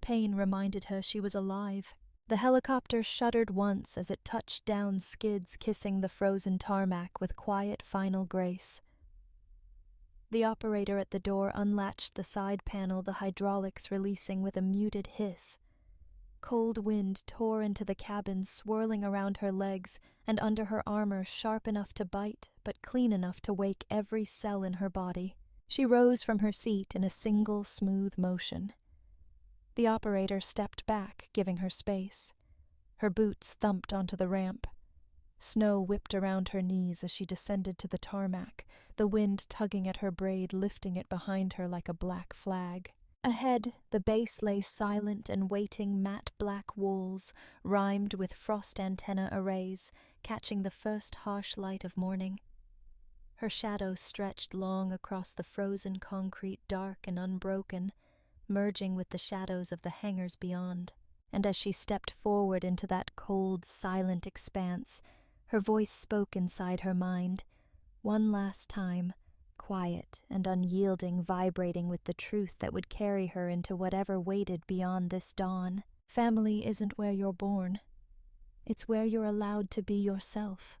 Pain reminded her she was alive. The helicopter shuddered once as it touched down, skids kissing the frozen tarmac with quiet final grace. The operator at the door unlatched the side panel, the hydraulics releasing with a muted hiss. Cold wind tore into the cabin, swirling around her legs and under her armor, sharp enough to bite, but clean enough to wake every cell in her body. She rose from her seat in a single smooth motion. The operator stepped back, giving her space. Her boots thumped onto the ramp. Snow whipped around her knees as she descended to the tarmac, the wind tugging at her braid, lifting it behind her like a black flag. Ahead, the base lay silent and waiting matte black walls, rimed with frost antenna arrays, catching the first harsh light of morning. Her shadow stretched long across the frozen concrete, dark and unbroken, merging with the shadows of the hangars beyond. And as she stepped forward into that cold, silent expanse, her voice spoke inside her mind, one last time, quiet and unyielding, vibrating with the truth that would carry her into whatever waited beyond this dawn. Family isn't where you're born. It's where you're allowed to be yourself.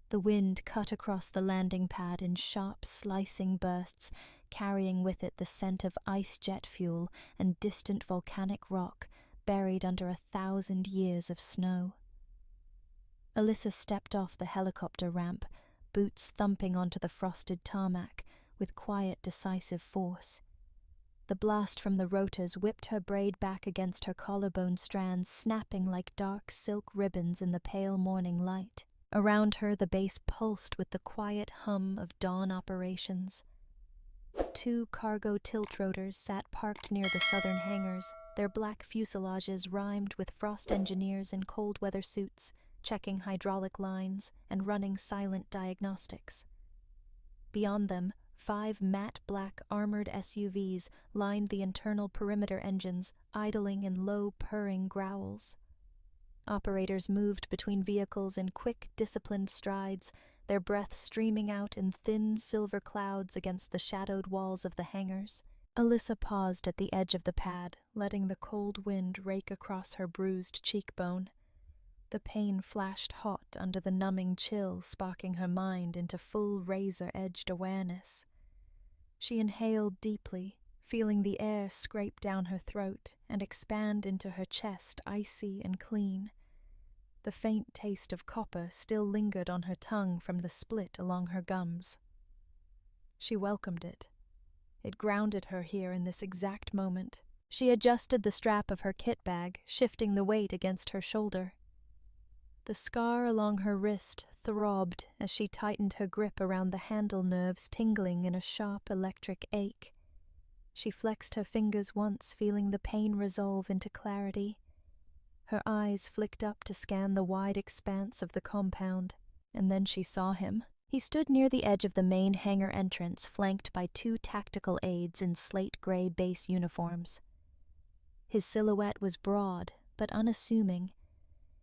The wind cut across the landing pad in sharp, slicing bursts, carrying with it the scent of ice jet fuel and distant volcanic rock buried under 1,000 years of snow. Alyssa stepped off the helicopter ramp, boots thumping onto the frosted tarmac with quiet, decisive force. The blast from the rotors whipped her braid back against her collarbone strands, snapping like dark silk ribbons in the pale morning light. Around her, the base pulsed with the quiet hum of dawn operations. 2 cargo tilt rotors sat parked near the southern hangars, their black fuselages rimed with frost engineers in cold weather suits, checking hydraulic lines and running silent diagnostics. Beyond them, 5 matte black armored SUVs lined the internal perimeter engines, idling in low purring growls. Operators moved between vehicles in quick, disciplined strides, their breath streaming out in thin silver clouds against the shadowed walls of the hangars. Alyssa paused at the edge of the pad, letting the cold wind rake across her bruised cheekbone. The pain flashed hot under the numbing chill, sparking her mind into full razor-edged awareness. She inhaled deeply, feeling the air scrape down her throat and expand into her chest, icy and clean. The faint taste of copper still lingered on her tongue from the split along her gums. She welcomed it. It grounded her here in this exact moment. She adjusted the strap of her kit bag, shifting the weight against her shoulder. The scar along her wrist throbbed as she tightened her grip around the handle nerves, tingling in a sharp electric ache. She flexed her fingers once, feeling the pain resolve into clarity. Her eyes flicked up to scan the wide expanse of the compound, and then she saw him. He stood near the edge of the main hangar entrance, flanked by 2 tactical aides in slate-gray base uniforms. His silhouette was broad, but unassuming.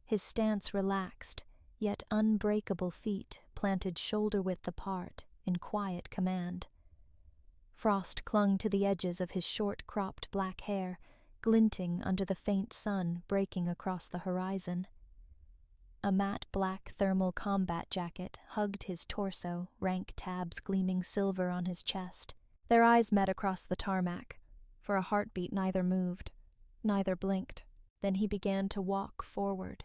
His stance relaxed, yet unbreakable feet planted shoulder-width apart, in quiet command. Frost clung to the edges of his short-cropped black hair, glinting under the faint sun breaking across the horizon. A matte black thermal combat jacket hugged his torso, rank tabs gleaming silver on his chest. Their eyes met across the tarmac. For a heartbeat neither moved, neither blinked. Then he began to walk forward,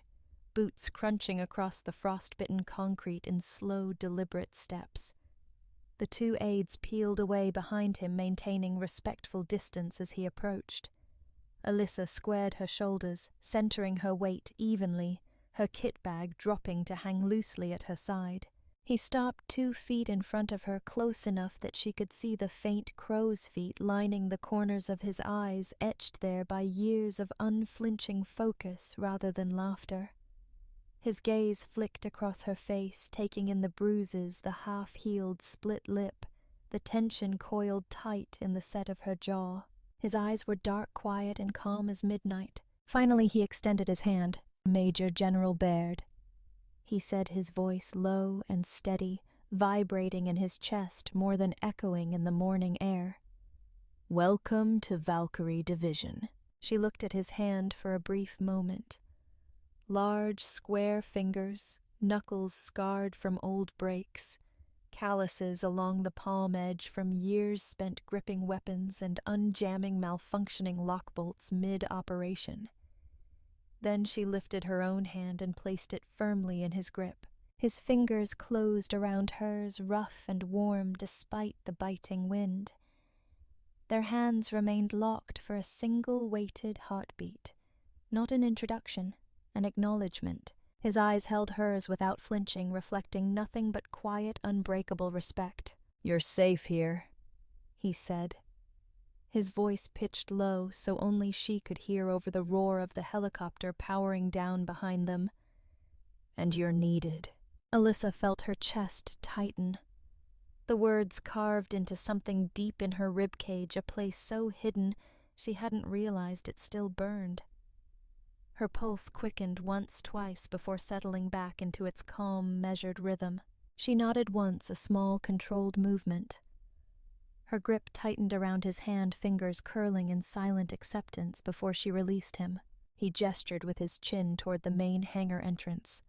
boots crunching across the frost-bitten concrete in slow, deliberate steps. The 2 aides peeled away behind him, maintaining respectful distance as he approached. Alyssa squared her shoulders, centering her weight evenly, her kit bag dropping to hang loosely at her side. He stopped 2 feet in front of her, close enough that she could see the faint crow's feet lining the corners of his eyes, etched there by years of unflinching focus rather than laughter. His gaze flicked across her face, taking in the bruises, the half-healed split lip, the tension coiled tight in the set of her jaw. His eyes were dark, quiet, and calm as midnight. Finally he extended his hand. "Major General Baird," he said, his voice low and steady, vibrating in his chest more than echoing in the morning air. "Welcome to Valkyrie Division." She looked at his hand for a brief moment. Large, square fingers, knuckles scarred from old breaks, calluses along the palm edge from years spent gripping weapons and unjamming malfunctioning lock bolts mid-operation. Then she lifted her own hand and placed it firmly in his grip. His fingers closed around hers, rough and warm despite the biting wind. Their hands remained locked for a single weighted heartbeat. Not an introduction, an acknowledgement. His eyes held hers without flinching, reflecting nothing but quiet, unbreakable respect. "You're safe here," he said. His voice pitched low so only she could hear over the roar of the helicopter powering down behind them. "And you're needed." Alyssa felt her chest tighten. The words carved into something deep in her ribcage, a place so hidden she hadn't realized it still burned. Her pulse quickened once, twice before settling back into its calm, measured rhythm. She nodded once, a small, controlled movement. Her grip tightened around his hand, fingers curling in silent acceptance before she released him. He gestured with his chin toward the main hangar entrance.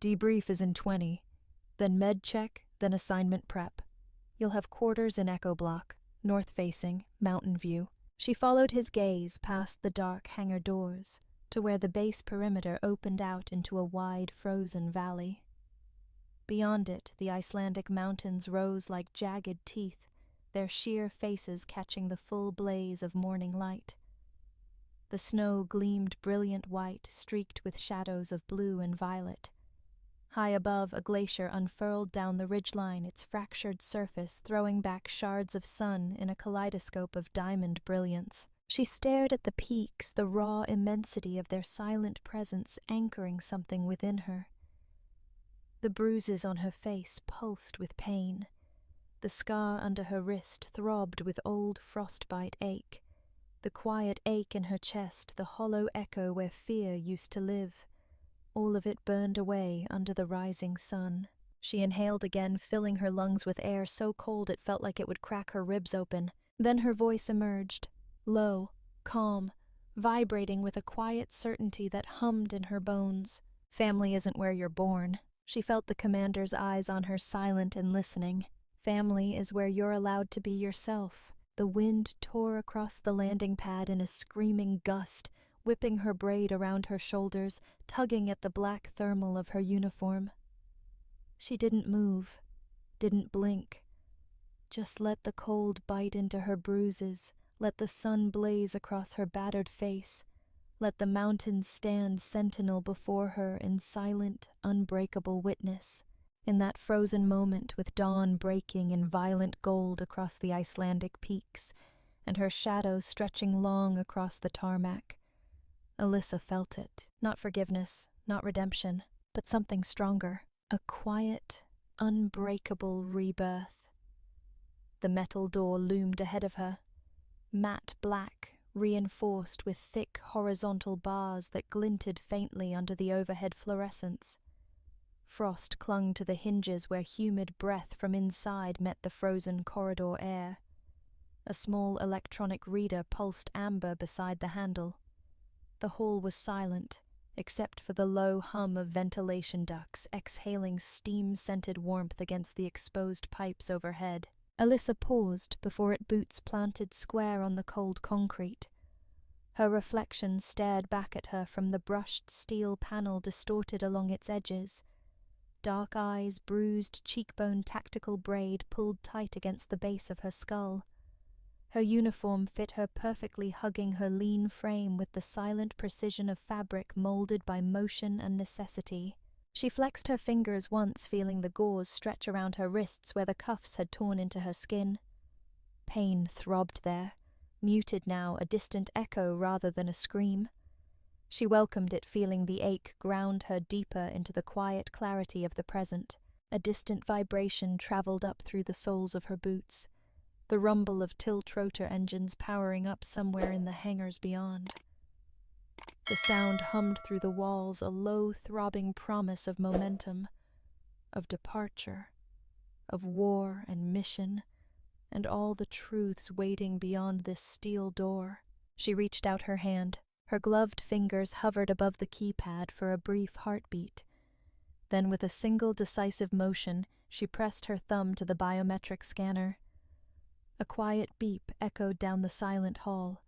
"Debrief is in 20, then med check, then assignment prep. You'll have quarters in Echo Block, north-facing, mountain view." She followed his gaze past the dark hangar doors to where the base perimeter opened out into a wide, frozen valley. Beyond it, the Icelandic mountains rose like jagged teeth, their sheer faces catching the full blaze of morning light. The snow gleamed brilliant white, streaked with shadows of blue and violet. High above, a glacier unfurled down the ridgeline, its fractured surface throwing back shards of sun in a kaleidoscope of diamond brilliance. She stared at the peaks, the raw immensity of their silent presence anchoring something within her. The bruises on her face pulsed with pain. The scar under her wrist throbbed with old frostbite ache. The quiet ache in her chest, the hollow echo where fear used to live. All of it burned away under the rising sun. She inhaled again, filling her lungs with air so cold it felt like it would crack her ribs open. Then her voice emerged, low, calm, vibrating with a quiet certainty that hummed in her bones. Family isn't where you're born. She felt the commander's eyes on her, silent and listening. Family is where you're allowed to be yourself. The wind tore across the landing pad in a screaming gust, whipping her braid around her shoulders, tugging at the black thermal of her uniform. She didn't move, didn't blink. Just let the cold bite into her bruises, let the sun blaze across her battered face, let the mountains stand sentinel before her in silent, unbreakable witness. In that frozen moment, with dawn breaking in violent gold across the Icelandic peaks, and her shadow stretching long across the tarmac, Alyssa felt it. Not forgiveness, not redemption, but something stronger. A quiet, unbreakable rebirth. The metal door loomed ahead of her, matte black, reinforced with thick horizontal bars that glinted faintly under the overhead fluorescence. Frost clung to the hinges where humid breath from inside met the frozen corridor air. A small electronic reader pulsed amber beside the handle. The hall was silent, except for the low hum of ventilation ducts exhaling steam-scented warmth against the exposed pipes overhead. Alyssa paused before it boots planted square on the cold concrete. Her reflection stared back at her from the brushed steel panel distorted along its edges. Dark eyes, bruised cheekbone tactical braid pulled tight against the base of her skull. Her uniform fit her perfectly, hugging her lean frame with the silent precision of fabric molded by motion and necessity. She flexed her fingers once, feeling the gauze stretch around her wrists where the cuffs had torn into her skin. Pain throbbed there, muted now, a distant echo rather than a scream. She welcomed it, feeling the ache ground her deeper into the quiet clarity of the present. A distant vibration traveled up through the soles of her boots, the rumble of tilt-rotor engines powering up somewhere in the hangars beyond. The sound hummed through the walls, a low, throbbing promise of momentum, of departure, of war and mission, and all the truths waiting beyond this steel door. She reached out her hand. Her gloved fingers hovered above the keypad for a brief heartbeat. Then, with a single decisive motion, she pressed her thumb to the biometric scanner. A quiet beep echoed down the silent hall.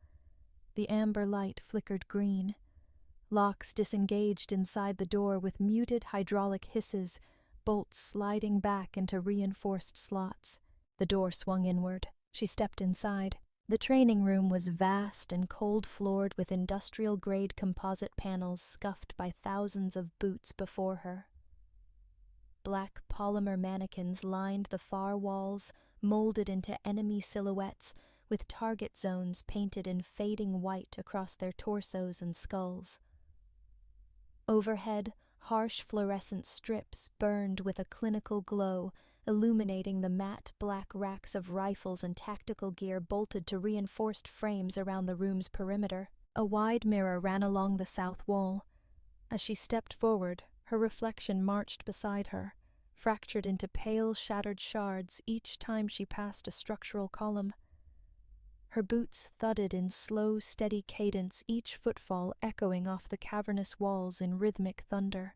The amber light flickered green. Locks disengaged inside the door with muted hydraulic hisses, bolts sliding back into reinforced slots. The door swung inward. She stepped inside. The training room was vast and cold-floored with industrial-grade composite panels scuffed by thousands of boots before her. Black polymer mannequins lined the far walls, molded into enemy silhouettes, with target zones painted in fading white across their torsos and skulls. Overhead, harsh fluorescent strips burned with a clinical glow, illuminating the matte black racks of rifles and tactical gear bolted to reinforced frames around the room's perimeter. A wide mirror ran along the south wall. As she stepped forward, her reflection marched beside her, fractured into pale, shattered shards each time she passed a structural column. Her boots thudded in slow, steady cadence, each footfall echoing off the cavernous walls in rhythmic thunder.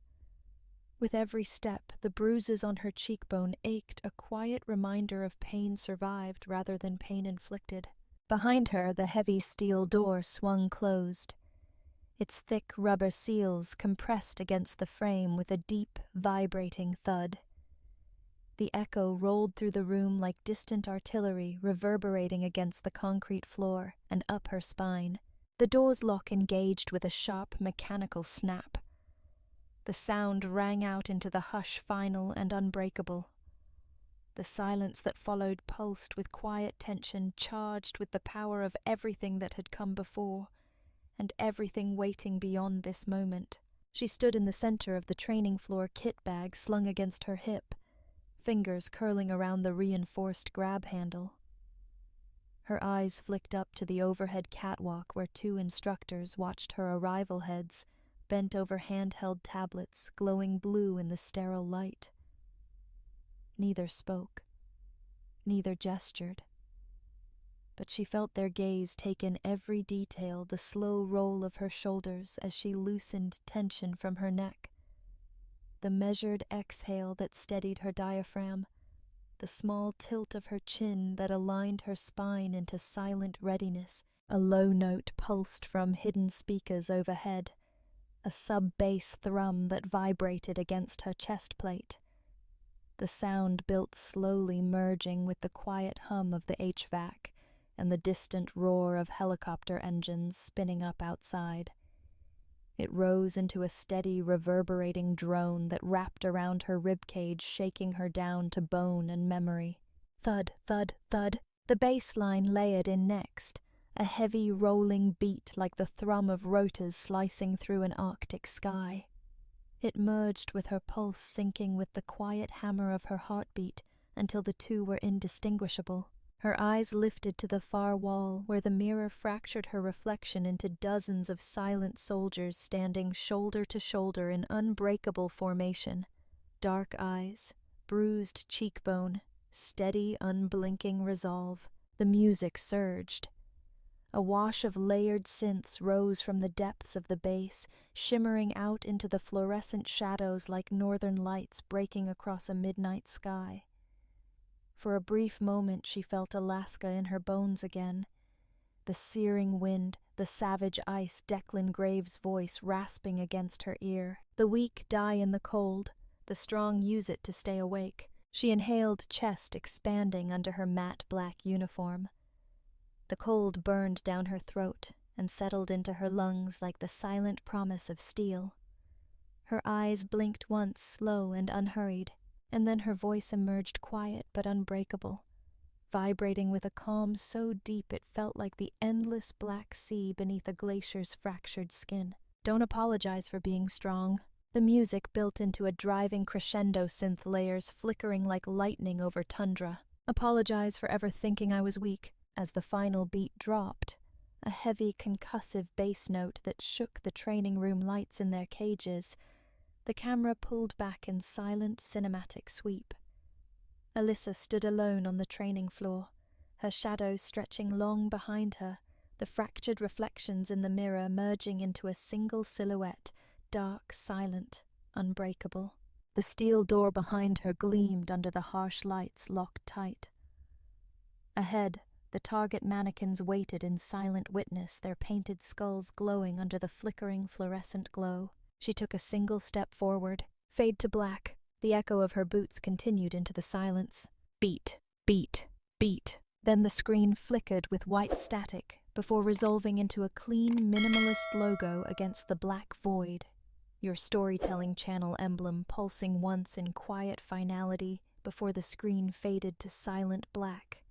With every step, the bruises on her cheekbone ached, a quiet reminder of pain survived rather than pain inflicted. Behind her, the heavy steel door swung closed, its thick rubber seals compressed against the frame with a deep, vibrating thud. The echo rolled through the room like distant artillery reverberating against the concrete floor and up her spine. The door's lock engaged with a sharp, mechanical snap. The sound rang out into the hush, final and unbreakable. The silence that followed pulsed with quiet tension, charged with the power of everything that had come before, and everything waiting beyond this moment. She stood in the center of the training floor kit bag slung against her hip, fingers curling around the reinforced grab handle. Her eyes flicked up to the overhead catwalk where two instructors watched her arrival heads, bent over handheld tablets glowing blue in the sterile light. Neither spoke, neither gestured, but she felt their gaze take in every detail, the slow roll of her shoulders as she loosened tension from her neck, the measured exhale that steadied her diaphragm, the small tilt of her chin that aligned her spine into silent readiness. A low note pulsed from hidden speakers overhead, a sub-bass thrum that vibrated against her chest plate. The sound built slowly, merging with the quiet hum of the HVAC and the distant roar of helicopter engines spinning up outside. It rose into a steady, reverberating drone that wrapped around her ribcage, shaking her down to bone and memory. Thud, thud, thud. The bass line layered in next, a heavy, rolling beat like the thrum of rotors slicing through an Arctic sky. It merged with her pulse, syncing with the quiet hammer of her heartbeat until the two were indistinguishable. Her eyes lifted to the far wall where the mirror fractured her reflection into dozens of silent soldiers standing shoulder to shoulder in unbreakable formation. Dark eyes, bruised cheekbone, steady, unblinking resolve. The music surged. A wash of layered synths rose from the depths of the bass, shimmering out into the fluorescent shadows like northern lights breaking across a midnight sky. For a brief moment she felt Alaska in her bones again. The searing wind, the savage ice, Declan Graves' voice rasping against her ear. The weak die in the cold, the strong use it to stay awake. She inhaled chest expanding under her matte black uniform. The cold burned down her throat and settled into her lungs like the silent promise of steel. Her eyes blinked once, slow and unhurried, and then her voice emerged quiet but unbreakable, vibrating with a calm so deep it felt like the endless black sea beneath a glacier's fractured skin. Don't apologize for being strong. The music built into a driving crescendo, synth layers flickering like lightning over tundra. Apologize for ever thinking I was weak. As the final beat dropped, a heavy concussive bass note that shook the training room lights in their cages, the camera pulled back in silent cinematic sweep. Alyssa stood alone on the training floor, her shadow stretching long behind her, the fractured reflections in the mirror merging into a single silhouette, dark, silent, unbreakable. The steel door behind her gleamed under the harsh lights locked tight. Ahead, the target mannequins waited in silent witness, their painted skulls glowing under the flickering fluorescent glow. She took a single step forward. Fade to black. The echo of her boots continued into the silence. Beat, beat, beat. Then the screen flickered with white static before resolving into a clean, minimalist logo against the black void. Your storytelling channel emblem pulsing once in quiet finality before the screen faded to silent black.